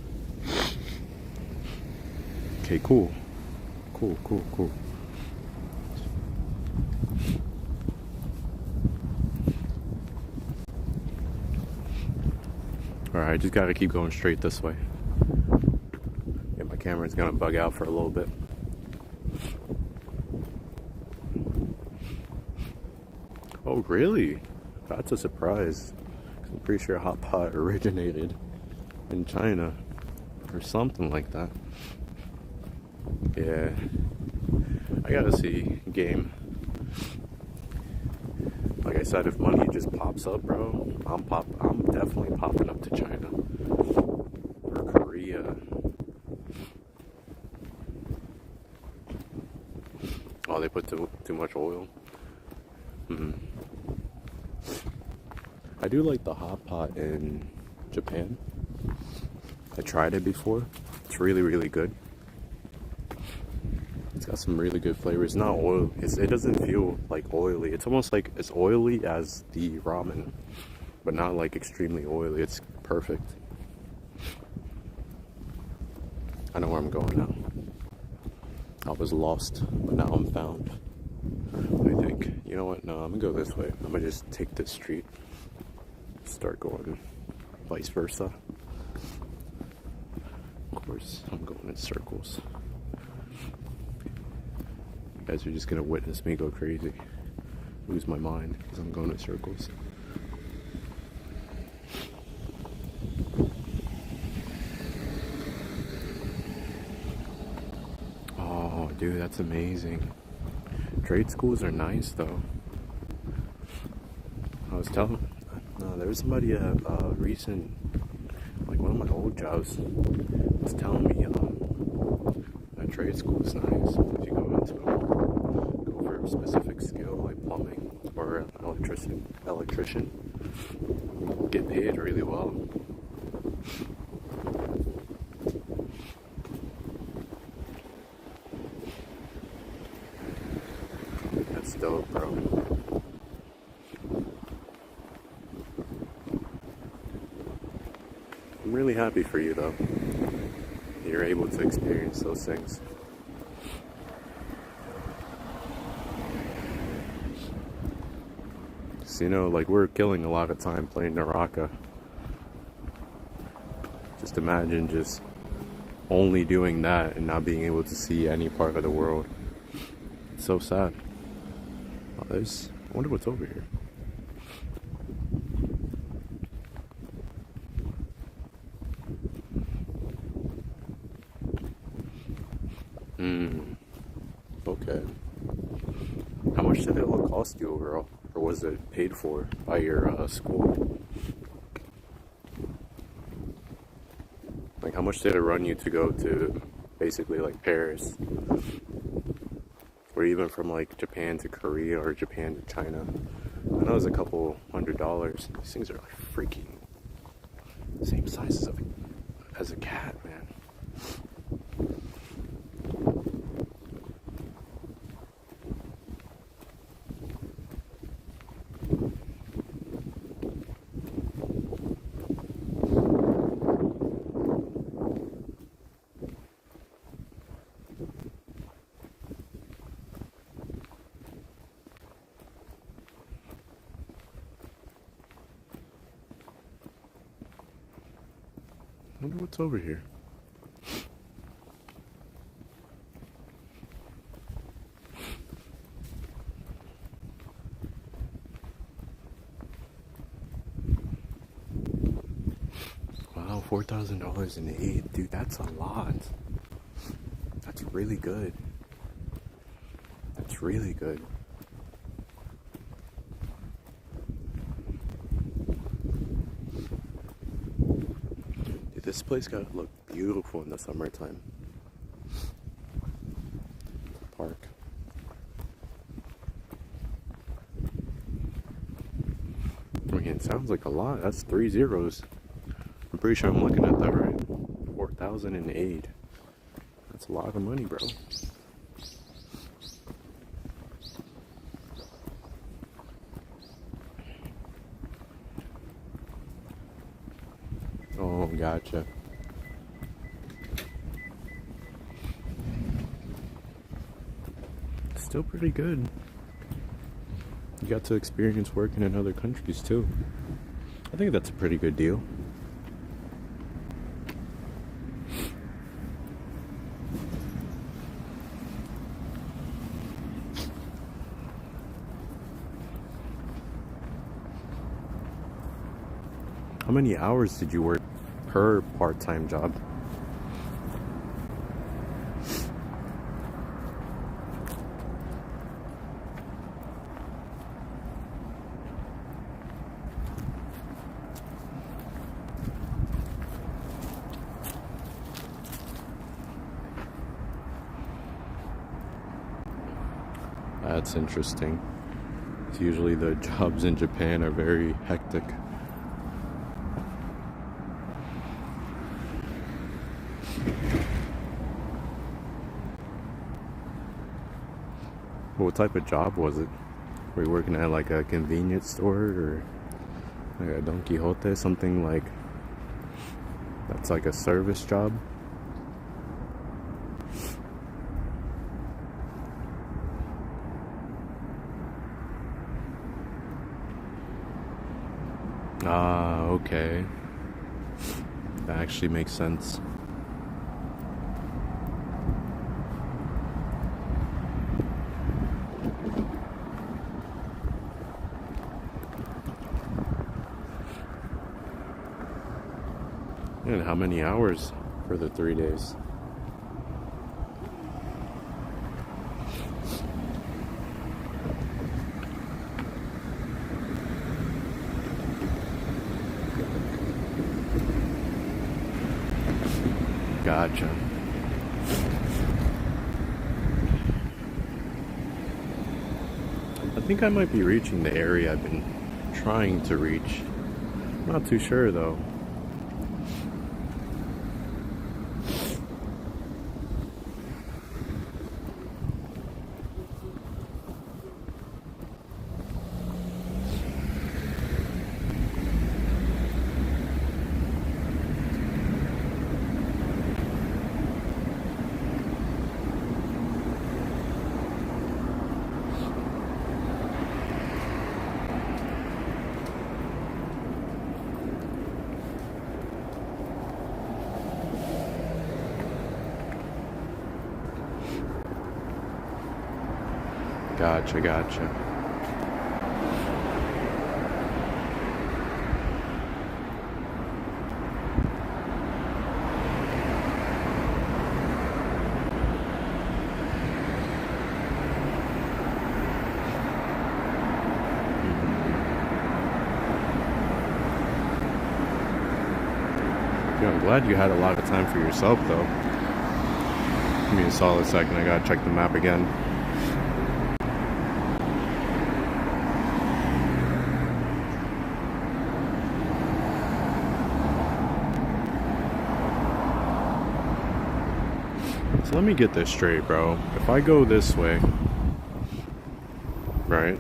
cool. Alright, I just gotta keep going straight this way. Yeah, my camera's gonna bug out for a little bit. Oh, really? That's a surprise. I'm pretty sure hot pot originated in China or something like that. Yeah, I gotta see game. Like I said, if money just pops up, bro, I'm definitely popping up to China or Korea. Oh, they put too much oil. I do like the hot pot in Japan. I tried it before. It's really, really good. It's got some really good flavors. It's not oil. It doesn't feel like oily. It's almost like as oily as the ramen, but not like extremely oily. It's perfect. I know where I'm going now. I was lost, but now I'm found. I think. You know what? No, I'm gonna go this way. I'm gonna just take this street. Start going vice versa. Of course, I'm going in circles. You guys are just gonna witness me go crazy, lose my mind because I'm going in circles. Oh, dude, that's amazing. Trade schools are nice, though. I was telling, there was somebody at recent, like one of my old jobs, was telling me that trade school is nice. If you go into go for a specific skill like plumbing or electrician, get paid really well. That's dope, bro. I'm really happy for you, though. You're able to experience those things. So, you know, like, we're killing a lot of time playing Naraka. Just imagine just only doing that and not being able to see any part of the world. It's so sad. Oh, I wonder what's over here. Okay. How much did it all cost you overall? Or was it paid for by your school? Like, how much did it run you to go to basically like Paris? Or even from like Japan to Korea or Japan to China? I know it was a couple $100. These things are like freaking same size as a cat, man. I wonder what's over here. $4,000 in aid, dude, that's a lot. That's really good. That's really good. Dude, this place gotta look beautiful in the summertime. Park. I mean, it sounds like a lot. That's 3 zeros. I'm pretty sure I'm looking at that right. 4,008. That's a lot of money, bro. Oh, gotcha. Still pretty good. You got to experience working in other countries too. I think that's a pretty good deal. How many hours did you work per part-time job? That's interesting. It's usually the jobs in Japan are very hectic. What type of job was it? Were you working at like a convenience store or like a Don Quixote, something like that's like a service job? Ah, okay. That actually makes sense. And how many hours for the 3 days? Gotcha. I think I might be reaching the area I've been trying to reach. Not too sure though. Gotcha, gotcha. Yeah, I'm glad you had a lot of time for yourself though. Give me a solid second, I gotta check the map again. So let me get this straight, bro. If I go this way, right?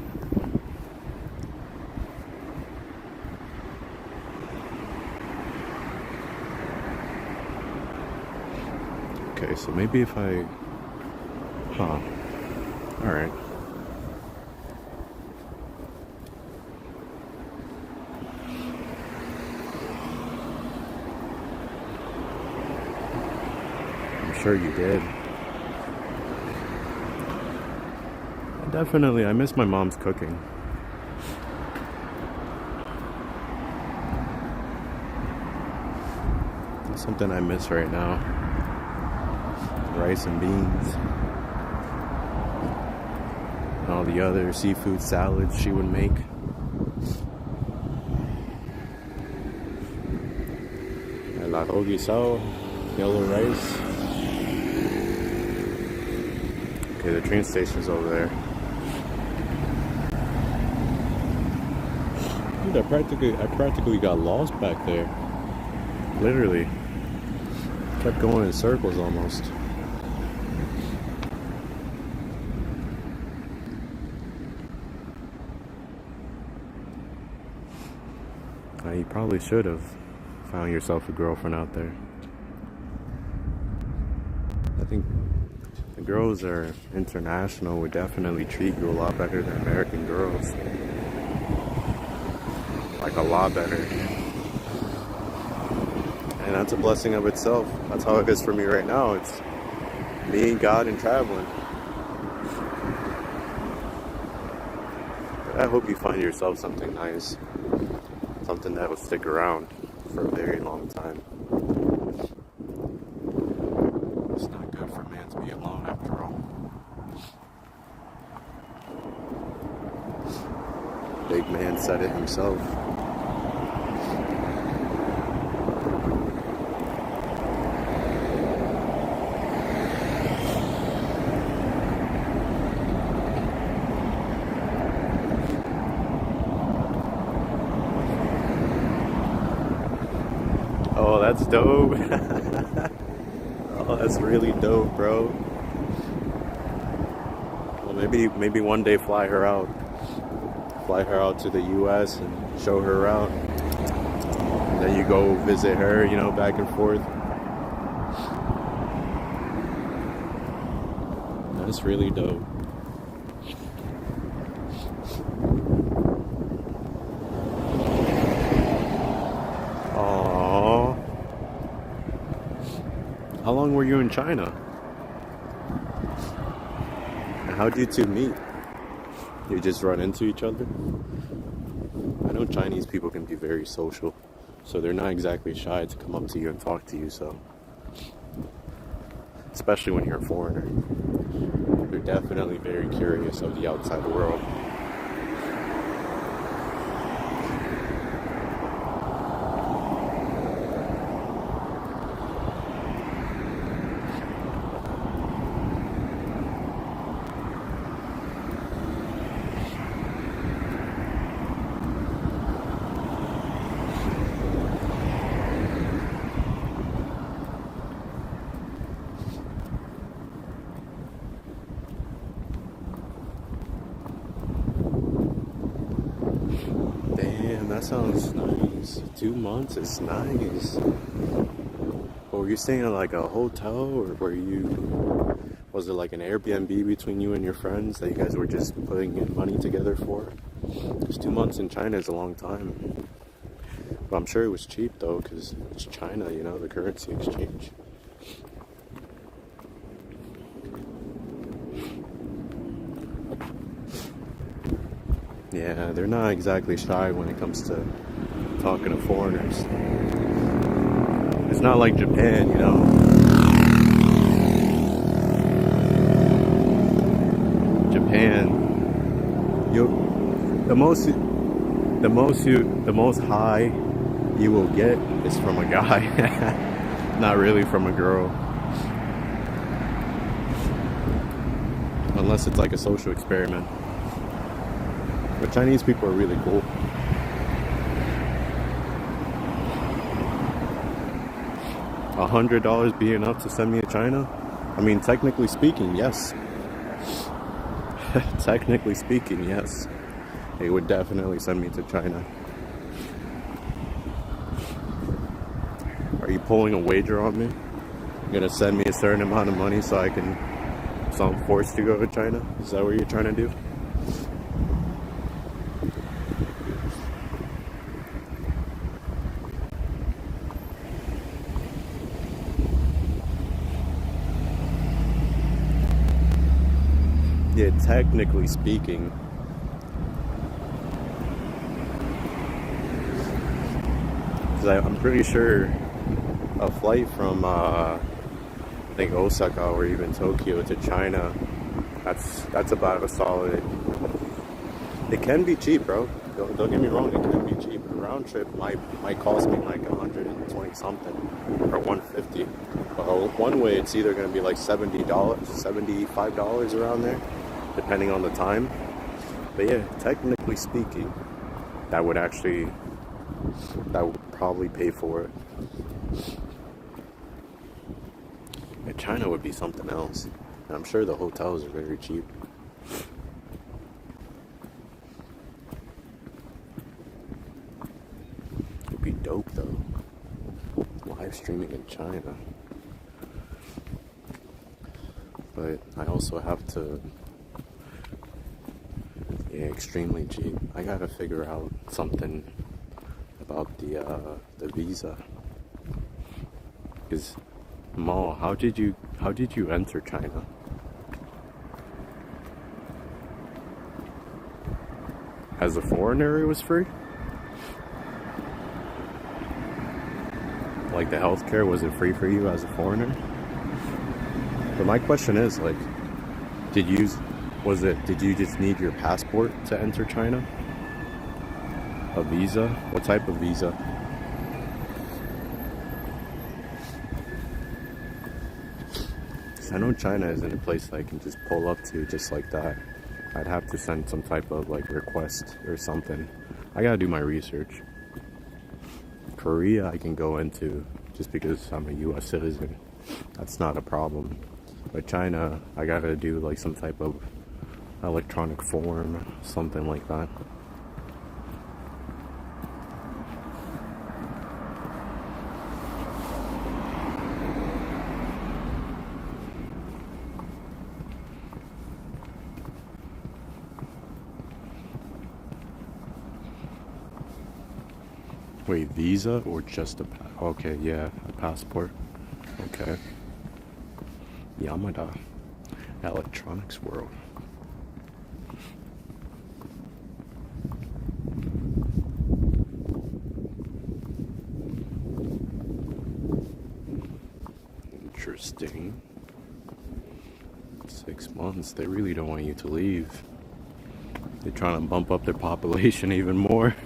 Okay, so maybe if I... Huh. Alright. I'm sure you did. Definitely, I miss my mom's cooking. Something I miss right now. Rice and beans. And all the other seafood salads she would make. El arroz guisado, yellow rice. Okay, the train station's over there. Dude, I practically got lost back there. Literally. Kept going in circles almost. You probably should have found yourself a girlfriend out there. I think the girls that are international would definitely treat you a lot better than American girls. Like a lot better. And that's a blessing of itself. That's how it is for me right now. It's me, God, and traveling. But I hope you find yourself something nice. Something that will stick around for a very long time. It's not good for a man to be alone after all. Big man said it himself. Oh, that's dope. Oh, that's really dope, bro. Well, maybe one day fly her out to the US and show her around. And then you go visit her, you know, back and forth. That's really dope. Aww. How long were you in China? And how did you two meet? You just run into each other? I know Chinese people can be very social, so they're not exactly shy to come up to you and talk to you, so. Especially when you're a foreigner. They're definitely very curious of the outside world. Damn, that sounds nice. 2 months is nice. But were you staying in like a hotel, or was it like an Airbnb between you and your friends that you guys were just putting in money together for? Because 2 months in China is a long time. But I'm sure it was cheap though, because it's China, you know, the currency exchange. Yeah, they're not exactly shy when it comes to talking to foreigners. It's not like Japan, you know. Japan, the most high you will get is from a guy, not really from a girl. Unless it's like a social experiment. But Chinese people are really cool. $100 be enough to send me to China? I mean, technically speaking, yes. Technically speaking, yes. It would definitely send me to China. Are you pulling a wager on me? You're gonna send me a certain amount of money so I'm forced to go to China? Is that what you're trying to do? Yeah, technically speaking. Because I'm pretty sure a flight from I think Osaka or even Tokyo to China. That's about a solid. It can be cheap, bro. Don't get me wrong. It can be cheap. A round trip might cost me like 120 something or 150. But one way, it's either gonna be like $70, $75 around there, depending on the time. But yeah, technically speaking, that would probably pay for it. And China would be something else. And I'm sure the hotels are very cheap. It'd be dope though. Live streaming in China. But I also have to, yeah, extremely cheap. I gotta figure out something about the visa. Because Ma, how did you enter China? As a foreigner, it was free? Like the healthcare wasn't free for you as a foreigner? But my question is, like, did you just need your passport to enter China? A visa? What type of visa? I know China isn't a place I can just pull up to just like that. I'd have to send some type of like request or something. I gotta do my research. Korea I can go into just because I'm a US citizen. That's not a problem. But China, I gotta do like some type of electronic form, something like that. Wait, visa or just okay, yeah, a passport. Okay. Yamada. Electronics world. Interesting. 6 months. They really don't want you to leave. They're trying to bump up their population even more.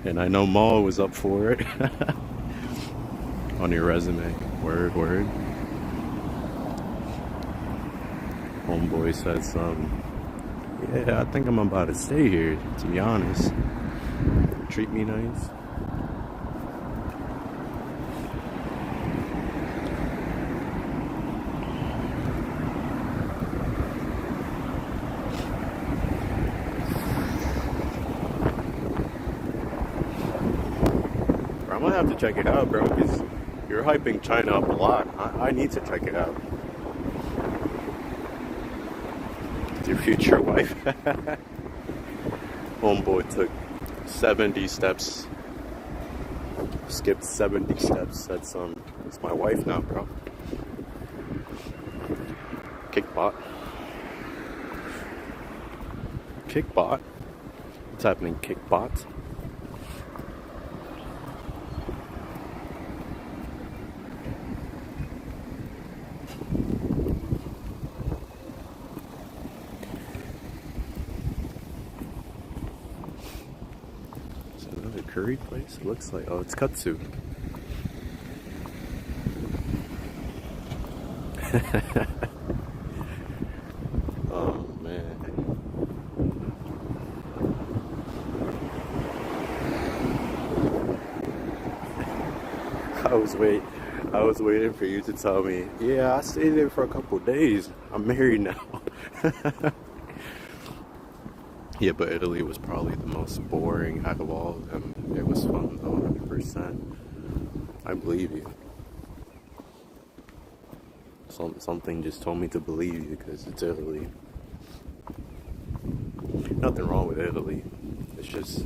And I know Maul was up for it. On your resume. Word, word. Homeboy said yeah, I think I'm about to stay here, to be honest. Treat me nice. I'm gonna have to check it out, bro, because you're hyping China up a lot. I need to check it out. Your future wife. Homeboy took 70 steps. Skipped 70 steps. That's it's my wife now, bro. Kickbot. Kickbot? What's happening, Kickbot? Curry place? It looks like, oh, it's Katsu. Oh man. I was waiting for you to tell me, yeah, I stayed there for a couple of days. I'm married now. Yeah, but Italy was probably the most boring out of all of them. It was fun though, 100%. I believe you. Something just told me to believe you because it's Italy. Nothing wrong with Italy. It's just,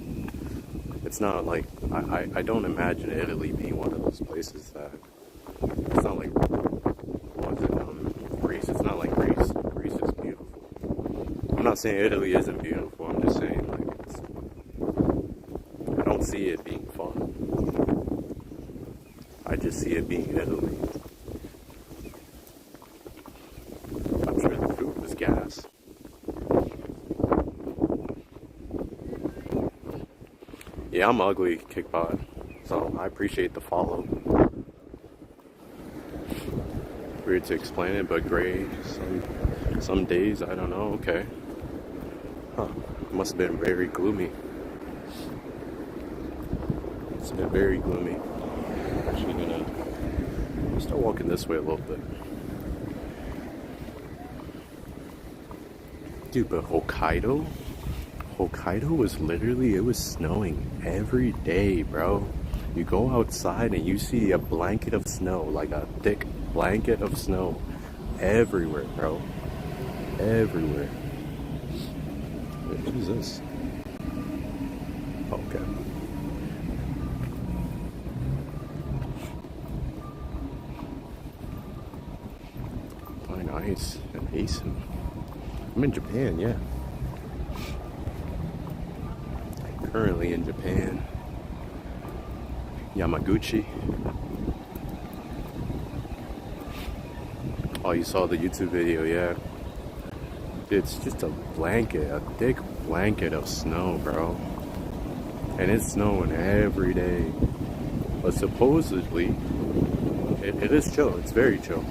it's not like, I don't imagine Italy being one of those places that, it's not like, what was it, Greece. It's not like Greece. Greece is beautiful. I'm not saying Italy isn't beautiful. I'm just saying, like, I don't see it being fun. just see it being Italy. I'm sure the food was gas. Yeah, I'm ugly, Kickbot. So I appreciate the follow. Weird to explain it, but gray. Some days, I don't know. Okay. Huh. It must have been very gloomy. It's been very gloomy. I'm actually gonna start walking this way a little bit. Dude, but Hokkaido was literally, it was snowing every day, bro. You go outside and you see a blanket of snow, like a thick blanket of snow everywhere, bro. Everywhere. Wait, what is this? Okay. Fine ice and Asen. I'm in Japan, yeah. I'm currently in Japan. Yamaguchi. Oh, you saw the YouTube video, yeah. It's just a blanket, a thick blanket of snow, bro. And it's snowing every day. But supposedly, it is chill, it's very chill.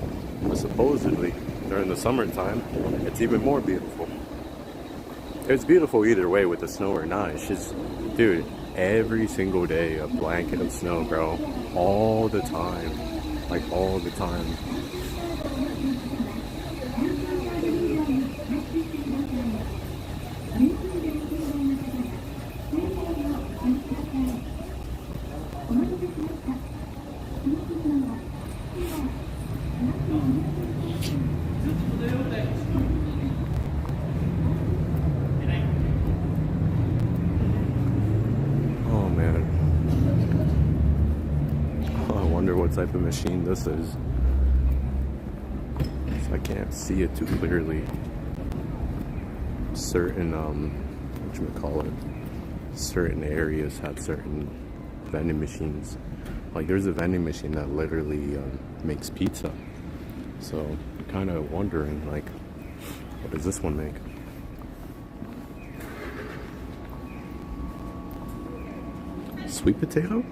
But supposedly, during the summertime, it's even more beautiful. It's beautiful either way with the snow or not. It's just, dude, every single day a blanket of snow, bro. All the time. Like all the time. Oh man. Oh, I wonder what type of machine this is. So I can't see it too clearly. Certain whatchamacallit, certain areas have certain vending machines. Like there's a vending machine that literally makes pizza. So I'm kind of wondering, like, what does this one make? Sweet potato?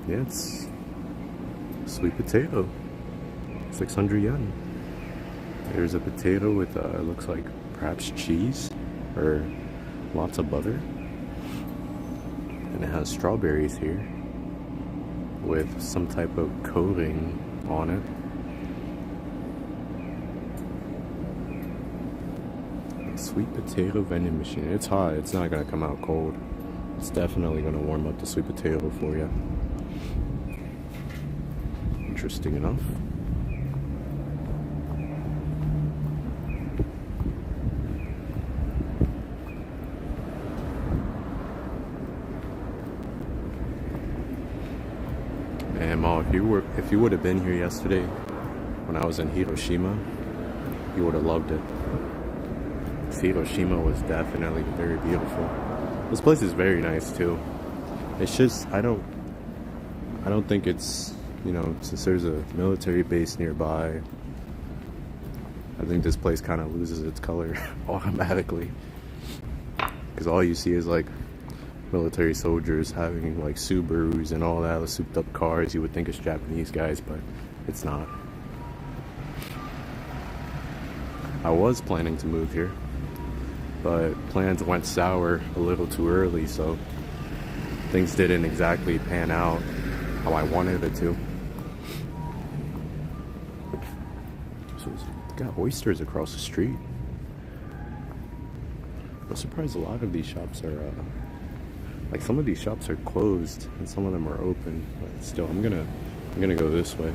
Yeah, it's sweet potato. 600 yen. There's a potato with, it looks like perhaps cheese or lots of butter. And it has strawberries here with some type of coating on it. Sweet potato vending machine. It's hot. It's not going to come out cold. It's definitely going to warm up the sweet potato for you. Interesting enough. And Mo, if you would have been here yesterday when I was in Hiroshima, you would have loved it. Hiroshima was definitely very beautiful. This place is very nice too. It's just I don't think it's, you know, since there's a military base nearby, I think this place kind of loses its color automatically, because all you see is like military soldiers having like Subarus and all that, the souped up cars. You would think it's Japanese guys, but it's not. I was planning to move here, but plans went sour a little too early, so things didn't exactly pan out how I wanted it to. So we got oysters across the street. I'm surprised a lot of these shops are like, some of these shops are closed and some of them are open, but still I'm gonna go this way.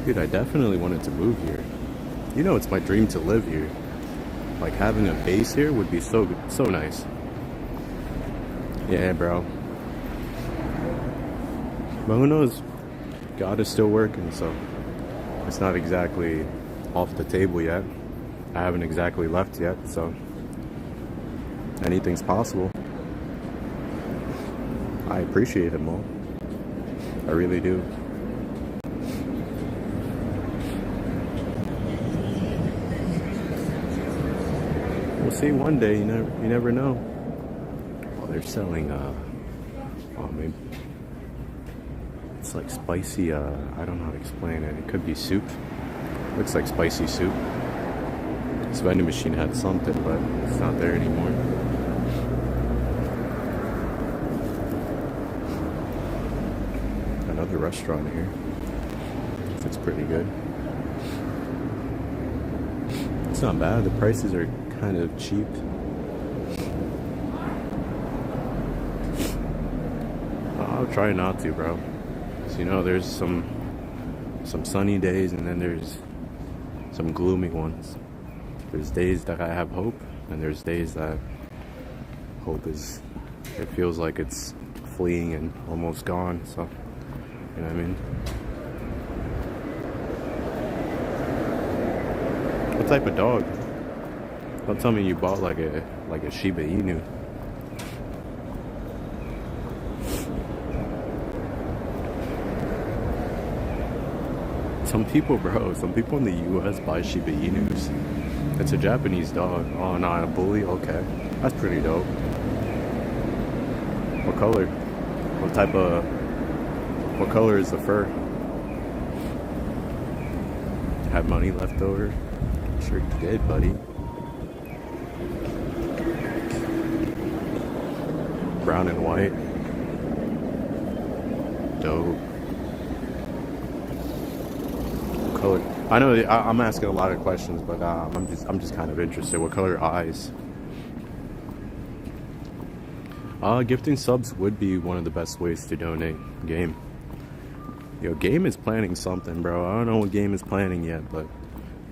Dude, I definitely wanted to move here. You know, it's my dream to live here. Like, having a base here would be so nice. Yeah, bro. But who knows? God is still working, so it's not exactly off the table yet. I haven't exactly left yet, so Anything's possible. I appreciate it, Mo. I really do. We'll see one day. You never know. Oh, they're selling. Oh, maybe it's like spicy. I don't know how to explain it. It could be soup. Looks like spicy soup. This vending machine had something, but it's not there anymore. Another restaurant here. It's pretty good. It's not bad. The prices are kind of cheap. I'll try not to, bro. So, you know, there's some sunny days, and then there's some gloomy ones. There's days that I have hope, and there's days that hope is, it feels like it's fleeing and almost gone. So, you know what I mean? What type of dog? Don't tell me you bought like a Shiba Inu. Some people in the US buy Shiba Inus. It's a Japanese dog. Oh, no, a bully? Okay. That's pretty dope. What color? What color is the fur? Have money left over? Sure you did, buddy. Brown and white. Dope. Color. I know I'm asking a lot of questions, but I'm just kind of interested. What color eyes? Gifting subs would be one of the best ways to donate. Game. Yo, Game is planning something, bro. I don't know what Game is planning yet, but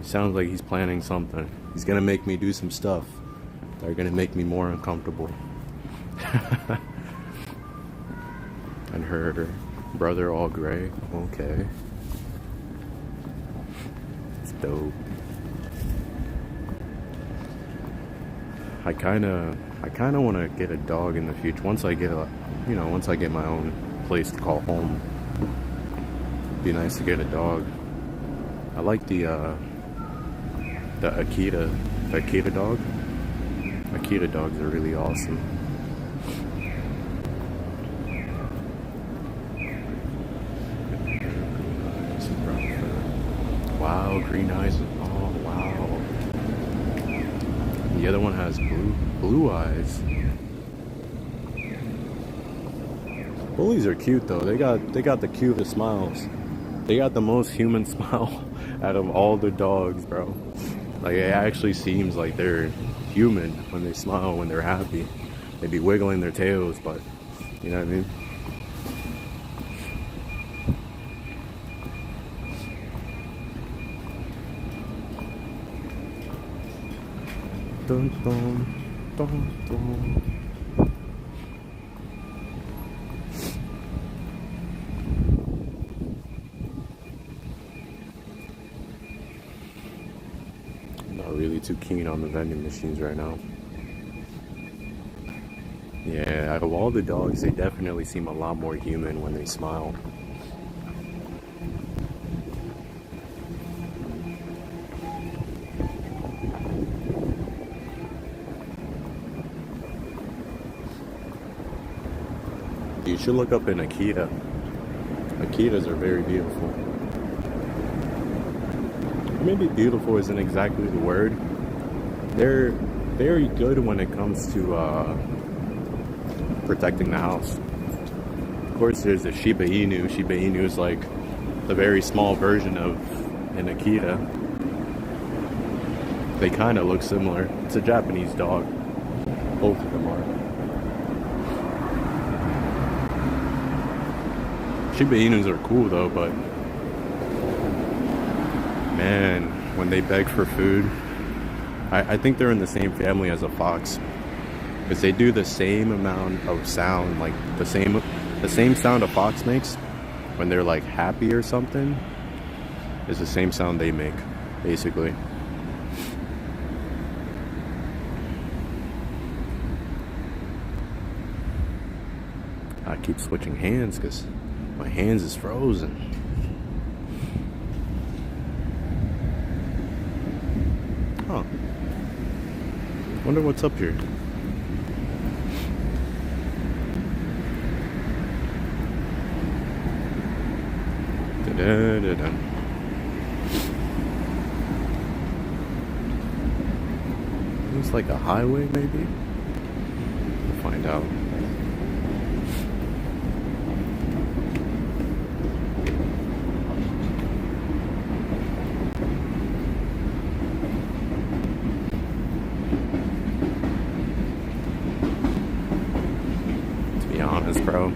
it sounds like he's planning something. He's gonna make me do some stuff that are gonna make me more uncomfortable. And her brother all gray. Okay. It's dope. I kinda wanna get a dog in the future. Once I get my own place to call home. It'd be nice to get a dog. I like the Akita dog. Akita dogs are really awesome. Wow, green eyes. Oh, wow. The other one has blue eyes. Bullies are cute though. They got the cutest smiles. They got the most human smile out of all the dogs, bro. Like, it actually seems like they're human when they smile, when they're happy. They be wiggling their tails, but you know what I mean? Dun, dun, dun, dun. Not really too keen on the vending machines right now. Yeah, out of all the dogs, they definitely seem a lot more human when they smile. You should look up an Akita. Akitas are very beautiful. Maybe beautiful isn't exactly the word. They're very good when it comes to protecting the house. Of course, there's a Shiba Inu. Shiba Inu is like the very small version of an Akita. They kind of look similar. It's a Japanese dog. Both of them are. Shiba Inus are cool though, but man, when they beg for food, I think they're in the same family as a fox, because they do the same amount of sound, like the same sound a fox makes when they're like happy or something is the same sound they make, basically. I keep switching hands because my hands is frozen. Huh. Wonder what's up here. Da-da-da-da. Looks like a highway, maybe? We'll find out. To be honest, bro,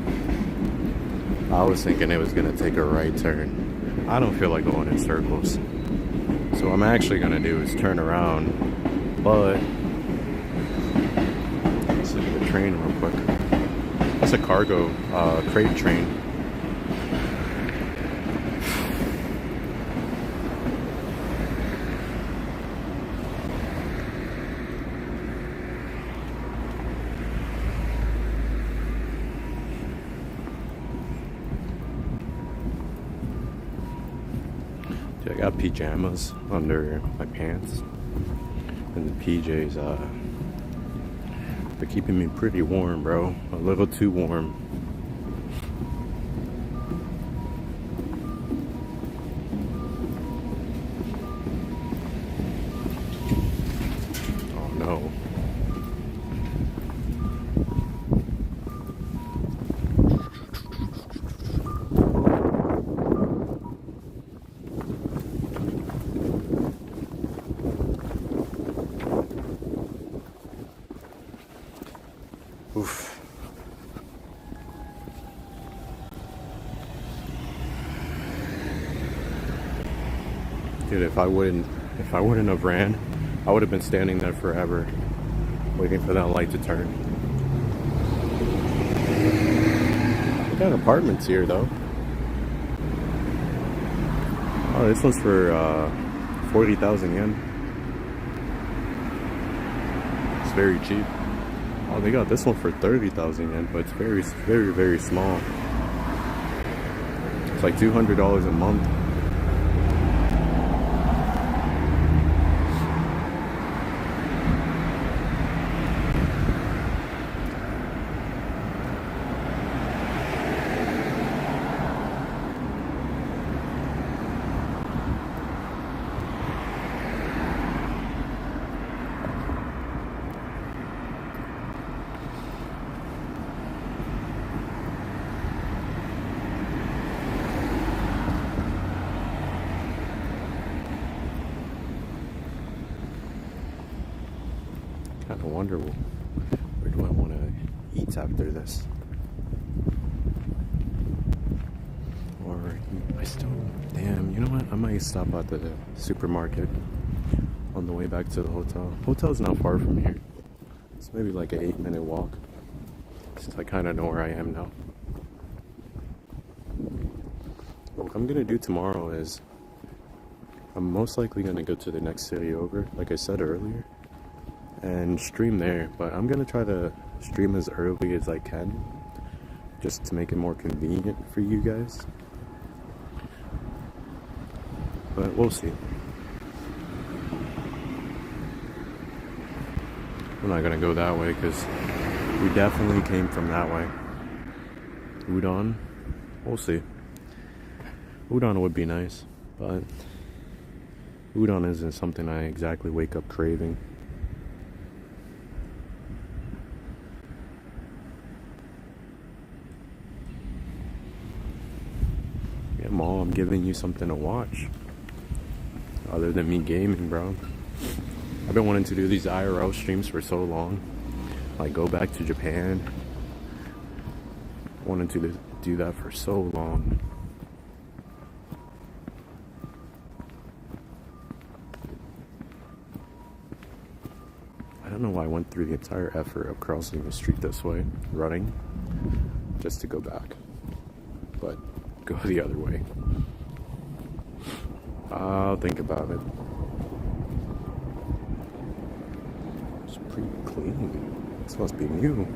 I was thinking it was gonna take a right turn. I don't feel like going in circles. So what I'm actually gonna do is turn around, but let's look at the train real quick. It's a cargo freight train. Dude, I got pajamas under my pants, and the PJs, they're keeping me pretty warm, bro. A little too warm. Oh no. Oof. Dude, if I wouldn't have ran, I would have been standing there forever, waiting for that light to turn. We got apartments here, though. Oh, this one's for 40,000 yen. It's very cheap. Oh, they got this one for 30,000 yen, but it's very, very, very small. It's like $200 a month. Kind of wonder where do I want to eat after this, or I still, damn, you know what? I might stop at the supermarket on the way back to the hotel. Hotel's not far from here. It's maybe like an 8-minute walk, since I kind of know where I am now. What I'm gonna do tomorrow is I'm most likely gonna go to the next city over, like I said earlier, and stream there, but I'm gonna try to stream as early as I can, just to make it more convenient for you guys, but we'll see. I'm not gonna go that way because we definitely came from that way. Udon, we'll see. Udon would be nice, but udon isn't something I exactly wake up craving. Yeah, Mom, I'm giving you something to watch. Other than me gaming, bro. I've been wanting to do these IRL streams for so long. Like, go back to Japan. Wanted to do that for so long. I don't know why I went through the entire effort of crossing the street this way, running, just to go back. But go the other way. I'll think about it. It's pretty clean. This must be new.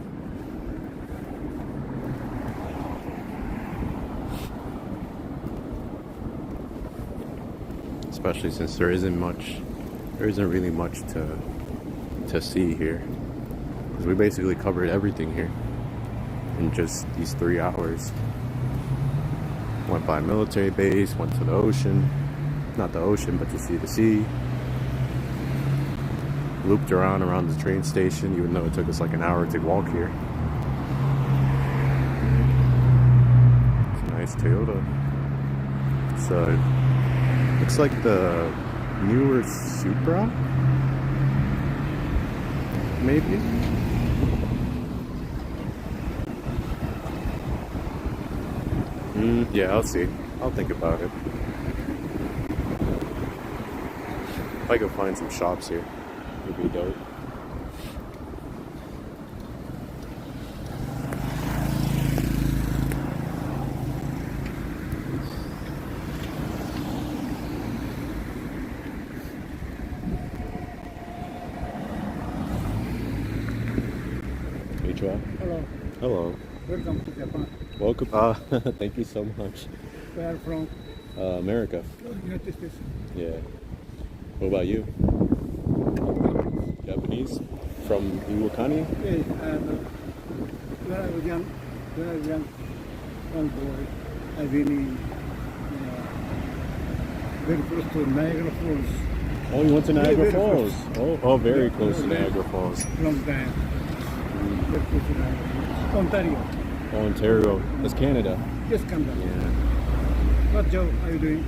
especially since there isn't really much to see here. Because we basically covered everything here in just these 3 hours. Went by a military base, went to the ocean. Not the ocean, but to see the sea. Looped around the train station, even though it took us like an hour to walk here. It's a nice Toyota. So, looks like the newer Supra? Maybe? Yeah, I'll see. I'll think about it. If I can find some shops here, it'd be dope. Hello. Hello. Welcome to Japan. Welcome. Thank you so much. Where are you from? America. United States. Yeah. What about you? Japanese? From Iwakani? Yeah, when I was young, young boy, I've been in very close to Niagara Falls. Oh, you went to Niagara very Falls. Oh, very Yeah, close to very Niagara Falls. Long time. Very close to Niagara Falls. Ontario. Oh, Ontario. That's Canada. Just come down. Yeah. What job are you doing?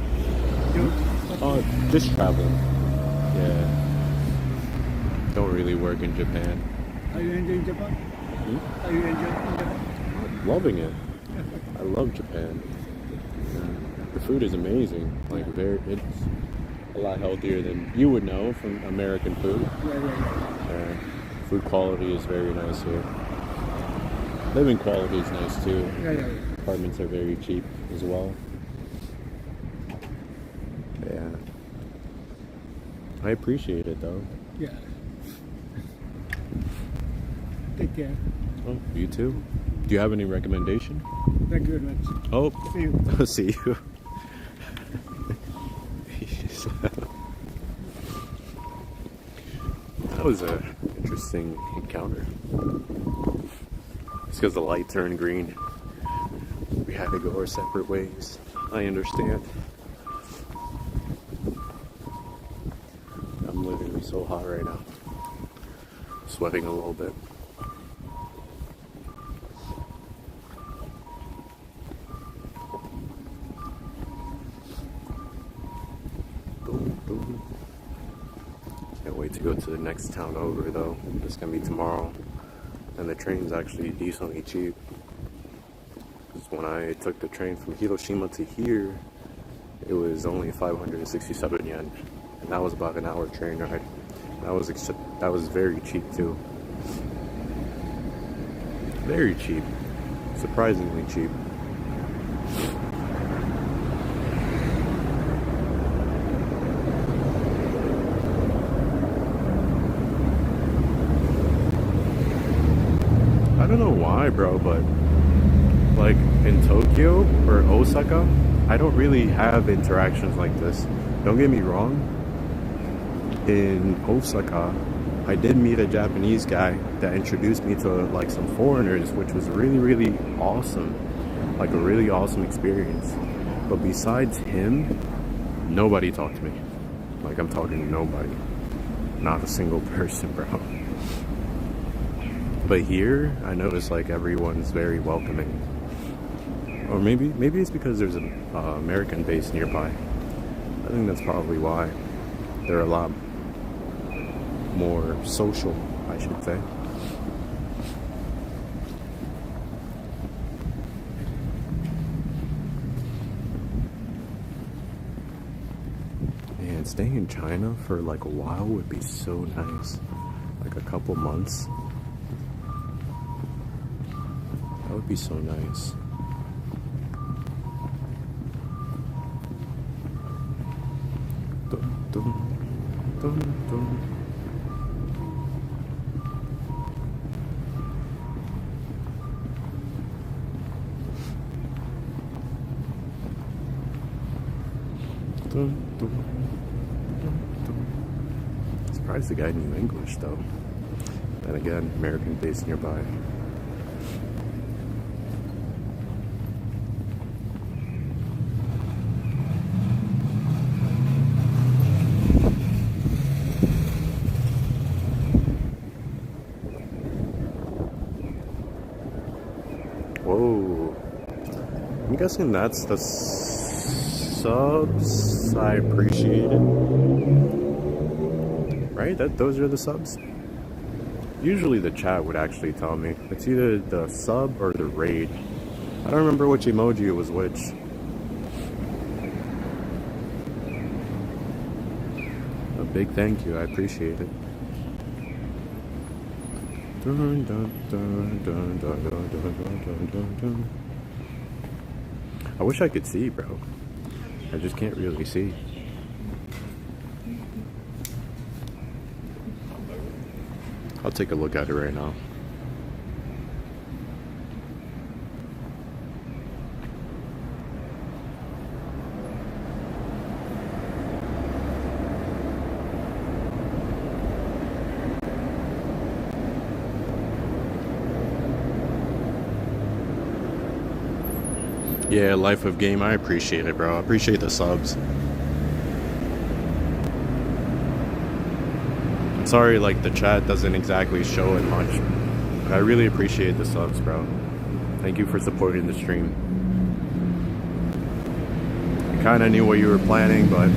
Oh, just traveling. Yeah. Don't really work in Japan. Are you enjoying Japan? Are you enjoying Japan? Loving it. I love Japan. The food is amazing. Like it's a lot healthier than you would know from American food. Yeah. Food quality is very nice here. Living quality is nice too. Yeah. Apartments are very cheap as well. Yeah. I appreciate it though. Yeah. Take care. Oh, you too? Do you have any recommendation? Thank you very much. Oh, See you. I'll see you. That was an interesting encounter. It's because the light turned green. We had to go our separate ways. I understand. I'm literally so hot right now. Sweating a little bit. Can't wait to go to the next town over though. It's gonna be tomorrow. And the train's actually decently cheap. Because when I took the train from Hiroshima to here, it was only 567 yen. And that was about an hour train ride. That was very cheap too. Very cheap. Surprisingly cheap. I don't know why, bro, but like in Tokyo or Osaka, I don't really have interactions like this. Don't get me wrong. In Osaka, I did meet a Japanese guy that introduced me to like some foreigners, which was really, really awesome. Like a really awesome experience. But besides him, nobody talked to me. Like I'm talking to nobody. Not a single person, bro. But here, I notice like everyone's very welcoming. Or maybe it's because there's an American base nearby. I think that's probably why. They're a lot more social, I should say. And staying in China for like a while would be so nice. Like a couple months. That would be so nice. Dun, dun, dun, dun. Dun, dun, dun, dun. Surprised the guy knew English though. Then again, American base nearby. Whoa. I'm guessing that's the subs. I appreciate it. Right? Those are the subs? Usually the chat would actually tell me. It's either the sub or the raid. I don't remember which emoji was which. A big thank you. I appreciate it. Dun, dun, dun, dun, dun, dun, dun, dun, dun, dun. I wish I could see, bro. I just can't really see. I'll take a look at it right now. Yeah, Life of Game, I appreciate it, bro. I appreciate the subs. Sorry, like, the chat doesn't exactly show it much. But I really appreciate the subs, bro. Thank you for supporting the stream. I kinda knew what you were planning, but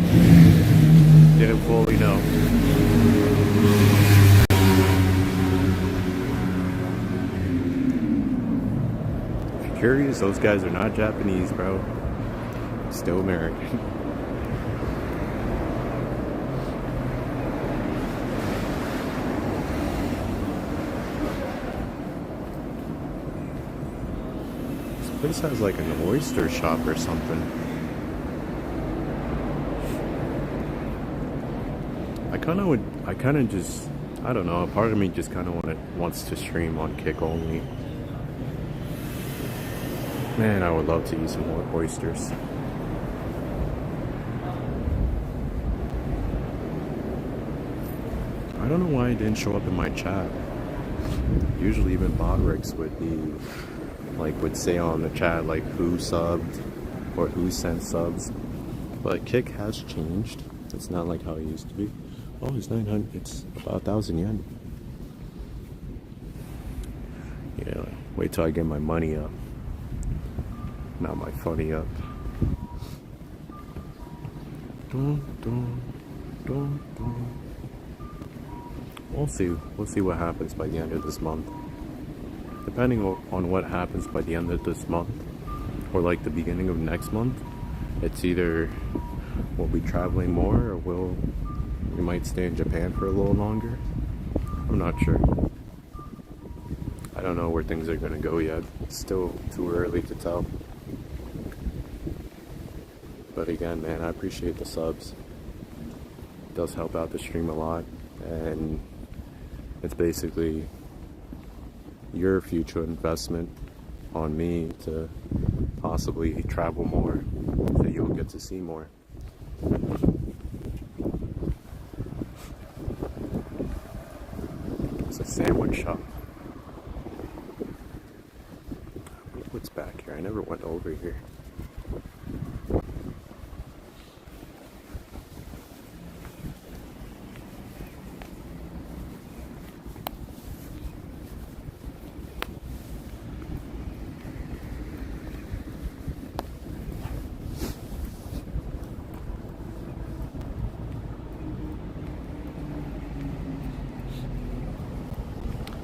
didn't fully know. Curious, those guys are not Japanese, bro. Still American. This place has like an oyster shop or something. I kinda just, I don't know, a part of me just kinda wants to stream on Kick only. Man, I would love to eat some more oysters. I don't know why it didn't show up in my chat. Usually even Bodrix would be, like, would say on the chat, like, who subbed or who sent subs. But Kick has changed. It's not like how it used to be. Oh, it's 900, it's about 1,000 yen. Yeah, wait till I get my money up. Not my funny up. Dun, dun, dun, dun. We'll see what happens by the end of this month. Depending on what happens by the end of this month, or like the beginning of next month, it's either we'll be traveling more or we might stay in Japan for a little longer. I'm not sure. I don't know where things are gonna go yet. It's still too early to tell. But again, man, I appreciate the subs. It does help out the stream a lot, and it's basically your future investment on me to possibly travel more, so you'll get to see more. It's a sandwich shop. What's back here? I never went over here.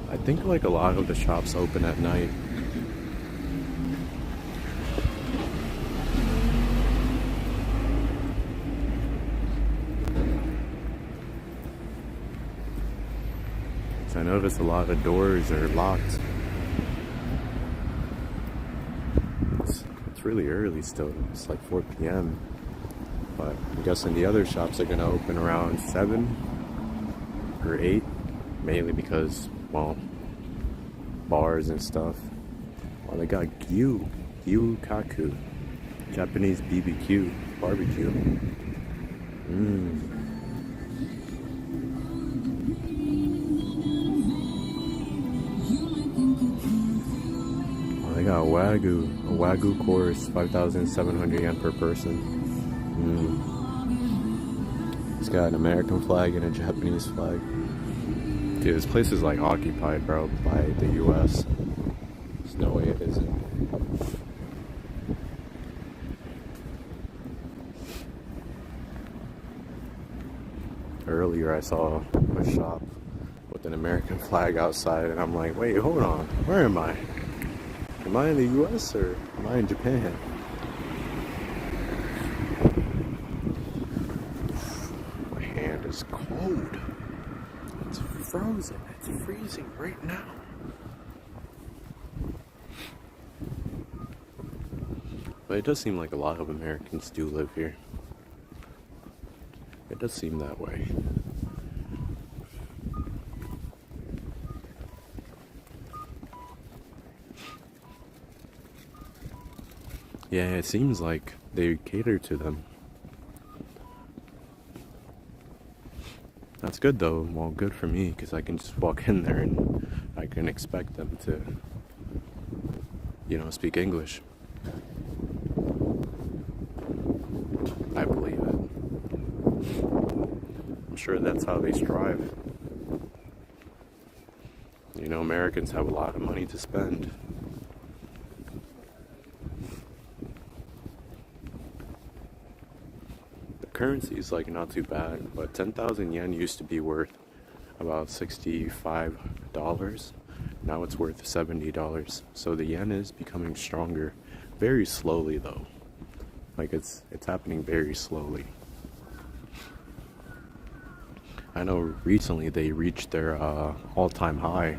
I think like a lot of the shops open at night. So I noticed a lot of doors are locked. It's really early still. It's like 4 p.m. But I'm guessing the other shops are gonna open around 7 or 8, mainly because, well, bars and stuff. Well, they got Gyukaku, Japanese BBQ, barbecue. Mm. Oh, they got a Wagyu course, 5,700 yen per person. Mm. It's got an American flag and a Japanese flag. Dude, this place is like occupied, bro, by the US. There's no way it isn't. Earlier I saw a shop with an American flag outside, and I'm like, wait, hold on, where am I? Am I in the US or am I in Japan? My hand is cold. It's frozen. It's freezing right now. But it does seem like a lot of Americans do live here. It does seem that way. Yeah, it seems like they cater to them. That's good though. Well, good for me, because I can just walk in there and I can expect them to, speak English. I believe it. I'm sure that's how they strive. Americans have a lot of money to spend. The currency is like not too bad, but 10,000 yen used to be worth about $65. Now it's worth $70. So the yen is becoming stronger, very slowly though. Like it's happening very slowly. I know recently they reached their all-time high.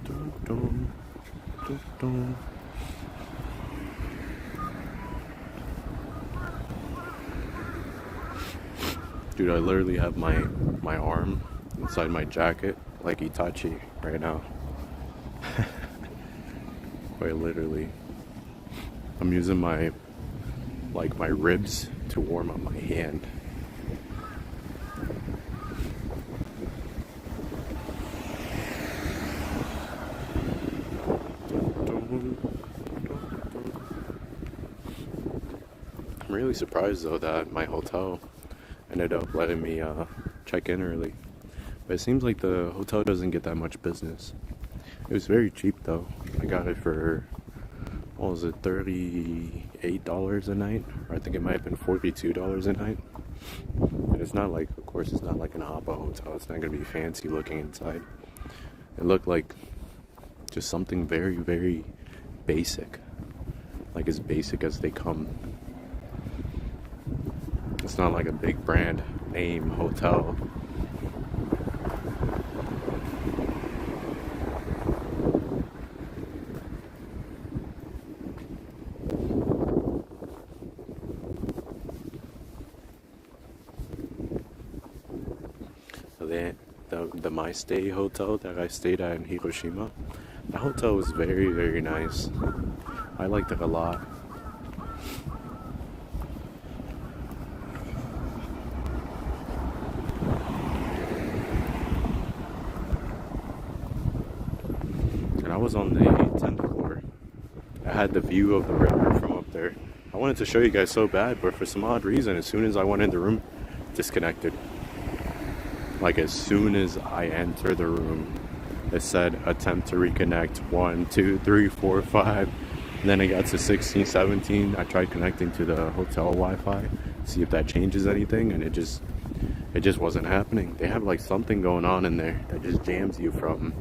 Dun, dun, dun, dun. Dude, I literally have my arm inside my jacket like Itachi right now. Quite literally. I'm using my ribs to warm up my hand. I'm really surprised though that my hotel ended up letting me check in early. But it seems like the hotel doesn't get that much business. It was very cheap though. I got it for, what was it, $38 a night? Or I think it might have been $42 a night. And it's not like, of course, it's not like an Appa hotel. It's not going to be fancy looking inside. It looked like just something very, very basic. Like as basic as they come. It's not like a big brand name hotel. The My Stay hotel that I stayed at in Hiroshima, that hotel was very, very nice. I liked it a lot. And I was on the 10th floor. I had the view of the river from up there. I wanted to show you guys so bad, but for some odd reason, as soon as I went in the room, disconnected. Like as soon as I enter the room, it said attempt to reconnect 1, 2, 3, 4, 5. And then it got to 16, 17. I tried connecting to the hotel Wi-Fi, see if that changes anything, and it just wasn't happening. They have like something going on in there that just jams you from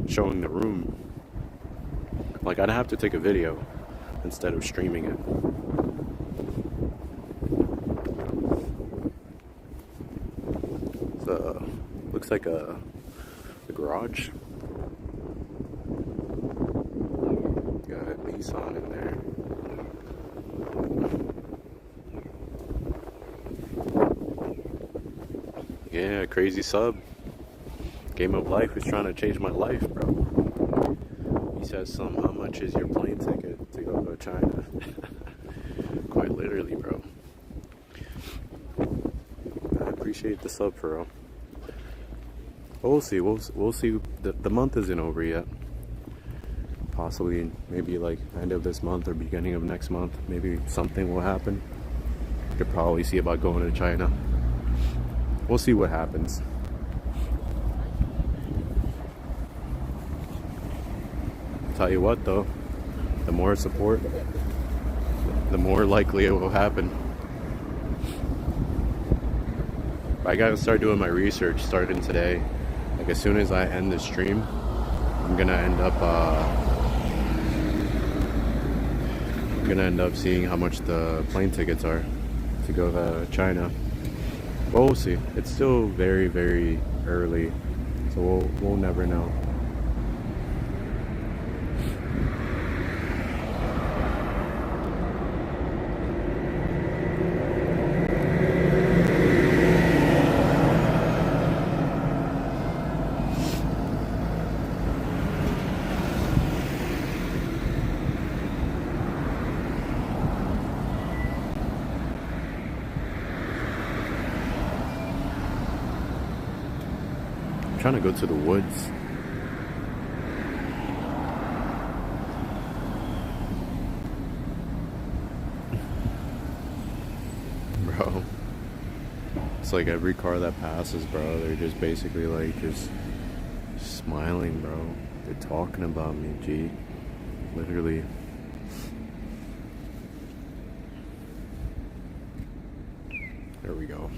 showing the room. Like I'd have to take a video instead of streaming it. Looks like a garage. Got a Nissan in there. Yeah, crazy sub. Game of Life is trying to change my life, bro. He says how much is your plane ticket to go to China? Quite literally, bro. I appreciate the sub, for real. But we'll see. We'll see. The month isn't over yet. Possibly, maybe like end of this month or beginning of next month, maybe something will happen. Could probably see about going to China. We'll see what happens. Tell you what though, the more support, the more likely it will happen. I gotta start doing my research starting today. Like as soon as I end the stream, I'm gonna end up seeing how much the plane tickets are to go to China. Well, we'll see. It's still very, very early, so we'll never know. Trying to go to the woods. Bro, it's like every car that passes, bro, they're just basically like just smiling, bro. They're talking about me, G. Literally. There we go.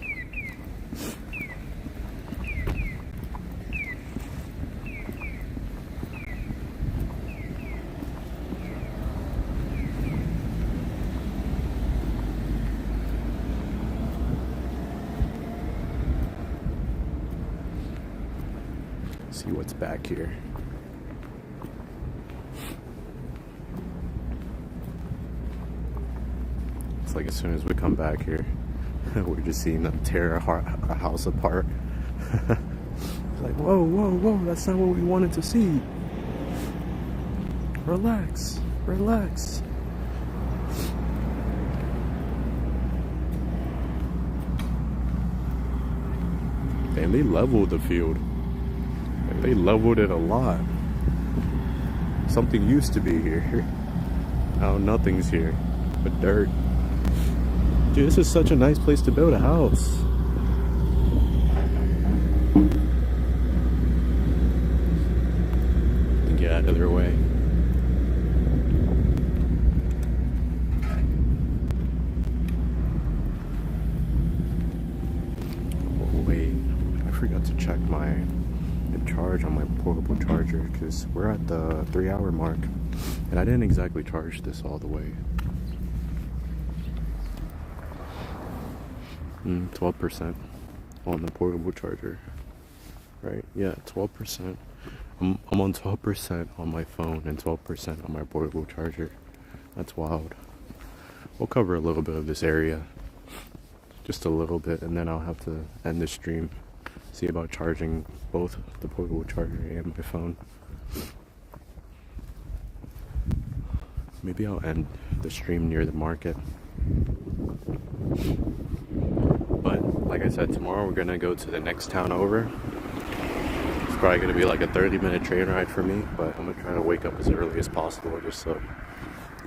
See what's back here. It's like as soon as we come back here, we're just seeing them tear a house apart. It's like, whoa, whoa, whoa, that's not what we wanted to see. Relax, relax. And they leveled the field. They leveled it a lot. Something used to be here. Now nothing's here but dirt. Dude, this is such a nice place to build a house. Get out of their way. Oh, wait, I forgot to check the charge on my portable charger because we're at the 3-hour mark and I didn't exactly charge this all the way. 12% on the portable charger, right? Yeah, 12%. I'm on 12% on my phone and 12% on my portable charger. That's wild. We'll cover a little bit of this area, just a little bit, and then I'll have to end the stream. See about charging both the portable charger and my phone. Maybe I'll end the stream near the market. But like I said, tomorrow we're gonna go to the next town over. It's probably gonna be like a 30-minute train ride for me, but I'm gonna try to wake up as early as possible just so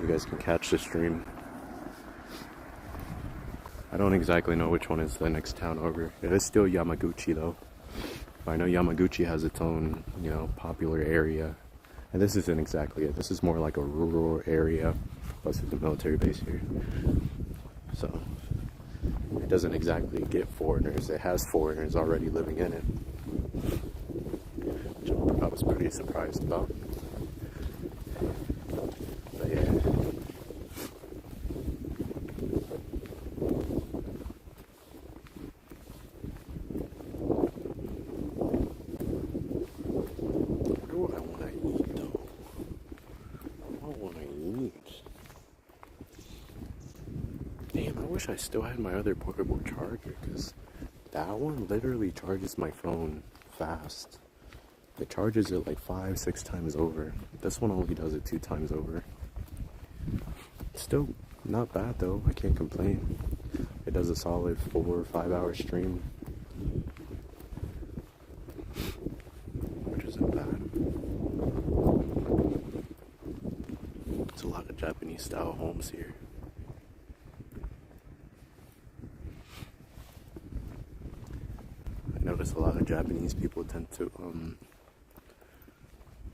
you guys can catch the stream. I don't exactly know which one is the next town over. It is still Yamaguchi though. But I know Yamaguchi has its own, popular area. And this isn't exactly it. This is more like a rural area. Plus there's a military base here. So it doesn't exactly get foreigners. It has foreigners already living in it. Which I was pretty surprised about. But yeah. I still had my other portable charger because That one literally charges my phone fast. It charges it like 5-6 times over. This one only does it 2 times over. Still not bad though, I can't complain. It does a solid 4 or 5 hour stream, which isn't bad. There's a lot of Japanese style homes here. I notice a lot of Japanese people tend to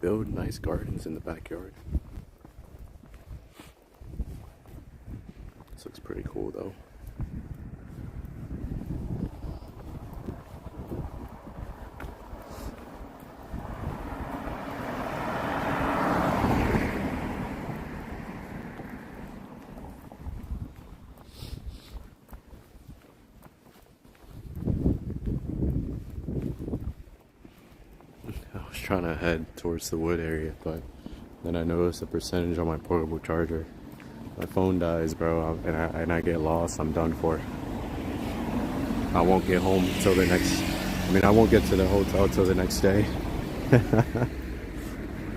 build nice gardens in the backyard. This looks pretty cool though. I was trying to head towards the wood area, but then I noticed the percentage on my portable charger. My phone dies, bro, and I get lost. I'm done for. I won't get home till the next. I won't get to the hotel till the next day.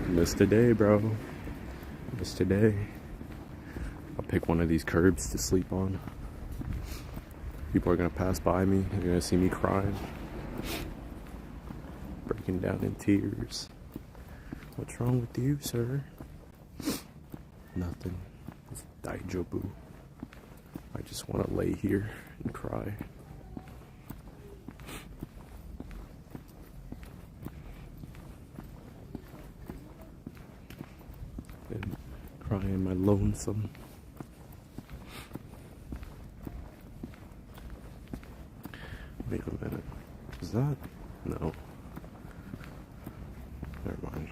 Missed a day, bro. Missed a day. I'll pick one of these curbs to sleep on. People are gonna pass by me. They're gonna see me crying, breaking down in tears. What's wrong with you, sir? Nothing. It's daijobu. I just want to lay here and cry. And cry in my lonesome. Wait a minute. Is that? No. Never mind.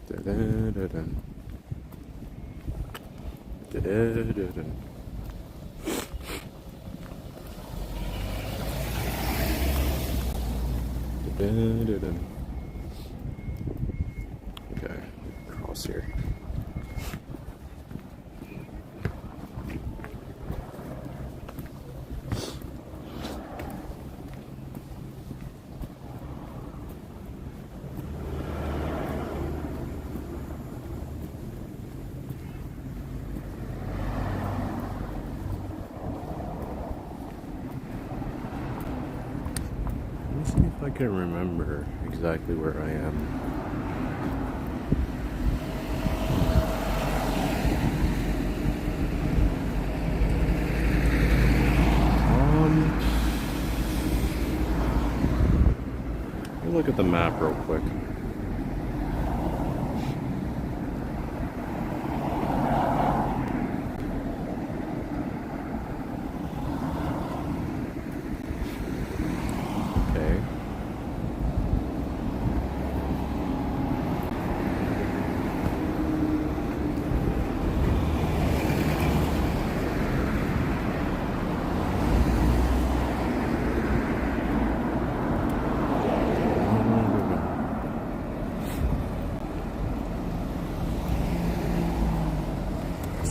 Da-da-da-dun. Da-da-da-dun. Da-da-da-dun. Okay, cross here. Let me see if I can remember exactly where I am. Let me look at the map real quick. Okay.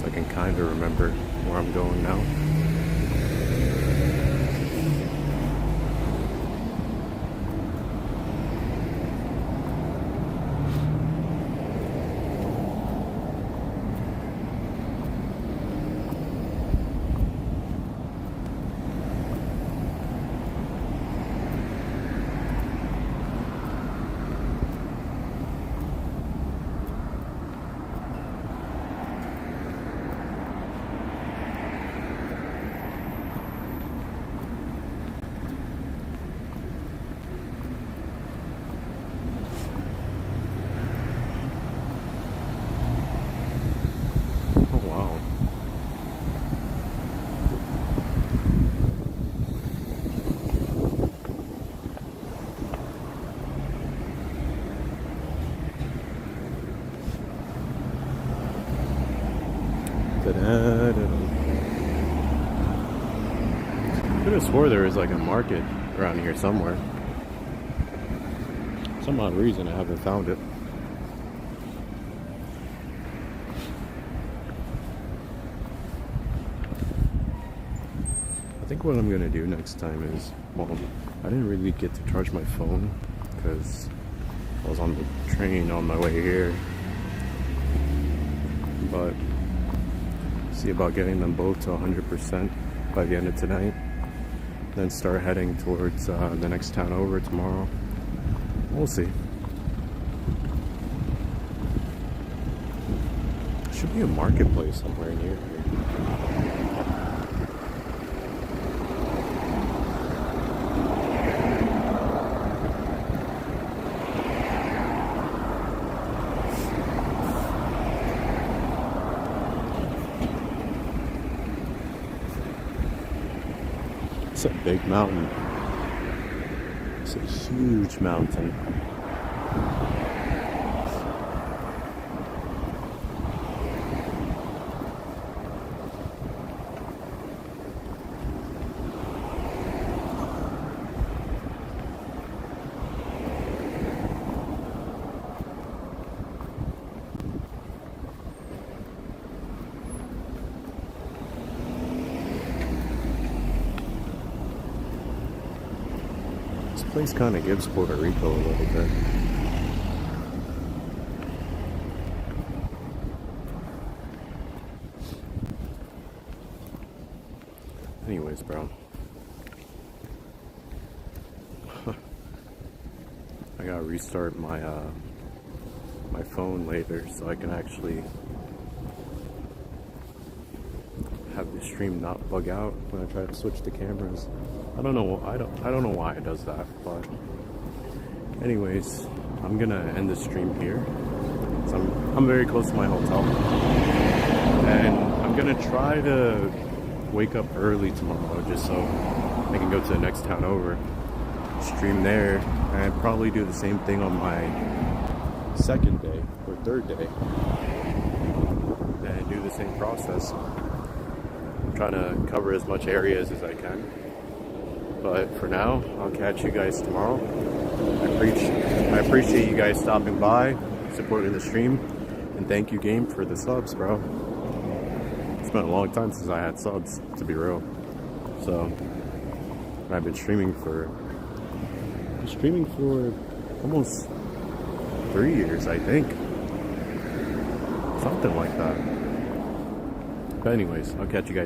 I can kind of remember where I'm going now. Could have swore there was like a market around here somewhere. Some odd reason I haven't found it. I think what I'm gonna do next time is, well, I didn't really get to charge my phone because I was on the train on my way here. But see about getting them both to 100% by the end of tonight. Then start heading towards the next town over tomorrow. We'll see. Should be a marketplace somewhere near here. It's a big mountain. It's a huge mountain. This place kind of gives Puerto Rico a little bit. Anyways, bro. I gotta restart my my phone later so I can actually have the stream not bug out when I try to switch the cameras. I don't know why it does that, but anyways, I'm gonna end the stream here. So I'm very close to my hotel, and I'm gonna try to wake up early tomorrow just so I can go to the next town over, stream there, and probably do the same thing on my second day or third day, and do the same process. I'm trying to cover as much areas as I can. But for now, I'll catch you guys tomorrow. I appreciate you guys stopping by, supporting the stream, and thank you, game, for the subs, bro. It's been a long time since I had subs, to be real. So I've been streaming for almost 3 years, I think, something like that. But anyways, I'll catch you guys.